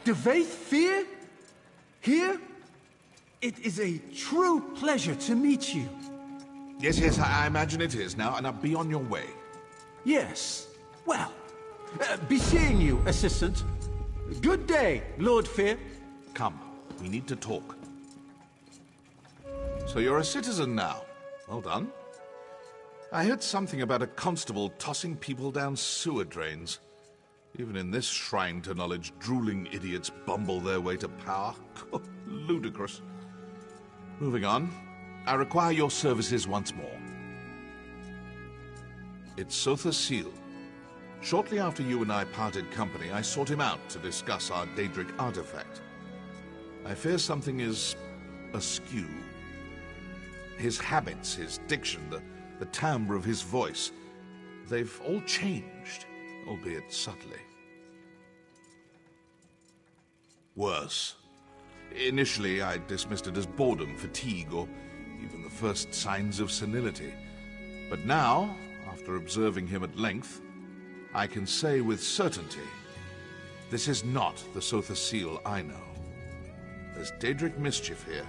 Dvaith Fear? Here? It is a true pleasure to meet you. Yes, I imagine it is. Now be on your way. Yes. Well, be seeing you, Assistant. Good day, Lord Fear. Come, we need to talk. So you're a citizen now. Well done. I heard something about a constable tossing people down sewer drains. Even in this shrine to knowledge, drooling idiots bumble their way to power. Ludicrous. Moving on. I require your services once more. It's Sotha Seal. Shortly after you and I parted company, I sought him out to discuss our Daedric artifact. I fear something is askew. His habits, his diction, the timbre of his voice, they've all changed, albeit subtly. Worse. Initially, I dismissed it as boredom, fatigue, or even the first signs of senility. But now, after observing him at length, I can say with certainty, this is not the Sotha Seal I know. There's Daedric mischief here.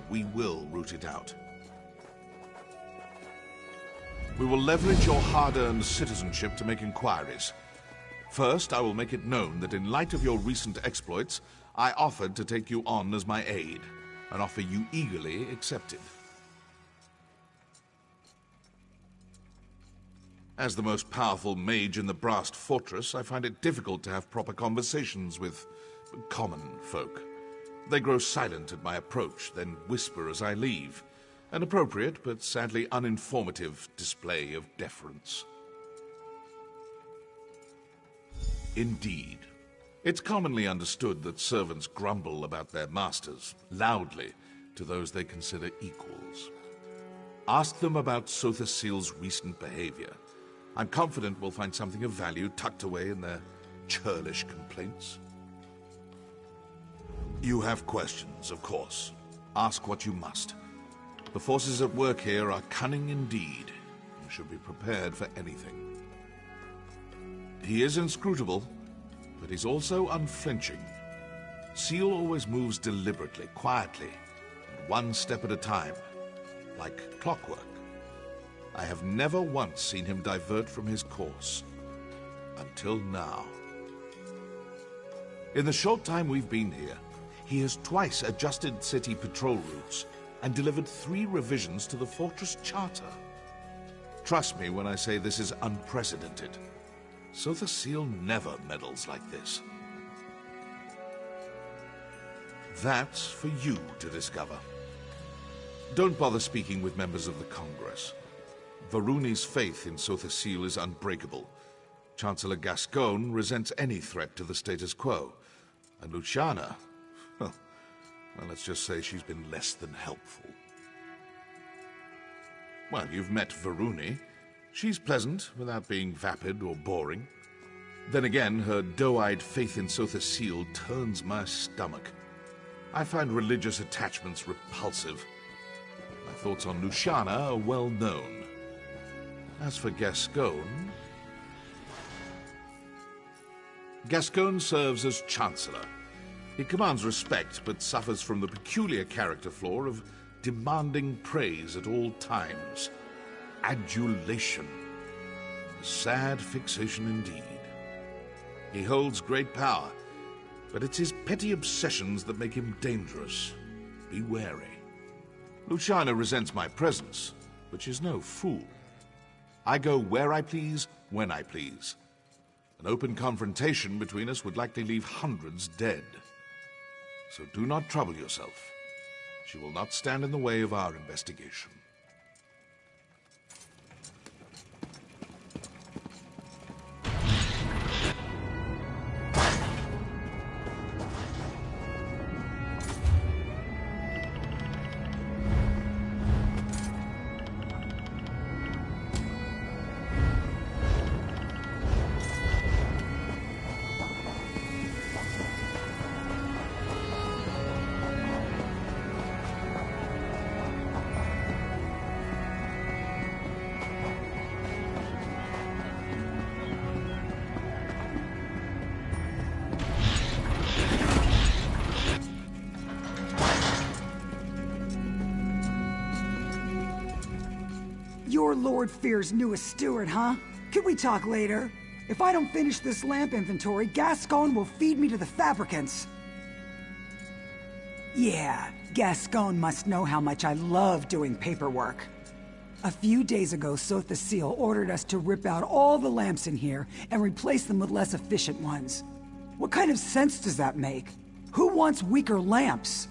We will root it out. We will leverage your hard-earned citizenship to make inquiries. First, I will make it known that in light of your recent exploits, I offered to take you on as my aide, an offer you eagerly accepted. As the most powerful mage in the Brass Fortress, I find it difficult to have proper conversations with common folk. They grow silent at my approach, then whisper as I leave. An appropriate, but sadly uninformative, display of deference. Indeed. It's commonly understood that servants grumble about their masters, loudly, to those they consider equals. Ask them about Sotha Seal's recent behavior. I'm confident we'll find something of value tucked away in their churlish complaints. You have questions, of course. Ask what you must. The forces at work here are cunning indeed. You should be prepared for anything. He is inscrutable, but he's also unflinching. Seal always moves deliberately, quietly, and one step at a time, like clockwork. I have never once seen him divert from his course. Until now. In the short time we've been here, he has twice adjusted city patrol routes and delivered 3 revisions to the Fortress Charter. Trust me when I say this is unprecedented. Sotha Seal never meddles like this. That's for you to discover. Don't bother speaking with members of the Congress. Varuni's faith in Sotha-Sil is unbreakable. Chancellor Gascoigne resents any threat to the status quo. And Luciana, well, let's just say she's been less than helpful. Well, you've met Varuni. She's pleasant, without being vapid or boring. Then again, her doe-eyed faith in Sotha-Sil turns my stomach. I find religious attachments repulsive. My thoughts on Luciana are well known. As for Gascoigne... Gascoigne serves as Chancellor. He commands respect, but suffers from the peculiar character flaw of demanding praise at all times. Adulation. A sad fixation indeed. He holds great power, but it's his petty obsessions that make him dangerous. Be wary. Luciana resents my presence, but she's no fool. I go where I please, when I please. An open confrontation between us would likely leave hundreds dead. So do not trouble yourself. She will not stand in the way of our investigation. You're Lord Fear's newest steward, huh? Can we talk later? If I don't finish this lamp inventory, Gascoigne will feed me to the fabricants. Yeah, Gascoigne must know how much I love doing paperwork. A few days ago, Sotha-Sil ordered us to rip out all the lamps in here and replace them with less efficient ones. What kind of sense does that make? Who wants weaker lamps?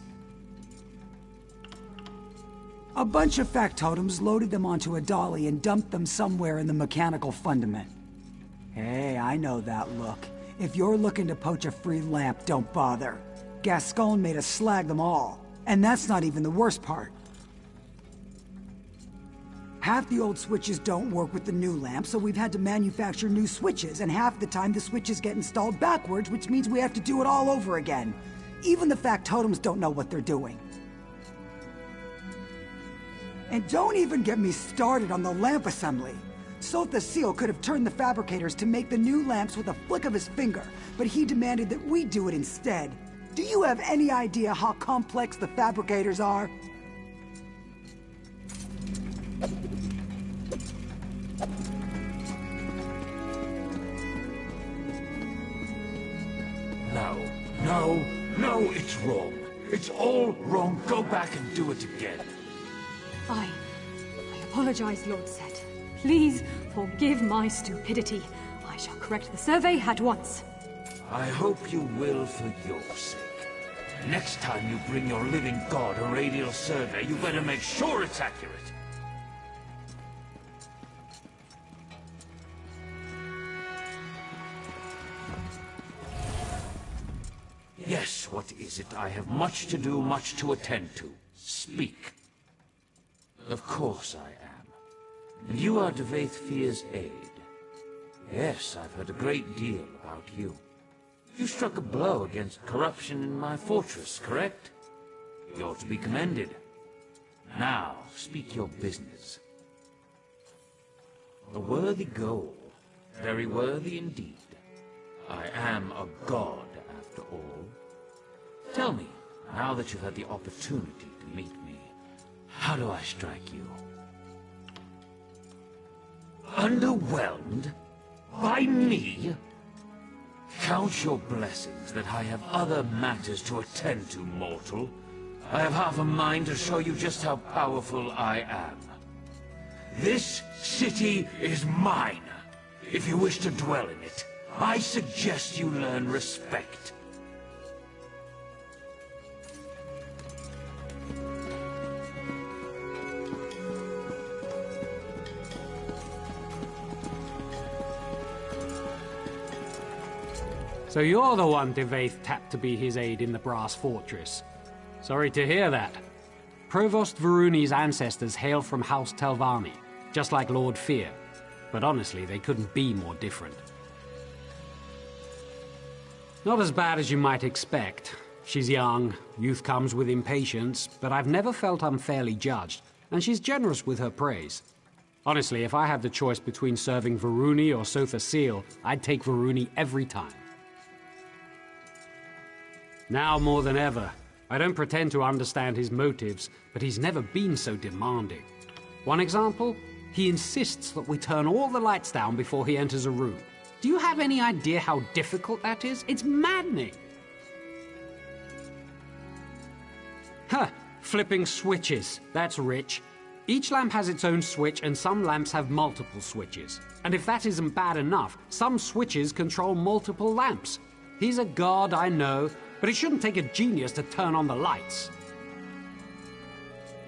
A bunch of factotums loaded them onto a dolly and dumped them somewhere in the mechanical fundament. Hey, I know that look. If you're looking to poach a free lamp, don't bother. Gascoigne made us slag them all. And that's not even the worst part. Half the old switches don't work with the new lamp, so we've had to manufacture new switches, and half the time the switches get installed backwards, which means we have to do it all over again. Even the factotums don't know what they're doing. And don't even get me started on the lamp assembly. Sotha-Sil could have turned the fabricators to make the new lamps with a flick of his finger, but he demanded that we do it instead. Do you have any idea how complex the fabricators are? No, it's wrong. It's all wrong. Go back and do it again. I apologize, Lord Set. Please forgive my stupidity. I shall correct the survey at once. I hope you will for your sake. Next time you bring your living god a radial survey, you better make sure it's accurate. Yes, what is it? I have much to do, much to attend to. Speak. Of course I am. And you are Dvaith Fear's aide. Yes, I've heard a great deal about you. You struck a blow against corruption in my fortress, correct? You ought to be commended. Now, speak your business. A worthy goal. Very worthy indeed. I am a god, after all. Tell me, now that you've had the opportunity to meet me, how do I strike you? Underwhelmed? By me? Count your blessings that I have other matters to attend to, mortal. I have half a mind to show you just how powerful I am. This city is mine. If you wish to dwell in it, I suggest you learn respect. So you're the one Devaith tapped to be his aide in the Brass Fortress. Sorry to hear that. Provost Varuni's ancestors hail from House Telvanni, just like Lord Fear. But honestly, they couldn't be more different. Not as bad as you might expect. She's young, youth comes with impatience, but I've never felt unfairly judged, and she's generous with her praise. Honestly, if I had the choice between serving Varuni or Sotha Seal, I'd take Varuni every time. Now more than ever, I don't pretend to understand his motives, but he's never been so demanding. One example? He insists that we turn all the lights down before he enters a room. Do you have any idea how difficult that is? It's maddening! Huh, flipping switches. That's rich. Each lamp has its own switch, and some lamps have multiple switches. And if that isn't bad enough, some switches control multiple lamps. He's a god, I know, but it shouldn't take a genius to turn on the lights.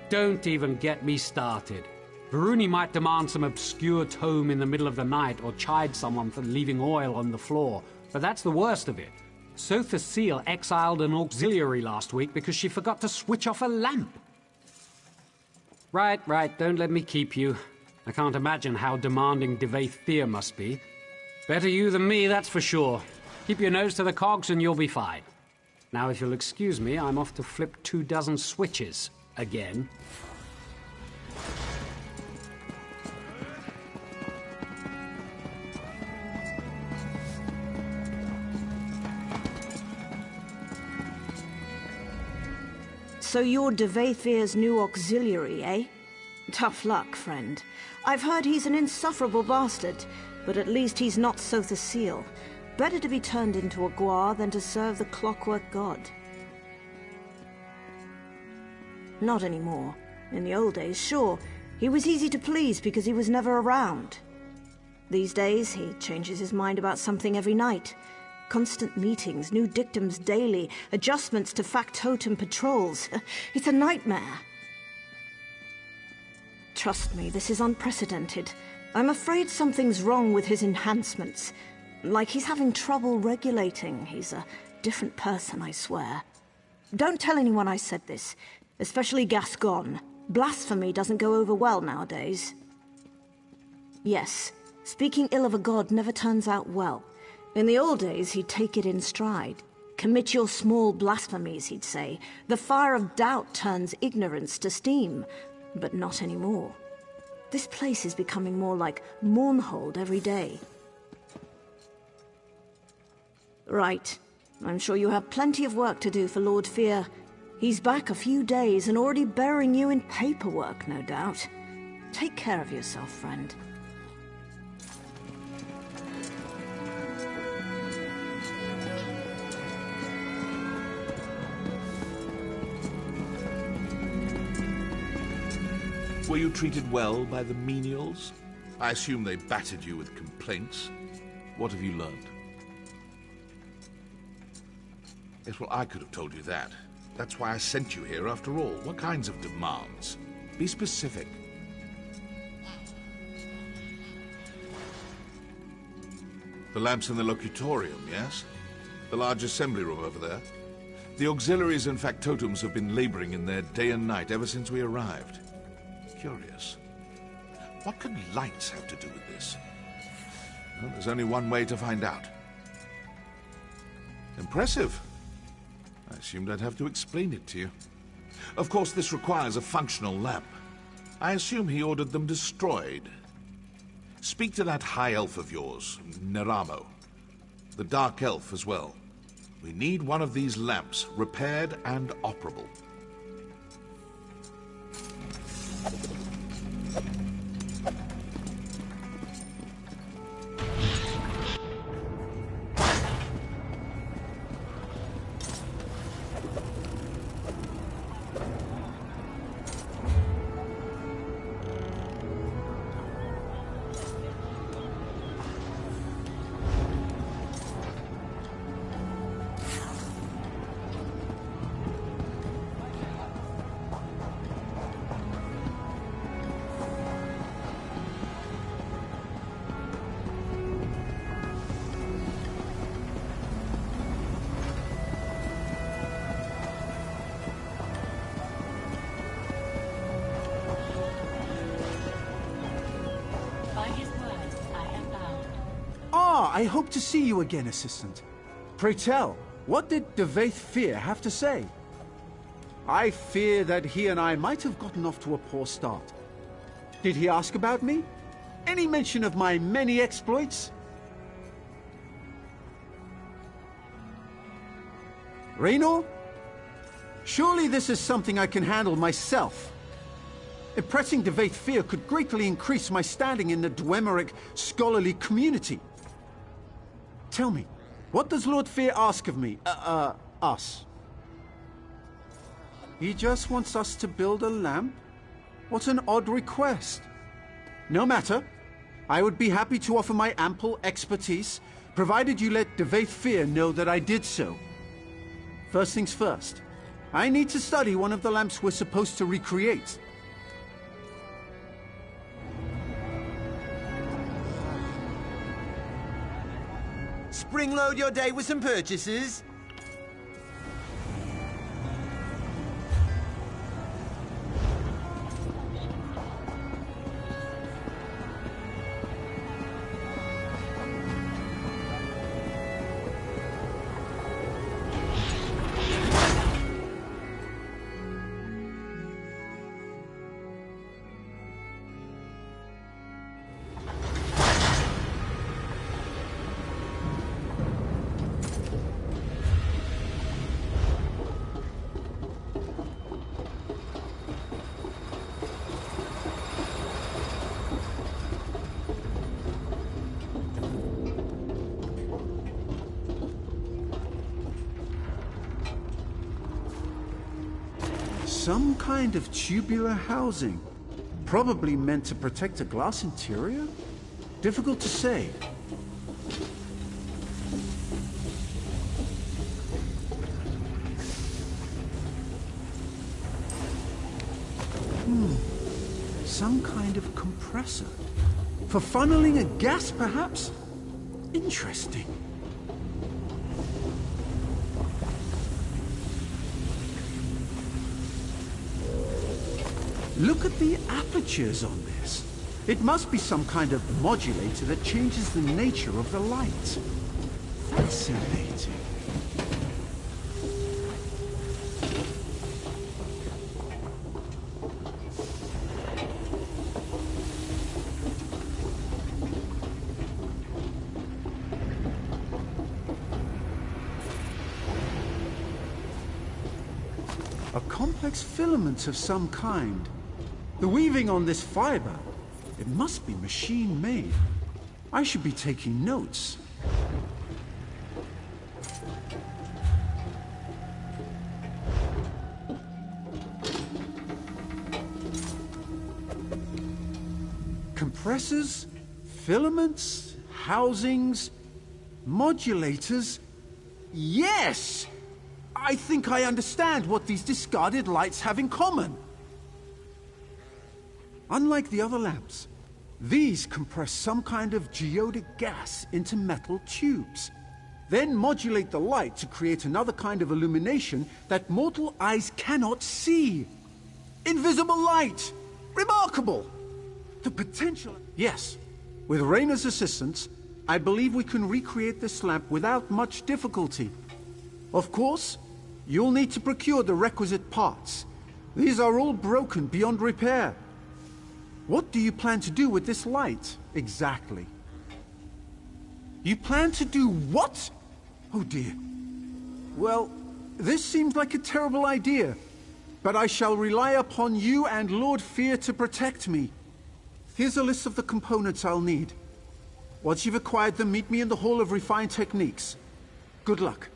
Don't even get me started. Varuni might demand some obscure tome in the middle of the night or chide someone for leaving oil on the floor, but that's the worst of it. Sotha Seal exiled an auxiliary last week because she forgot to switch off a lamp. Right, don't let me keep you. I can't imagine how demanding Devaith Fear must be. Better you than me, that's for sure. Keep your nose to the cogs and you'll be fine. Now, if you'll excuse me, I'm off to flip 24 switches. Again. So you're Devaithir's new auxiliary, eh? Tough luck, friend. I've heard he's an insufferable bastard, but at least he's not Sotha Seal. Better to be turned into a Gwar than to serve the Clockwork God. Not anymore. In the old days, sure, he was easy to please because he was never around. These days, he changes his mind about something every night. Constant meetings, new dictums daily, adjustments to factotum patrols. It's a nightmare. Trust me, this is unprecedented. I'm afraid something's wrong with his enhancements. Like he's having trouble regulating. He's a different person, I swear. Don't tell anyone I said this, especially Gascon. Blasphemy doesn't go over well nowadays. Yes, speaking ill of a god never turns out well. In the old days, he'd take it in stride. Commit your small blasphemies, he'd say. The fire of doubt turns ignorance to steam. But not anymore. This place is becoming more like Mournhold every day. Right. I'm sure you have plenty of work to do for Lord Fear. He's back a few days and already burying you in paperwork, no doubt. Take care of yourself, friend. Were you treated well by the menials? I assume they battered you with complaints. What have you learned? Yes, well, I could have told you that. That's why I sent you here after all. What kinds of demands? Be specific. The lamps in the locutorium, yes? The large assembly room over there? The auxiliaries and factotums have been laboring in there day and night ever since we arrived. Curious. What could lights have to do with this? Well, there's only one way to find out. Impressive. I assumed I'd have to explain it to you. Of course, this requires a functional lamp. I assume he ordered them destroyed. Speak to that high elf of yours, Neramo. The dark elf as well. We need one of these lamps, repaired and operable. I hope to see you again, Assistant. Pray tell, what did Devaith Fear have to say? I fear that he and I might have gotten off to a poor start. Did he ask about me? Any mention of my many exploits? Raynor? Surely this is something I can handle myself. Impressing Devaith Fear could greatly increase my standing in the Dwemerich scholarly community. Tell me, what does Lord Fear ask of me? Us? He just wants us to build a lamp? What an odd request. No matter. I would be happy to offer my ample expertise, provided you let Devaith Fear know that I did so. First things first. I need to study one of the lamps we're supposed to recreate. Spring-load your day with some purchases? Some kind of tubular housing. Probably meant to protect a glass interior? Difficult to say. Some kind of compressor. For funneling a gas, perhaps? Interesting. Look at the apertures on this. It must be some kind of modulator that changes the nature of the light. Fascinating. A complex filament of some kind. The weaving on this fiber, it must be machine-made. I should be taking notes. Compressors, filaments, housings, modulators. Yes! I think I understand what these discarded lights have in common. Unlike the other lamps, these compress some kind of geodic gas into metal tubes, then modulate the light to create another kind of illumination that mortal eyes cannot see. Invisible light! Remarkable! The potential... Yes, with Raynor's assistance, I believe we can recreate this lamp without much difficulty. Of course, you'll need to procure the requisite parts. These are all broken beyond repair. What do you plan to do with this light, exactly? You plan to do what? Oh dear. Well, this seems like a terrible idea, but I shall rely upon you and Lord Fear to protect me. Here's a list of the components I'll need. Once you've acquired them, meet me in the Hall of Refined Techniques. Good luck.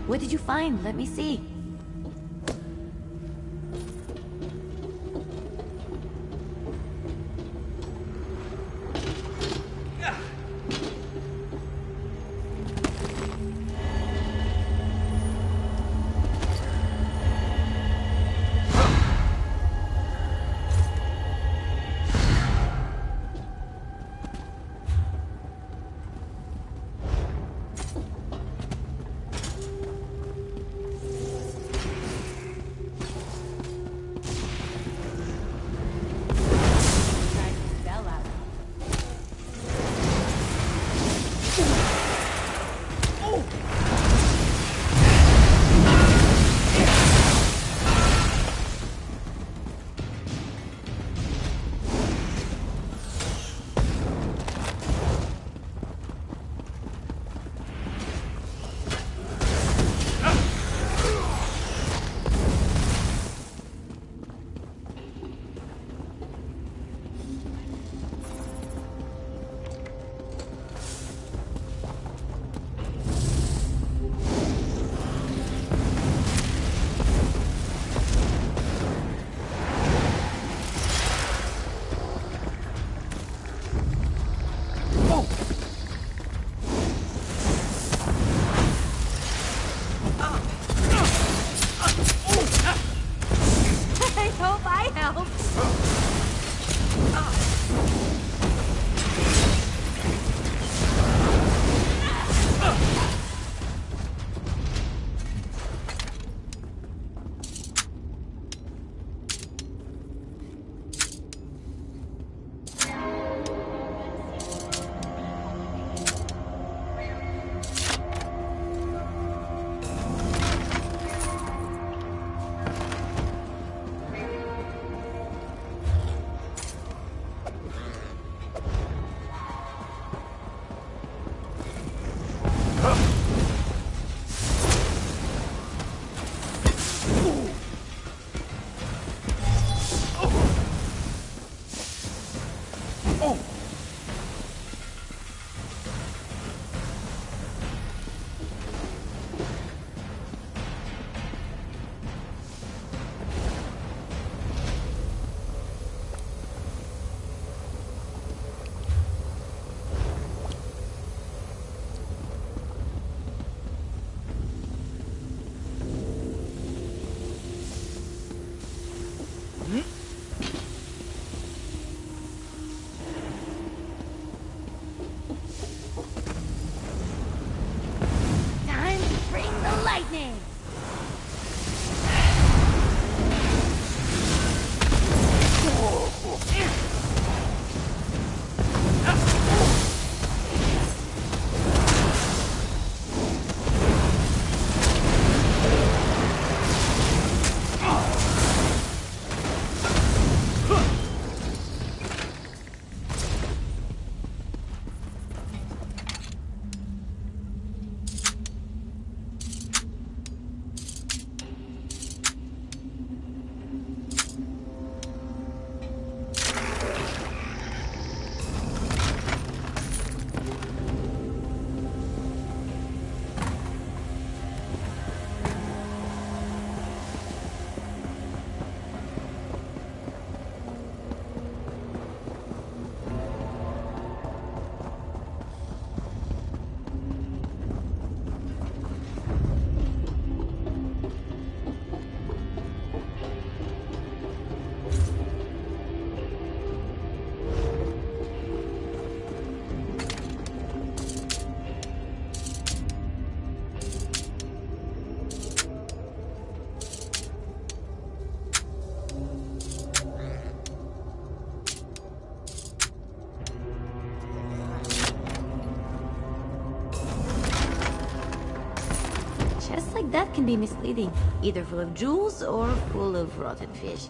What did you find? Let me see. That can be misleading, either full of jewels or full of rotten fish.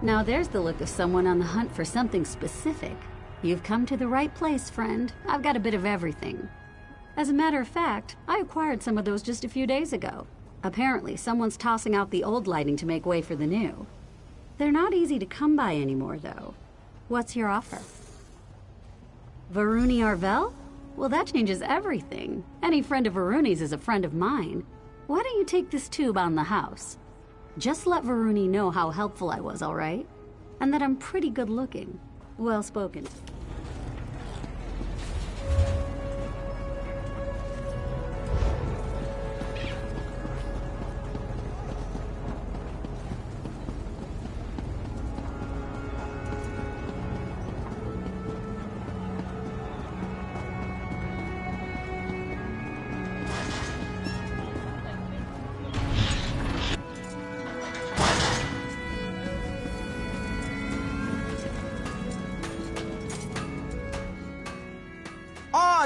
Now there's the look of someone on the hunt for something specific. You've come to the right place, friend. I've got a bit of everything. As a matter of fact, I acquired some of those just a few days ago. Apparently, someone's tossing out the old lighting to make way for the new. They're not easy to come by anymore, though. What's your offer? Varuni Arvel? Well, that changes everything. Any friend of Varuni's is a friend of mine. Why don't you take this tube on the house? Just let Varuni know how helpful I was, all right? And that I'm pretty good looking. Well spoken.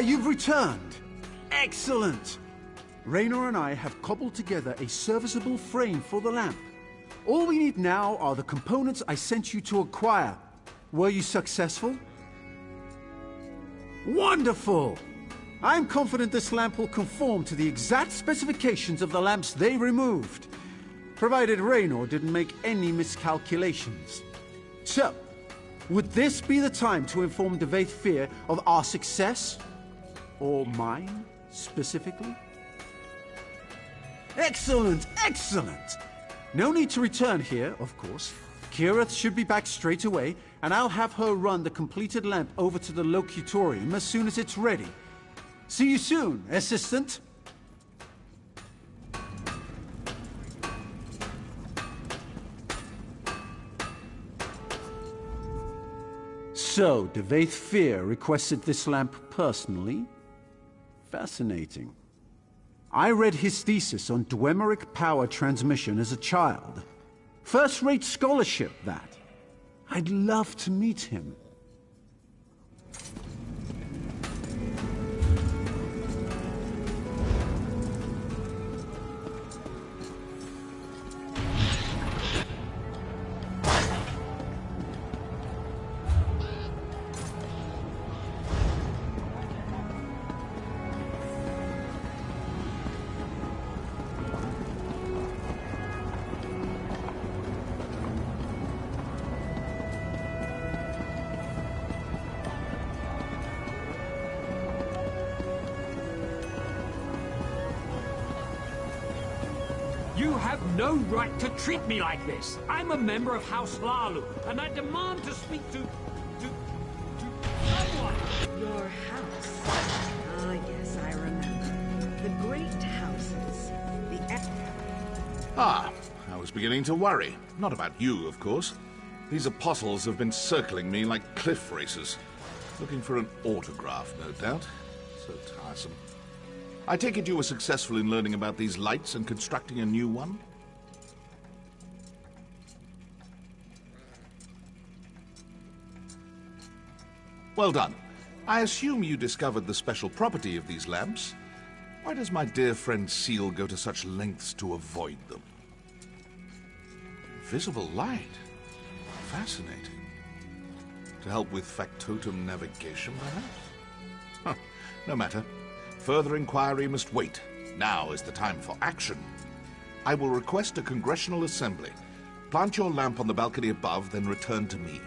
You've returned! Excellent! Raynor and I have cobbled together a serviceable frame for the lamp. All we need now are the components I sent you to acquire. Were you successful? Wonderful! I'm confident this lamp will conform to the exact specifications of the lamps they removed, provided Raynor didn't make any miscalculations. So, would this be the time to inform Devaith Fear of our success? Or mine, specifically? Excellent, excellent! No need to return here, of course. Kirith should be back straight away, and I'll have her run the completed lamp over to the locutorium as soon as it's ready. See you soon, assistant! So, Devaith Fear requested this lamp personally? Fascinating. I read his thesis on Dwemer power transmission as a child. First-rate scholarship, that. I'd love to meet him. You have no right to treat me like this. I'm a member of House Lalu, and I demand to speak to someone. Your house. Ah, yes, I remember. The great houses. I was beginning to worry. Not about you, of course. These apostles have been circling me like cliff racers. Looking for an autograph, no doubt. So tiresome. I take it you were successful in learning about these lights and constructing a new one? Well done. I assume you discovered the special property of these lamps. Why does my dear friend Seal go to such lengths to avoid them? Invisible light. Fascinating. To help with factotum navigation, perhaps? Huh. No matter. Further inquiry must wait. Now is the time for action. I will request a congressional assembly. Plant your lamp on the balcony above, then return to me.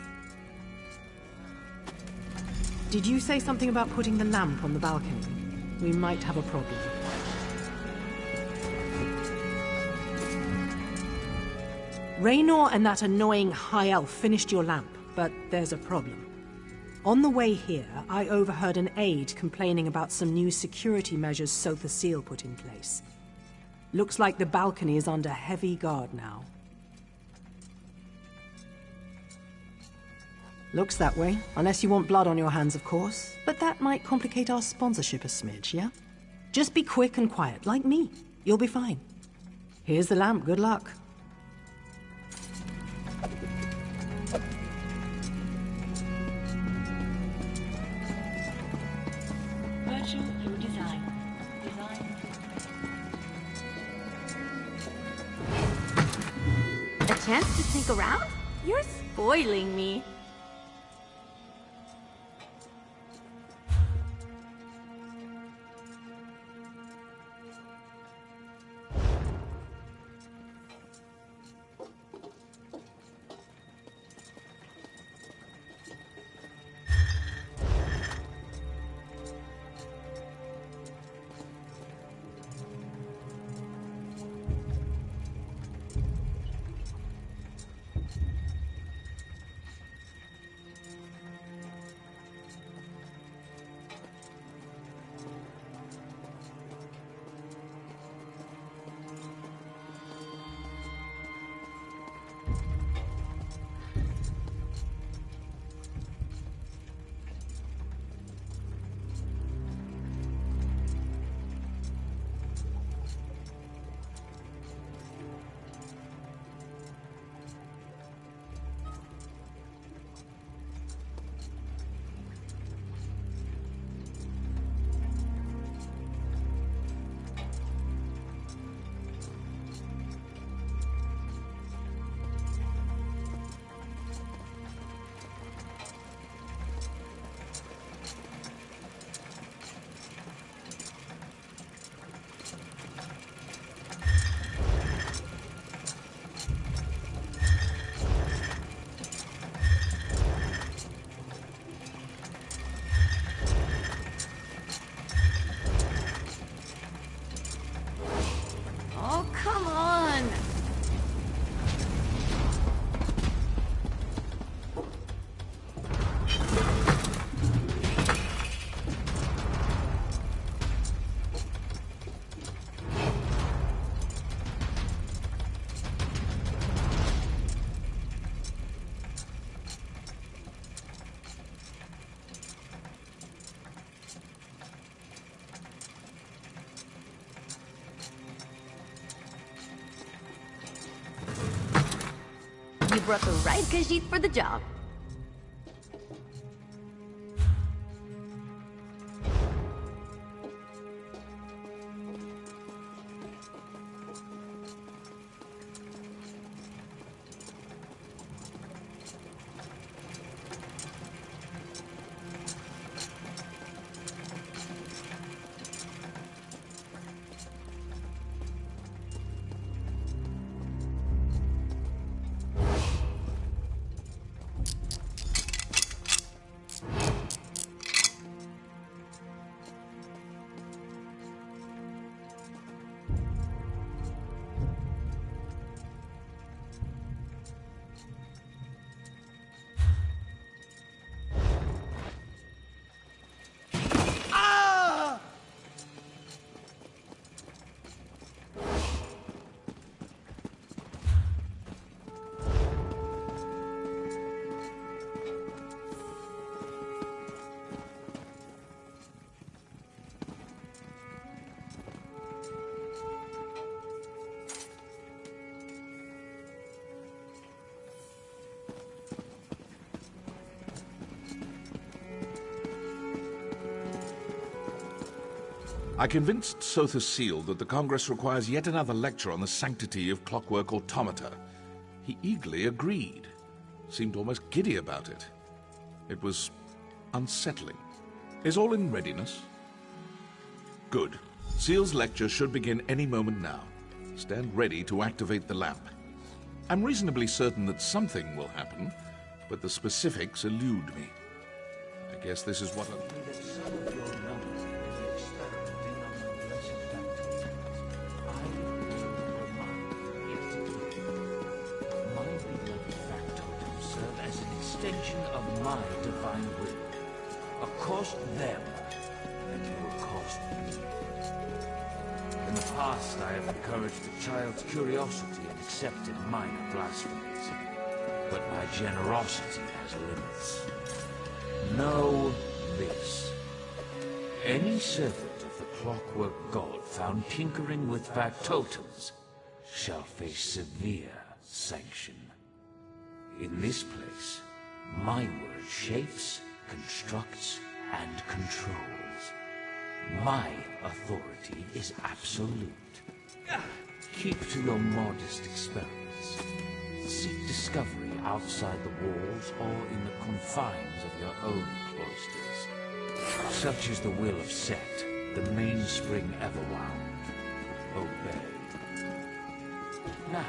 Did you say something about putting the lamp on the balcony? We might have a problem. Raynor and that annoying high elf finished your lamp, but there's a problem. On the way here, I overheard an aide complaining about some new security measures Sotha Seal put in place. Looks like the balcony is under heavy guard now. Looks that way, unless you want blood on your hands, of course. But that might complicate our sponsorship a smidge, yeah? Just be quick and quiet, like me. You'll be fine. Here's the lamp, good luck. Virtual through design. A chance to sneak around? You're spoiling me. Oh, come on! You brought the right Khajiit for the job. I convinced Sotha Seal that the Congress requires yet another lecture on the sanctity of clockwork automata. He eagerly agreed. Seemed almost giddy about it. It was unsettling. Is all in readiness? Good. Seal's lecture should begin any moment now. Stand ready to activate the lamp. I'm reasonably certain that something will happen, but the specifics elude me. I guess this is what extension of my divine will. Accost them, and you accost me. In the past, I have encouraged a child's curiosity and accepted minor blasphemies. But my generosity has limits. Know this. Any servant of the Clockwork God found tinkering with factotums shall face severe sanction. In this place, my word shapes, constructs, and controls. My authority is absolute. Keep to your modest experiments. Seek discovery outside the walls or in the confines of your own cloisters. Such is the will of Set, the mainspring everwound. Obey. Now,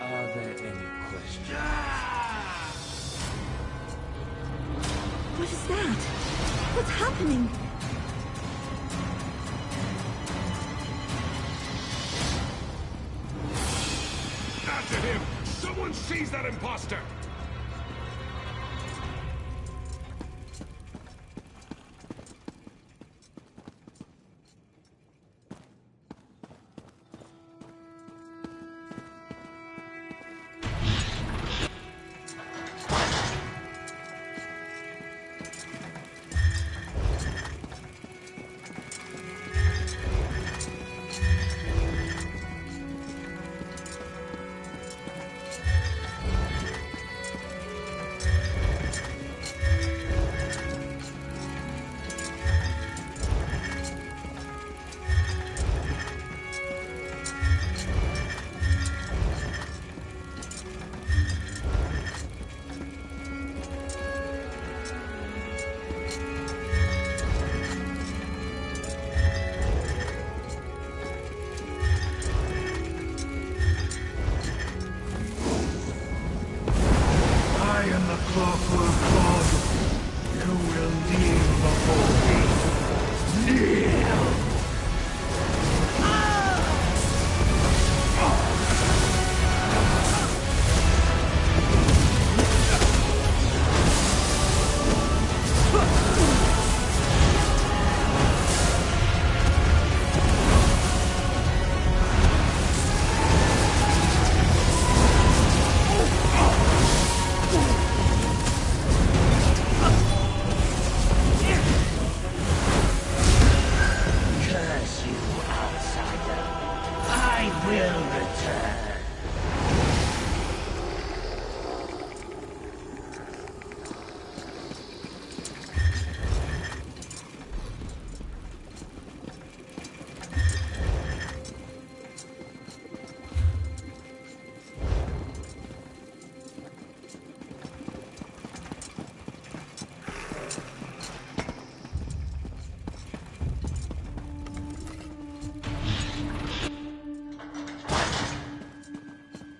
are there any questions? What is that? What's happening? After him! Someone seize that imposter! Clockwork God, you will kneel before me. Kneel!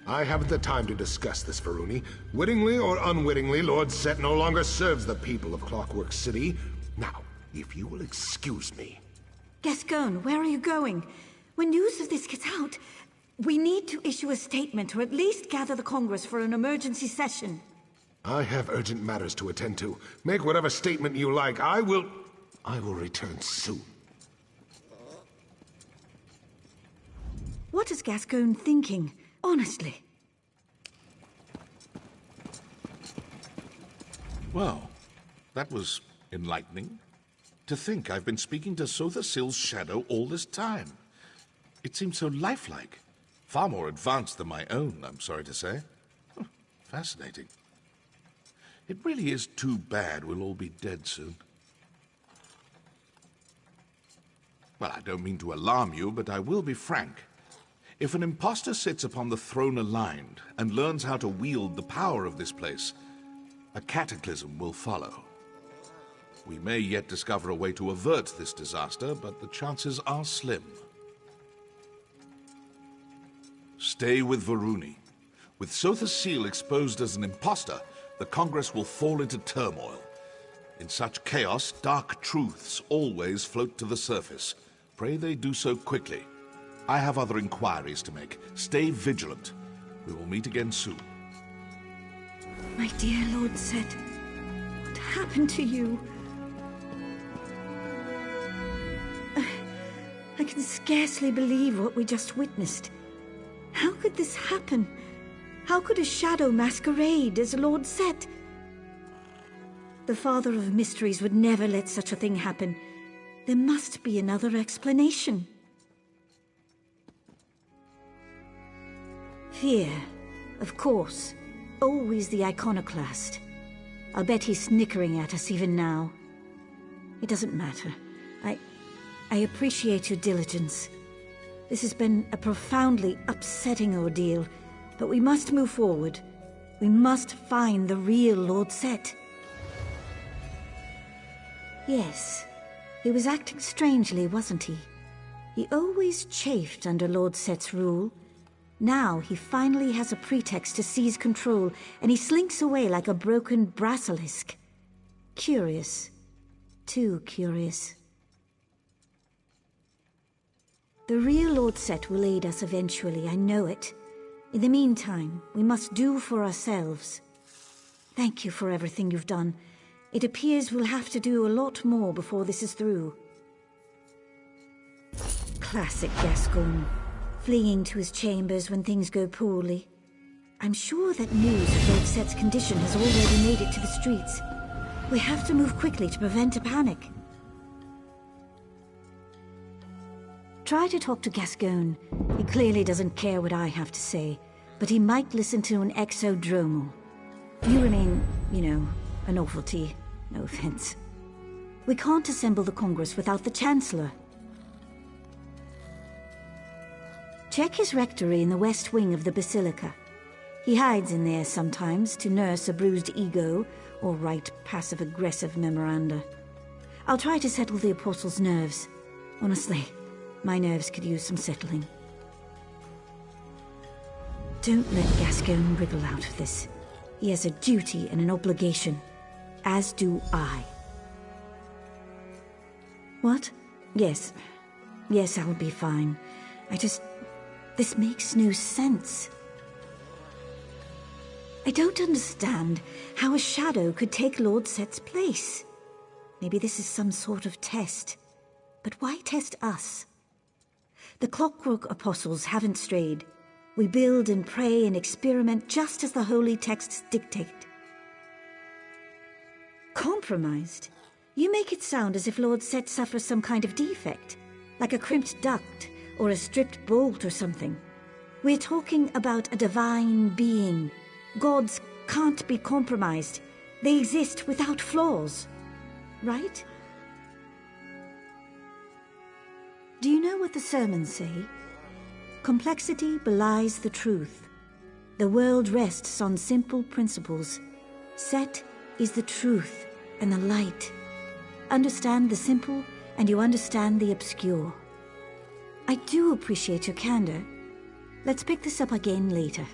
I haven't the time to discuss this, Varuni. Wittingly or unwittingly, Lord Set no longer serves the people of Clockwork City. Now, if you will excuse me. Gascoigne, where are you going? When news of this gets out, we need to issue a statement or at least gather the Congress for an emergency session. I have urgent matters to attend to. Make whatever statement you like. I will return soon. What is Gascoigne thinking? Honestly. Well, that was enlightening. To think I've been speaking to Sotha Sil's shadow all this time. It seemed so lifelike. Far more advanced than my own, I'm sorry to say. Fascinating. It really is too bad we'll all be dead soon. Well, I don't mean to alarm you, but I will be frank. If an impostor sits upon the throne aligned and learns how to wield the power of this place, a cataclysm will follow. We may yet discover a way to avert this disaster, but the chances are slim. Stay with Varuni. With Sotha Sil exposed as an impostor, the Congress will fall into turmoil. In such chaos, dark truths always float to the surface. Pray they do so quickly. I have other inquiries to make. Stay vigilant. We will meet again soon. My dear Lord Set, what happened to you? I can scarcely believe what we just witnessed. How could this happen? How could a shadow masquerade as Lord Set? The Father of Mysteries would never let such a thing happen. There must be another explanation. Fear, of course. Always the iconoclast. I'll bet he's snickering at us even now. It doesn't matter. I appreciate your diligence. This has been a profoundly upsetting ordeal, but we must move forward. We must find the real Lord Set. Yes, he was acting strangely, wasn't he? He always chafed under Lord Set's rule. Now he finally has a pretext to seize control, and he slinks away like a broken basilisk. Curious. Too curious. The real Lord Set will aid us eventually, I know it. In the meantime, we must do for ourselves. Thank you for everything you've done. It appears we'll have to do a lot more before this is through. Classic Gascoigne. Fleeing to his chambers when things go poorly. I'm sure that news of Lord Set's condition has already made it to the streets. We have to move quickly to prevent a panic. Try to talk to Gascoigne. He clearly doesn't care what I have to say, but he might listen to an exodromal. You remain, a novelty. No offense. We can't assemble the Congress without the Chancellor. Check his rectory in the west wing of the Basilica. He hides in there sometimes to nurse a bruised ego or write passive-aggressive memoranda. I'll try to settle the Apostle's nerves. Honestly, my nerves could use some settling. Don't let Gascoigne wriggle out of this. He has a duty and an obligation, as do I. What? Yes. Yes, I'll be fine. This makes no sense. I don't understand how a shadow could take Lord Set's place. Maybe this is some sort of test. But why test us? The Clockwork Apostles haven't strayed. We build and pray and experiment just as the holy texts dictate. Compromised? You make it sound as if Lord Set suffers some kind of defect, like a crimped duct or a stripped bolt or something. We're talking about a divine being. Gods can't be compromised. They exist without flaws. Right? Do you know what the sermons say? Complexity belies the truth. The world rests on simple principles. Set is the truth and the light. Understand the simple, and you understand the obscure. I do appreciate your candor. Let's pick this up again later.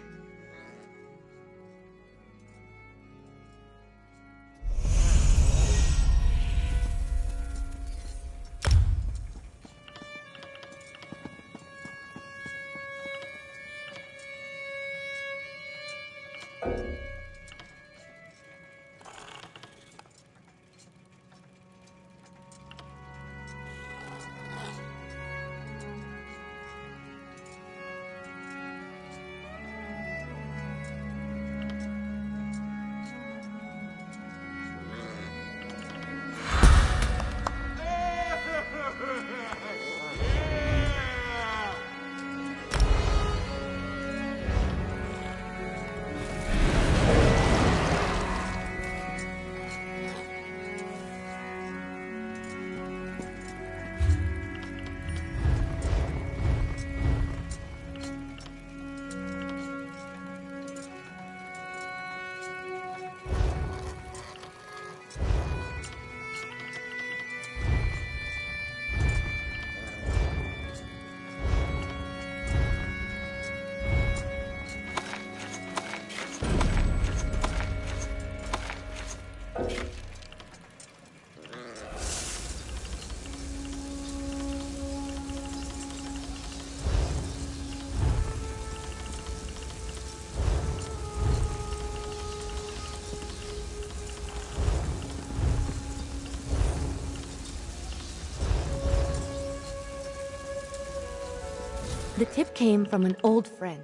The tip came from an old friend.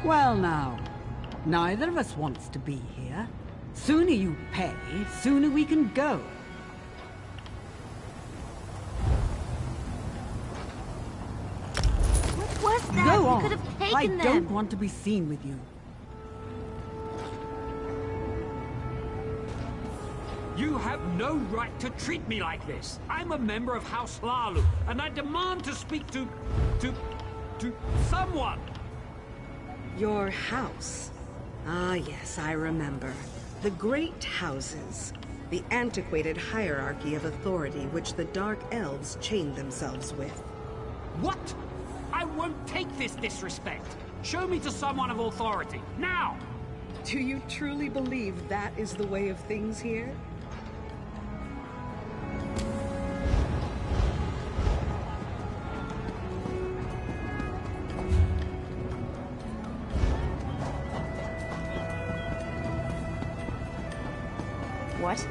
Well now, neither of us wants to be here. Sooner you pay, sooner we can go. What was that? Go You on. could have taken I them. don't want to be seen with you. You have no right to treat me like this. I'm a member of House Lalu, and I demand to speak to someone. Your house. Ah, yes, I remember. The Great Houses. The antiquated hierarchy of authority which the Dark Elves chain themselves with. What? I won't take this disrespect. Show me to someone of authority, now! Do you truly believe that is the way of things here? What?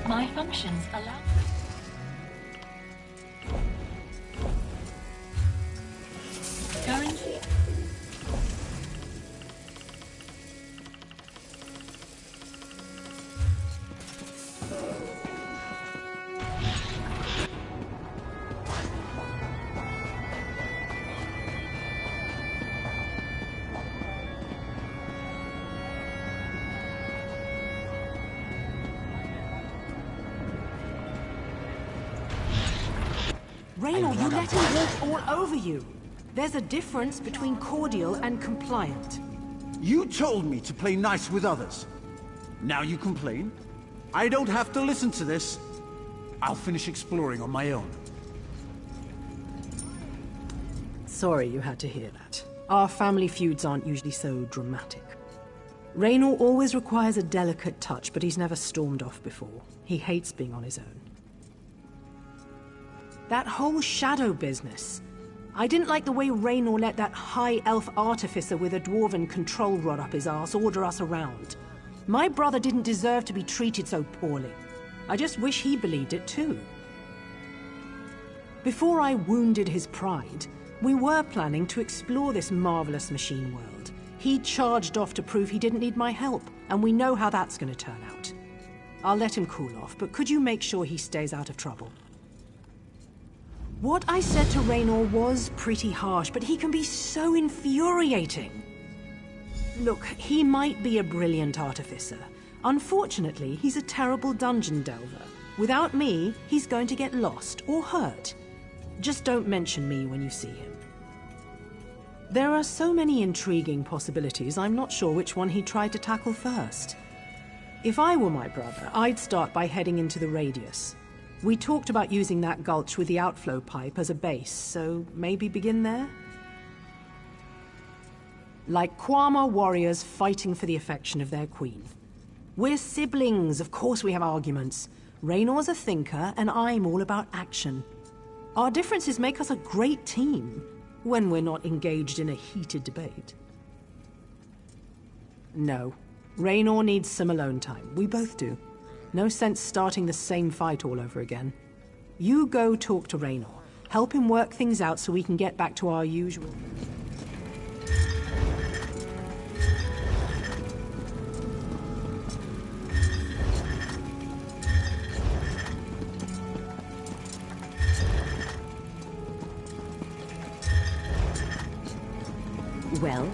My functions allow... Currency... Raynor, you let him walk all over you. There's a difference between cordial and compliant. You told me to play nice with others. Now you complain? I don't have to listen to this. I'll finish exploring on my own. Sorry you had to hear that. Our family feuds aren't usually so dramatic. Raynor always requires a delicate touch, but he's never stormed off before. He hates being on his own. That whole shadow business. I didn't like the way Raynor let that high elf artificer with a dwarven control rod up his arse order us around. My brother didn't deserve to be treated so poorly. I just wish he believed it too. Before I wounded his pride, we were planning to explore this marvelous machine world. He charged off to prove he didn't need my help, and we know how that's going to turn out. I'll let him cool off, but could you make sure he stays out of trouble? What I said to Raynor was pretty harsh, but he can be so infuriating. Look, he might be a brilliant artificer. Unfortunately, he's a terrible dungeon delver. Without me, he's going to get lost or hurt. Just don't mention me when you see him. There are so many intriguing possibilities, I'm not sure which one he tried to tackle first. If I were my brother, I'd start by heading into the radius. We talked about using that gulch with the outflow pipe as a base, so maybe begin there? Like Kwama warriors fighting for the affection of their queen. We're siblings, of course we have arguments. Raynor's a thinker, and I'm all about action. Our differences make us a great team, when we're not engaged in a heated debate. No. Raynor needs some alone time. We both do. No sense starting the same fight all over again. You go talk to Raynor. Help him work things out so we can get back to our usual... Well?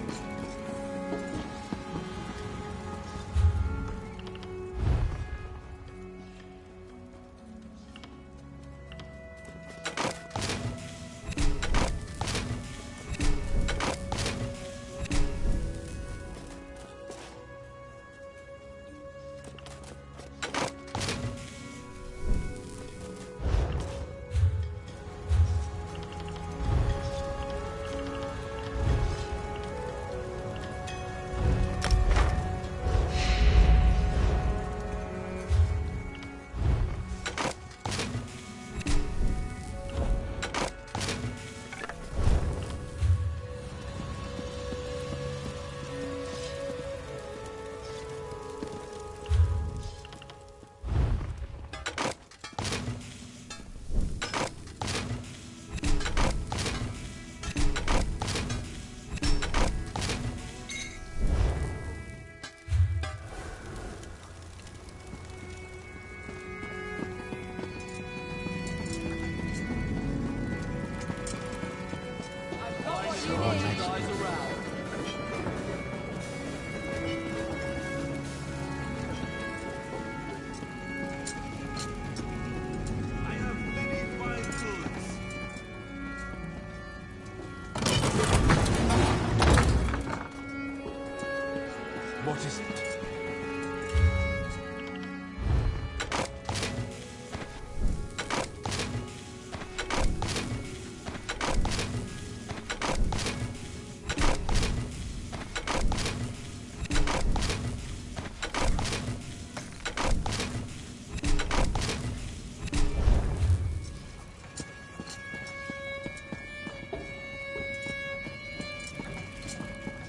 What is it?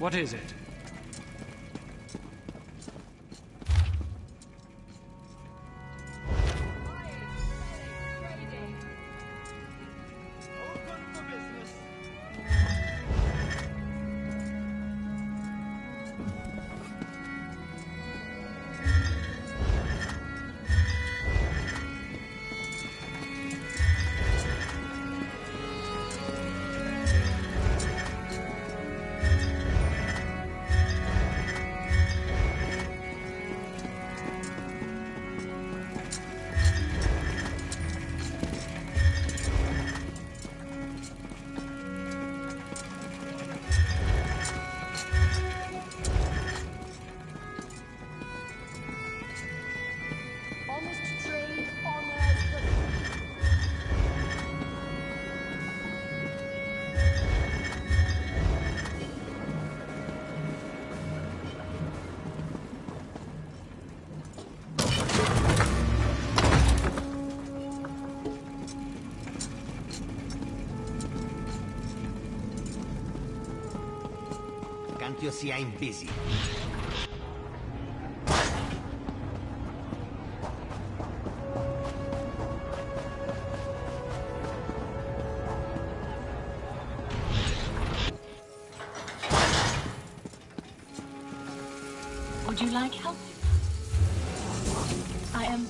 What is it? Can't you see I'm busy? Would you like help? I am...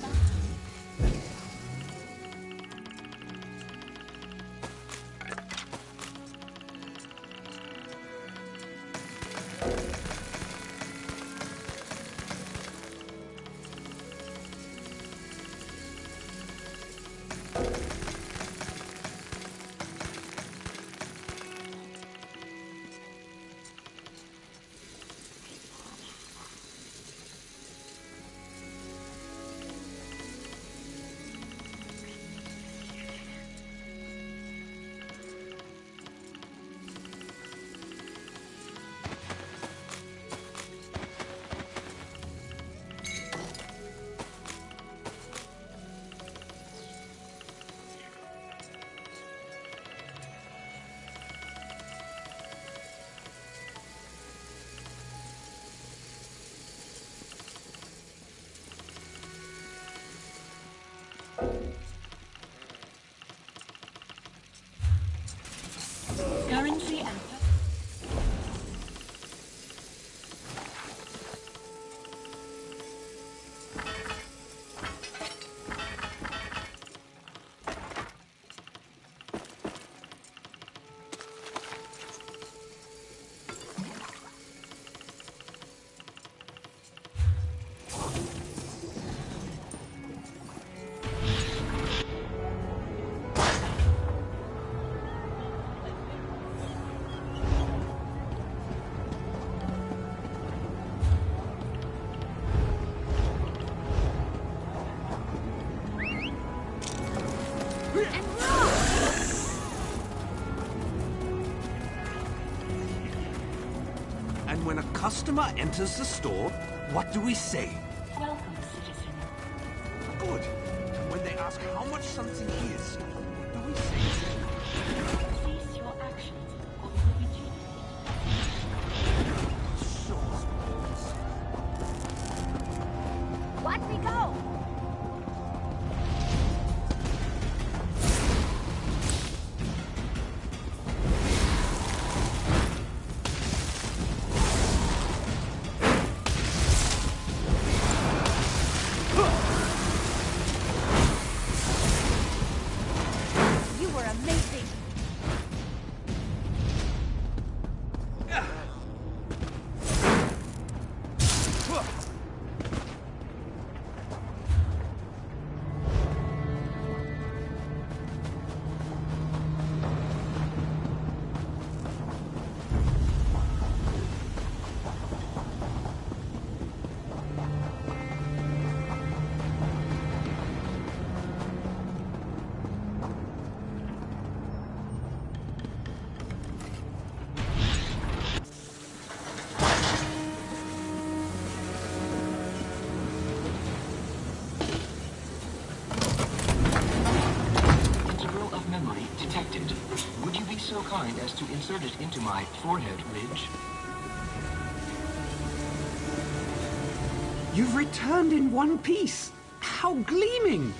And when a customer enters the store, what do we say? Welcome, citizen. Good. And when they ask how much something is, what do we say? Cease your actions or you will be treated. Let me go! So kind as to insert it into my forehead ridge. You've returned in one piece. How gleaming!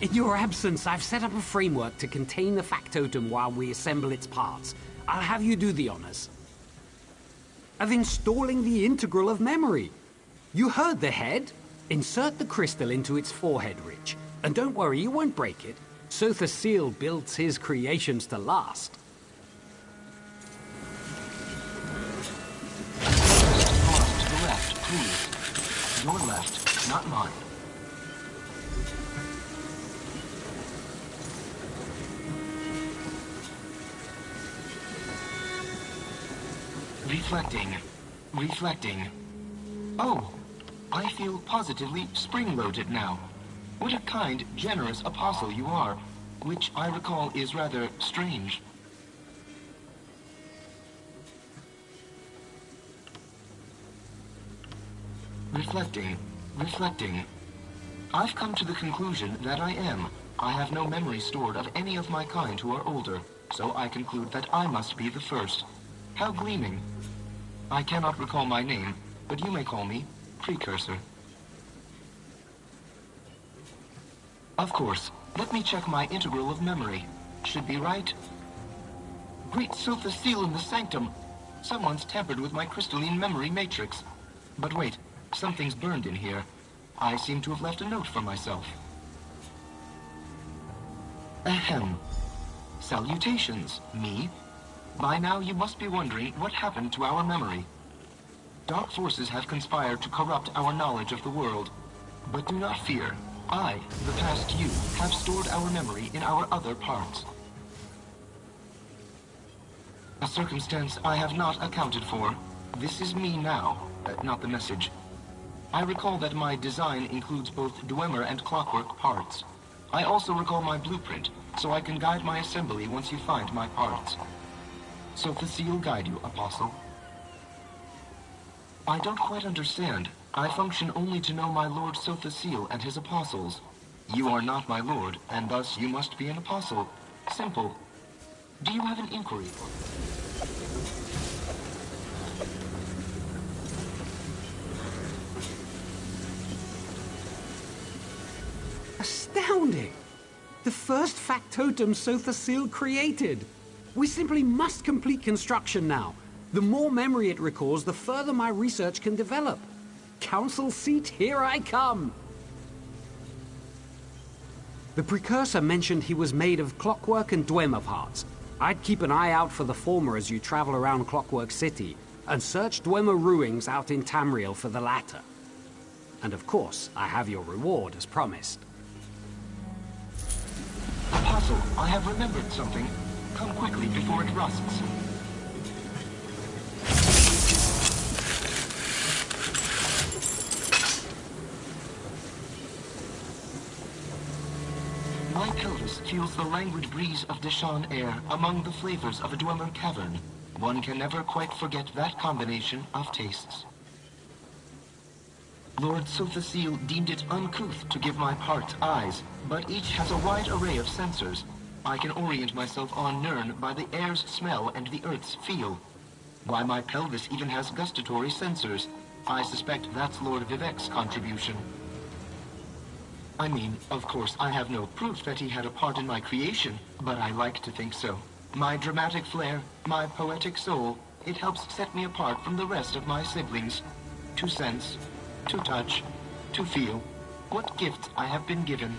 In your absence, I've set up a framework to contain the factotum while we assemble its parts. I'll have you do the honors. Of installing the integral of memory. You heard the head. Insert the crystal into its forehead ridge. And don't worry, you won't break it. Sotha Seal builds his creations to last. Please. Your left, not mine. Reflecting. Reflecting. Oh, I feel positively spring-loaded now. What a kind, generous apostle you are, which I recall is rather strange. Reflecting, reflecting. I've come to the conclusion that I am. I have no memory stored of any of my kind who are older, so I conclude that I must be the first. How gleaming. I cannot recall my name, but you may call me Precursor. Of course. Let me check my integral of memory. Should be right. Great Sotha Seal in the sanctum! Someone's tampered with my crystalline memory matrix. But wait. Something's burned in here. I seem to have left a note for myself. Ahem. Salutations, me. By now you must be wondering what happened to our memory. Dark forces have conspired to corrupt our knowledge of the world. But do not fear. I, the past you, have stored our memory in our other parts. A circumstance I have not accounted for. This is me now, not the message. I recall that my design includes both Dwemer and Clockwork parts. I also recall my blueprint, so I can guide my assembly once you find my parts. Sotha Seal guide you, Apostle. I don't quite understand. I function only to know my Lord Sotha Seal and his apostles. You are not my lord, and thus you must be an apostle. Simple. Do you have an inquiry for me? Astounding! The first factotum Sotha Seal created. We simply must complete construction now. The more memory it recalls, the further my research can develop. Council seat, here I come! The Precursor mentioned he was made of Clockwork and Dwemer parts. I'd keep an eye out for the former as you travel around Clockwork City, and search Dwemer ruins out in Tamriel for the latter. And of course, I have your reward as promised. Apostle, I have remembered something. Come quickly before it rusts. My pelvis feels the languid breeze of Deshan air among the flavors of a Dwemer cavern. One can never quite forget that combination of tastes. Lord Sothasil deemed it uncouth to give my parts eyes, but each has a wide array of sensors. I can orient myself on Nirn by the air's smell and the earth's feel. Why, my pelvis even has gustatory sensors. I suspect that's Lord Vivek's contribution. I mean, of course, I have no proof that he had a part in my creation, but I like to think so. My dramatic flair, my poetic soul, it helps set me apart from the rest of my siblings. To sense, to touch, to feel, what gifts I have been given.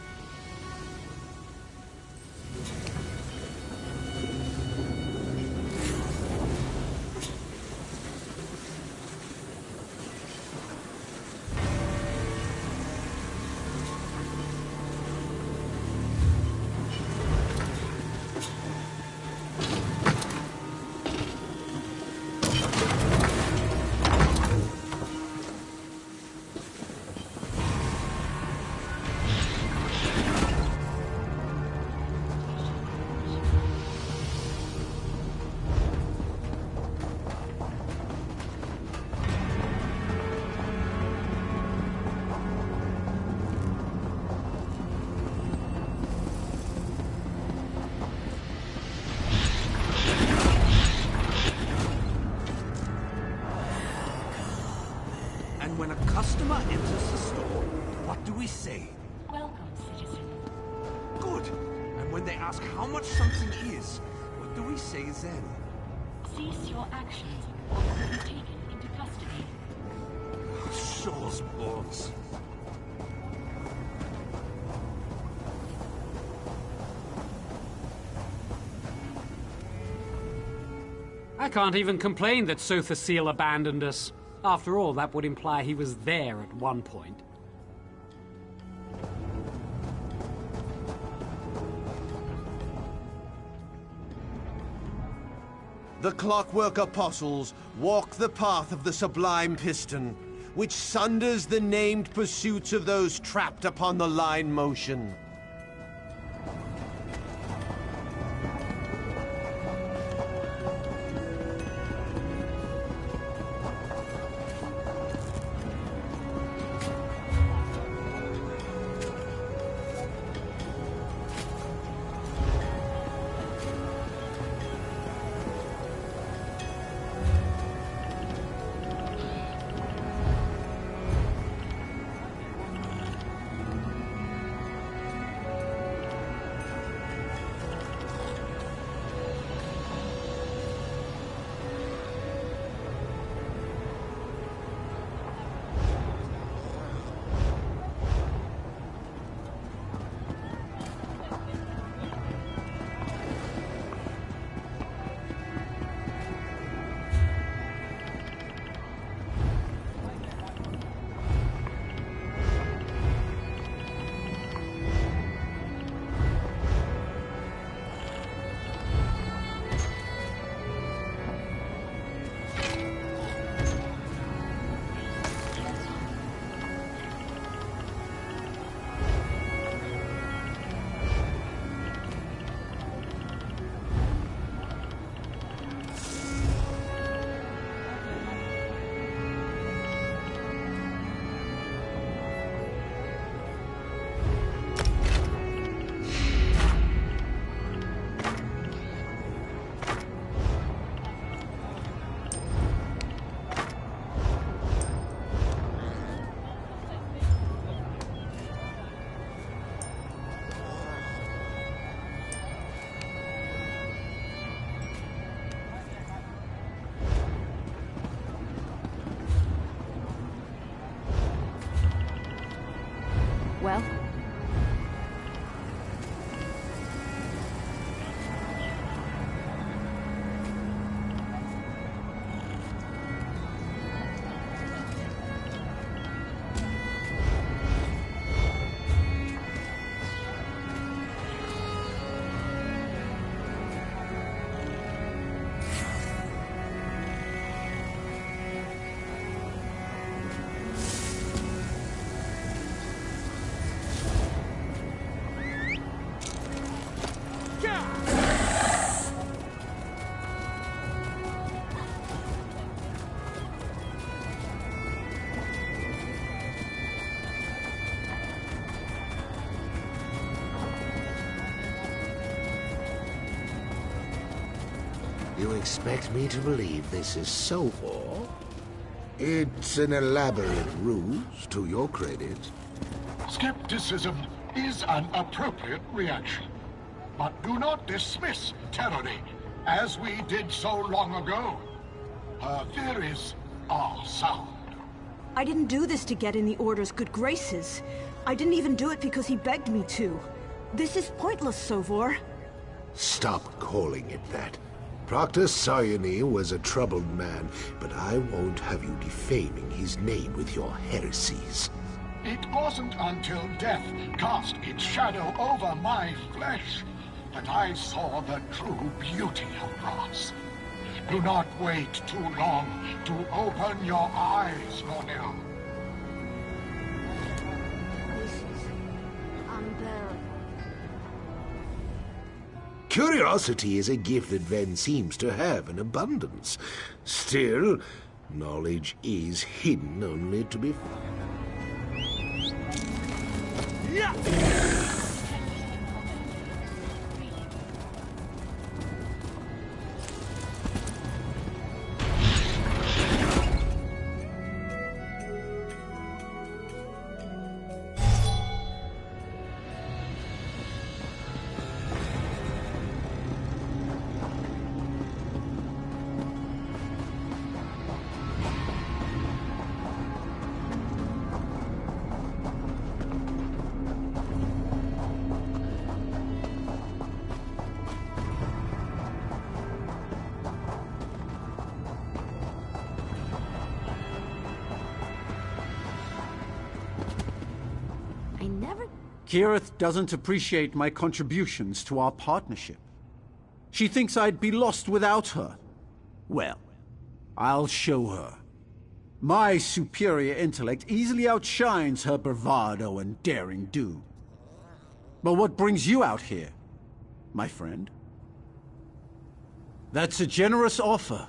When a customer enters the store, what do we say? Welcome, citizen. Good. And when they ask how much something is, what do we say then? Cease your actions, or you will be taken into custody. Shaw's balls. I can't even complain that Sothasil abandoned us. After all, that would imply he was there at one point. The Clockwork Apostles walk the path of the sublime piston, which sunders the named pursuits of those trapped upon the line motion. Well? You expect me to believe this is so? It's an elaborate ruse, to your credit. Skepticism is an appropriate reaction. But do not dismiss Terrori, as we did so long ago. Her theories are sound. I didn't do this to get in the Order's good graces. I didn't even do it because he begged me to. This is pointless, Sovor. Stop calling it that. Proctor Sayani was a troubled man, but I won't have you defaming his name with your heresies. It wasn't until death cast its shadow over my flesh that I saw the true beauty of brass. Do not wait too long to open your eyes, Monil. This is unbearable. Curiosity is a gift that Ven seems to have in abundance. Still, knowledge is hidden only to be found. Kirith doesn't appreciate my contributions to our partnership. She thinks I'd be lost without her. Well, I'll show her. My superior intellect easily outshines her bravado and daring do. But what brings you out here, my friend? That's a generous offer,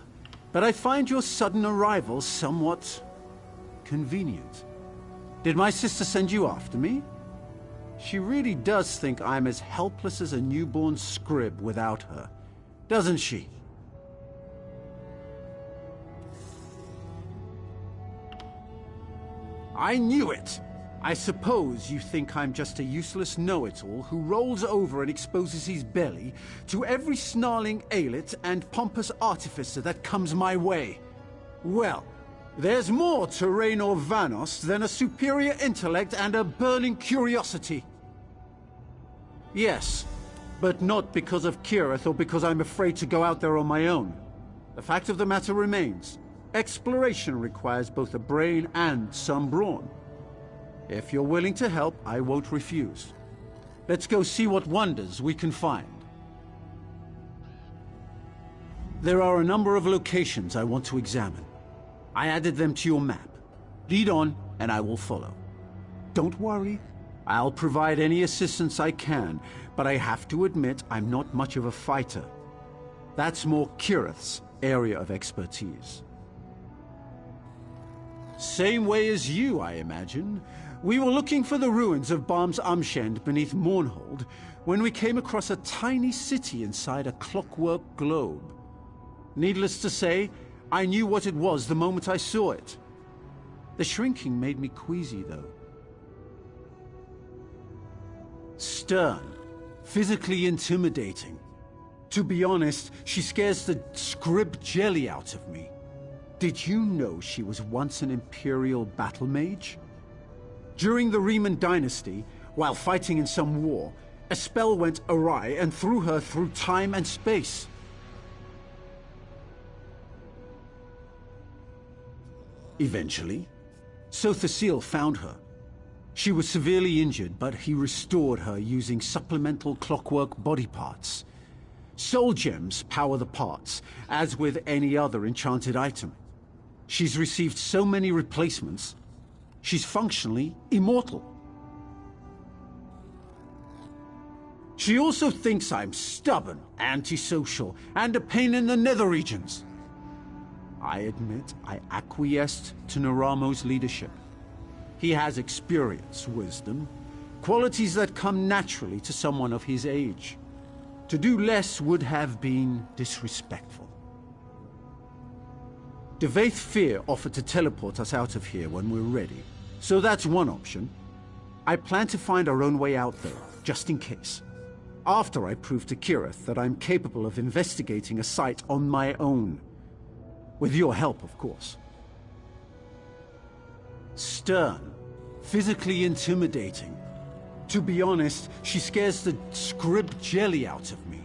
but I find your sudden arrival somewhat convenient. Did my sister send you after me? She really does think I'm as helpless as a newborn scrib without her, doesn't she? I knew it! I suppose you think I'm just a useless know-it-all who rolls over and exposes his belly to every snarling aelit and pompous artificer that comes my way. Well, there's more to Raynor Vanos than a superior intellect and a burning curiosity. Yes, but not because of Kirith or because I'm afraid to go out there on my own. The fact of the matter remains, exploration requires both a brain and some brawn. If you're willing to help, I won't refuse. Let's go see what wonders we can find. There are a number of locations I want to examine. I added them to your map. Lead on, and I will follow. Don't worry. I'll provide any assistance I can, but I have to admit I'm not much of a fighter. That's more Kirith's area of expertise. Same way as you, I imagine. We were looking for the ruins of Barm's Amshend beneath Mournhold when we came across a tiny city inside a clockwork globe. Needless to say, I knew what it was the moment I saw it. The shrinking made me queasy, though. Stern, physically intimidating. To be honest, she scares the scrib jelly out of me. Did you know she was once an Imperial battle mage? During the Riemann dynasty, while fighting in some war, a spell went awry and threw her through time and space. Eventually, Sothasil found her. She was severely injured, but he restored her using supplemental clockwork body parts. Soul gems power the parts, as with any other enchanted item. She's received so many replacements, she's functionally immortal. She also thinks I'm stubborn, antisocial, and a pain in the nether regions. I admit I acquiesced to Naramo's leadership. He has experience, wisdom, qualities that come naturally to someone of his age. To do less would have been disrespectful. Devaith Fear offered to teleport us out of here when we're ready. So that's one option. I plan to find our own way out, though, just in case. After I prove to Kirith that I'm capable of investigating a site on my own. With your help, of course. Stern. Physically intimidating. To be honest, she scares the scrib jelly out of me.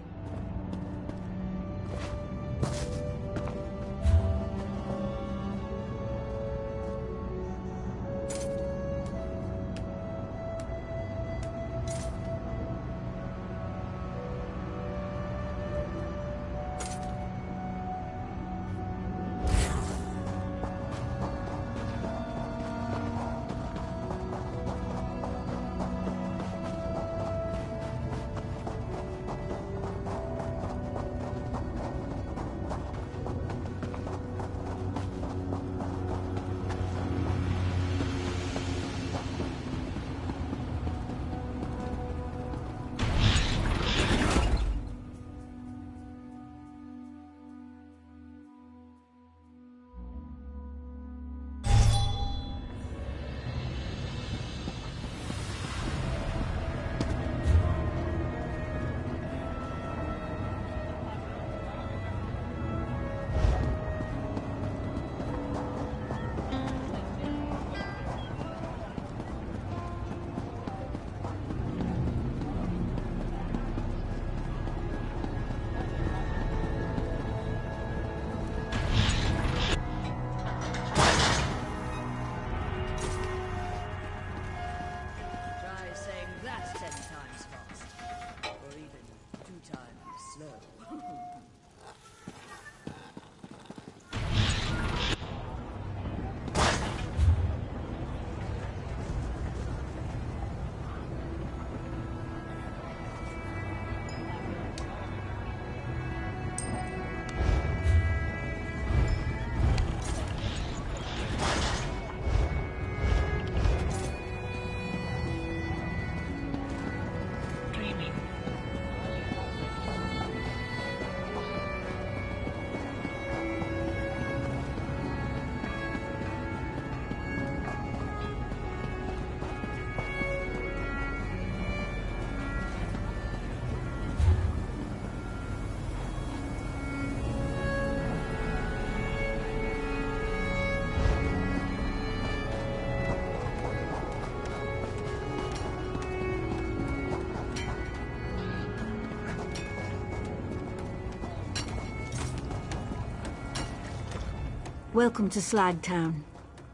Welcome to Slagtown.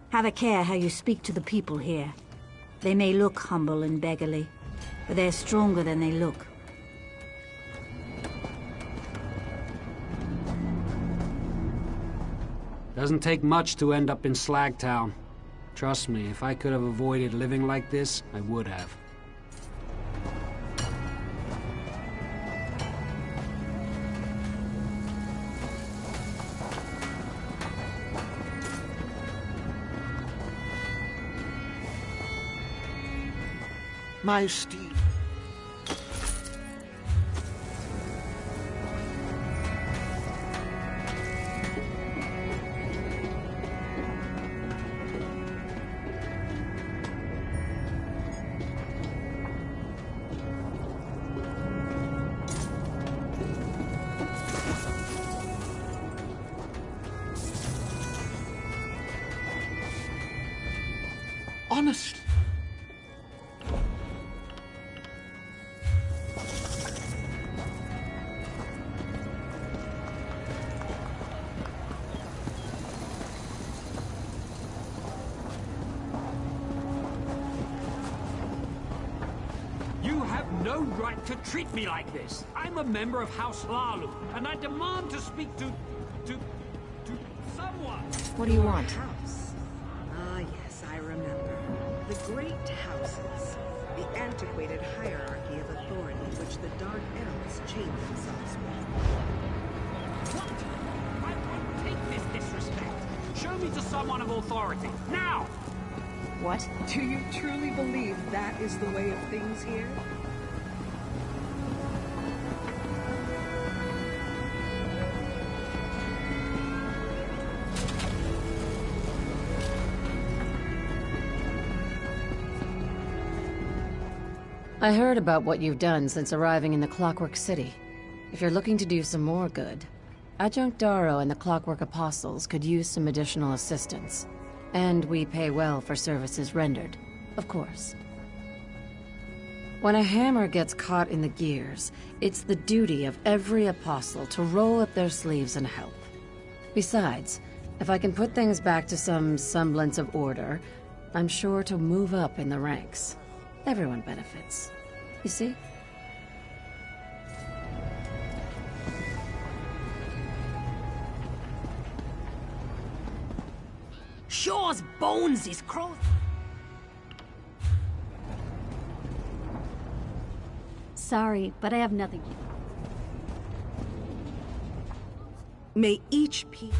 Have a care how you speak to the people here. They may look humble and beggarly, but they're stronger than they look. Doesn't take much to end up in Slagtown. Trust me, if I could have avoided living like this, I would have. My steed. Honestly. No right to treat me like this. I'm a member of House Lalu, and I demand to speak to someone. What do you want? House. Ah, yes, I remember. The great houses. The antiquated hierarchy of authority which the Dark Elves chain themselves with. What? I won't take this disrespect. Show me to someone of authority, now! What? Do you truly believe that is the way of things here? I heard about what you've done since arriving in the Clockwork City. If you're looking to do some more good, Adjunct Darrow and the Clockwork Apostles could use some additional assistance. And we pay well for services rendered, of course. When a hammer gets caught in the gears, it's the duty of every apostle to roll up their sleeves and help. Besides, if I can put things back to some semblance of order, I'm sure to move up in the ranks. Everyone benefits. You see? Shaw's bones is cross. Sorry, but I have nothing. May each piece...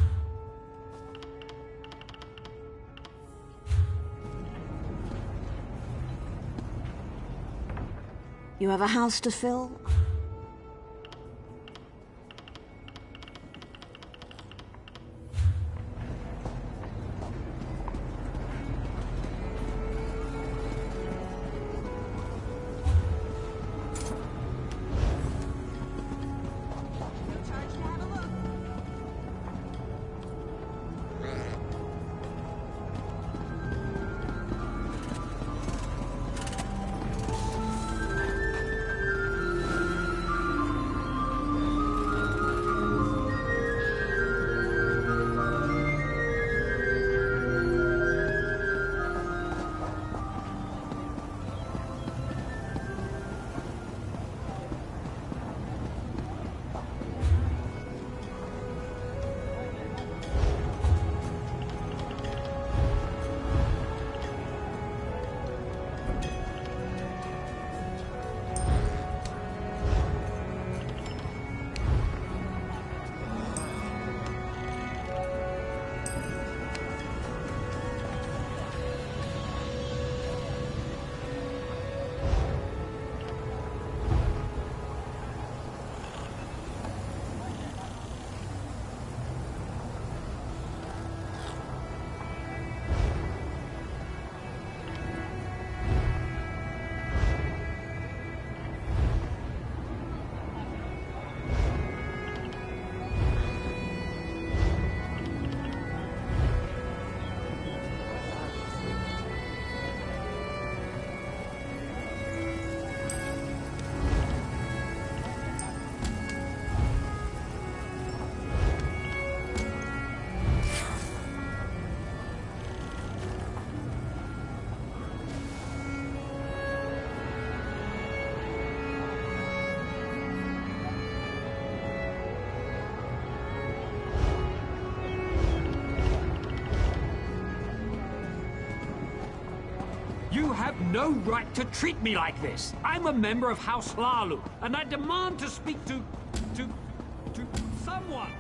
You have a house to fill? You have no right to treat me like this. I'm a member of House Lalu, and I demand to speak to someone.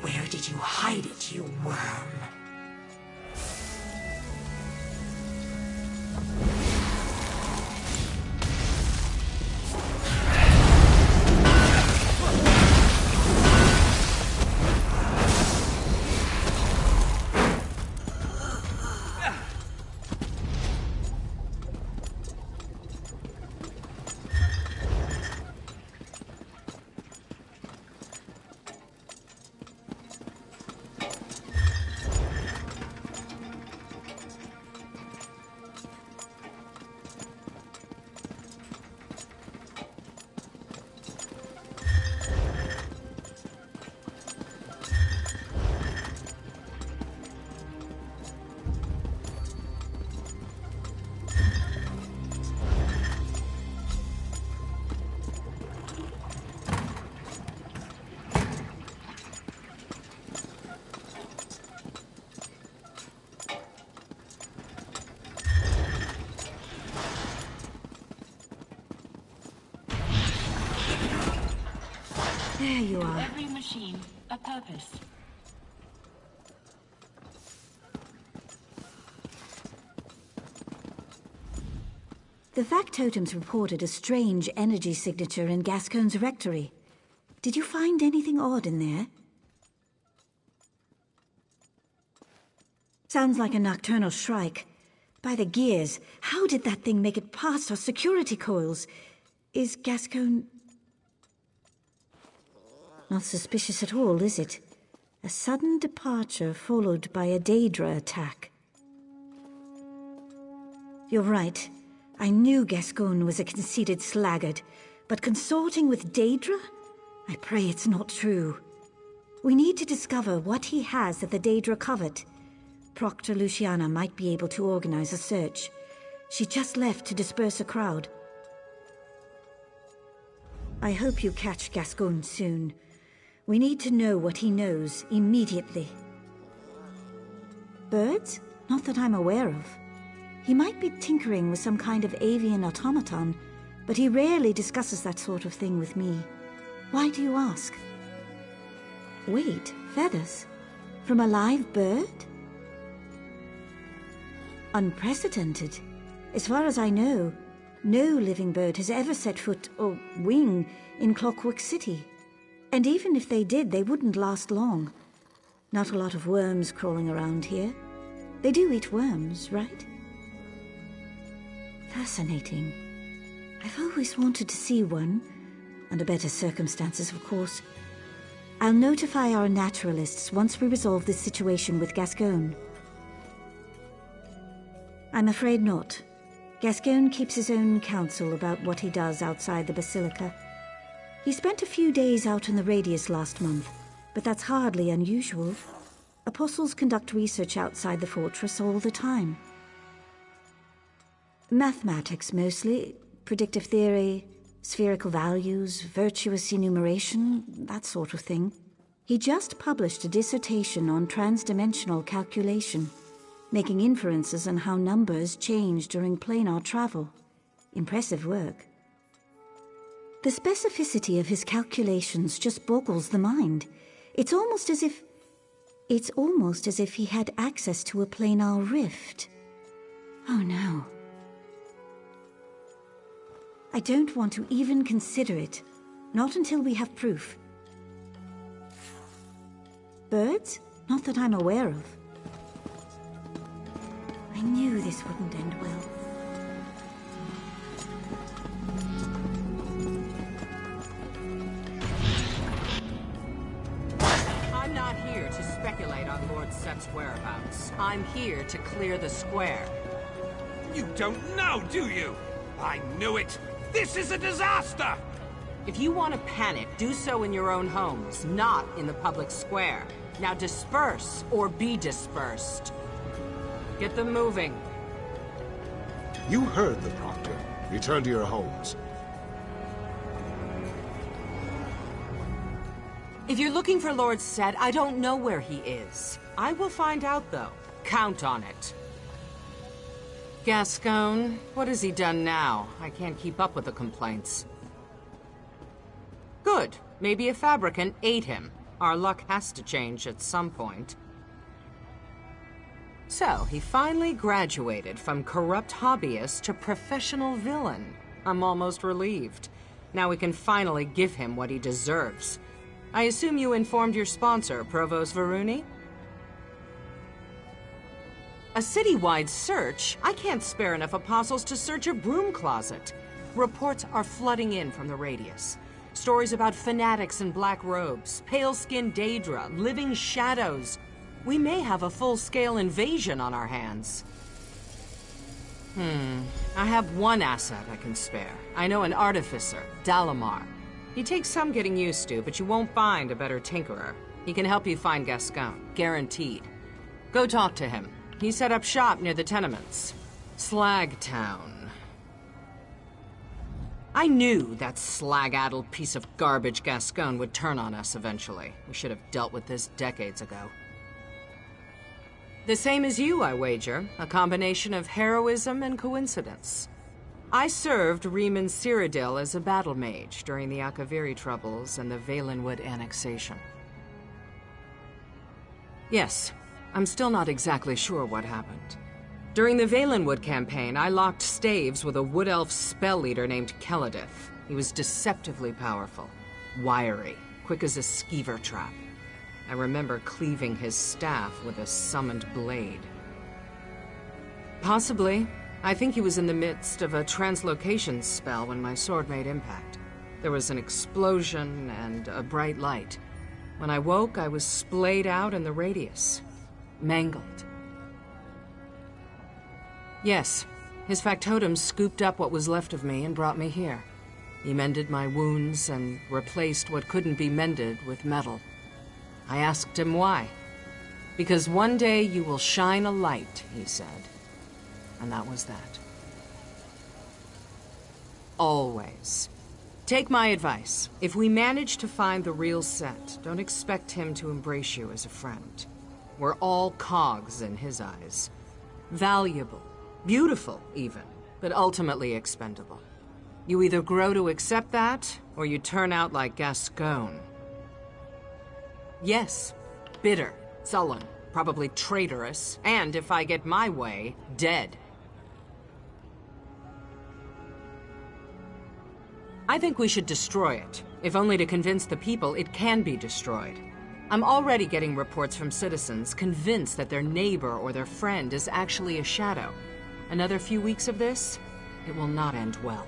Where did you hide it, you worm? There you are. Every machine, a purpose. The factotums reported a strange energy signature in Gascoigne's rectory. Did you find anything odd in there? Sounds like a nocturnal shrike. By the gears, how did that thing make it past our security coils? Is Gascoigne... Not suspicious at all, is it? A sudden departure followed by a Daedra attack. You're right. I knew Gascoigne was a conceited sluggard, but consorting with Daedra? I pray it's not true. We need to discover what he has that the Daedra covet. Proctor Luciana might be able to organize a search. She just left to disperse a crowd. I hope you catch Gascoigne soon. We need to know what he knows immediately. Birds? Not that I'm aware of. He might be tinkering with some kind of avian automaton, but he rarely discusses that sort of thing with me. Why do you ask? Wait, feathers? From a live bird? Unprecedented. As far as I know, no living bird has ever set foot, or wing, in Clockwork City. And even if they did, they wouldn't last long. Not a lot of worms crawling around here. They do eat worms, right? Fascinating. I've always wanted to see one. Under better circumstances, of course. I'll notify our naturalists once we resolve this situation with Gascoigne. I'm afraid not. Gascoigne keeps his own counsel about what he does outside the Basilica. He spent a few days out in the Radius last month, but that's hardly unusual. Apostles conduct research outside the fortress all the time. Mathematics, mostly. Predictive theory, spherical values, virtuous enumeration, that sort of thing. He just published a dissertation on transdimensional calculation, making inferences on how numbers change during planar travel. Impressive work. The specificity of his calculations just boggles the mind. It's almost as if he had access to a planar rift. Oh no. I don't want to even consider it. Not until we have proof. Birds? Not that I'm aware of. I knew this wouldn't end well. I'm not here to speculate on Lord Set's whereabouts. I'm here to clear the square. You don't know, do you? I knew it! This is a disaster! If you want to panic, do so in your own homes, not in the public square. Now disperse, or be dispersed. Get them moving. You heard the Proctor. Return to your homes. If you're looking for Lord Set, I don't know where he is. I will find out, though. Count on it. Gascoigne, what has he done now? I can't keep up with the complaints. Good. Maybe a fabricant ate him. Our luck has to change at some point. So, he finally graduated from corrupt hobbyist to professional villain. I'm almost relieved. Now we can finally give him what he deserves. I assume you informed your sponsor, Provost Varuni? A citywide search? I can't spare enough apostles to search a broom closet. Reports are flooding in from the Radius. Stories about fanatics in black robes, pale-skinned Daedra, living shadows. We may have a full-scale invasion on our hands. I have one asset I can spare. I know an artificer, Dalamar. He takes some getting used to, but you won't find a better tinkerer. He can help you find Gascoigne, guaranteed. Go talk to him. He set up shop near the tenements. Slagtown. I knew that slag-addled piece of garbage Gascoigne would turn on us eventually. We should have dealt with this decades ago. The same as you, I wager. A combination of heroism and coincidence. I served Riemann Cyrodiil as a battle mage during the Akaviri troubles and the Valenwood annexation. Yes, I'm still not exactly sure what happened. During the Valenwood campaign, I locked staves with a wood elf spell leader named Keladith. He was deceptively powerful, wiry, quick as a skeever trap. I remember cleaving his staff with a summoned blade. Possibly. I think he was in the midst of a translocation spell when my sword made impact. There was an explosion and a bright light. When I woke, I was splayed out in the radius. Mangled. Yes, his factotum scooped up what was left of me and brought me here. He mended my wounds and replaced what couldn't be mended with metal. I asked him why. Because one day you will shine a light, he said. And that was that. Always. Take my advice. If we manage to find the real Set, don't expect him to embrace you as a friend. We're all cogs in his eyes. Valuable. Beautiful, even. But ultimately expendable. You either grow to accept that, or you turn out like Gascoigne. Yes, bitter, sullen, probably traitorous, and if I get my way, dead. I think we should destroy it, if only to convince the people it can be destroyed. I'm already getting reports from citizens convinced that their neighbor or their friend is actually a shadow. Another few weeks of this, it will not end well.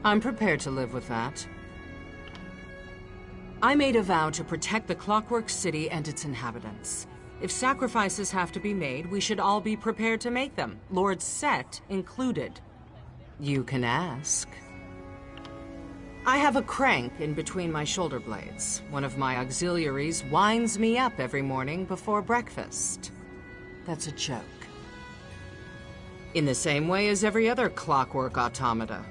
I'm prepared to live with that. I made a vow to protect the Clockwork City and its inhabitants. If sacrifices have to be made, we should all be prepared to make them, Lord Set included. You can ask. I have a crank in between my shoulder blades. One of my auxiliaries winds me up every morning before breakfast. That's a joke. In the same way as every other clockwork automata,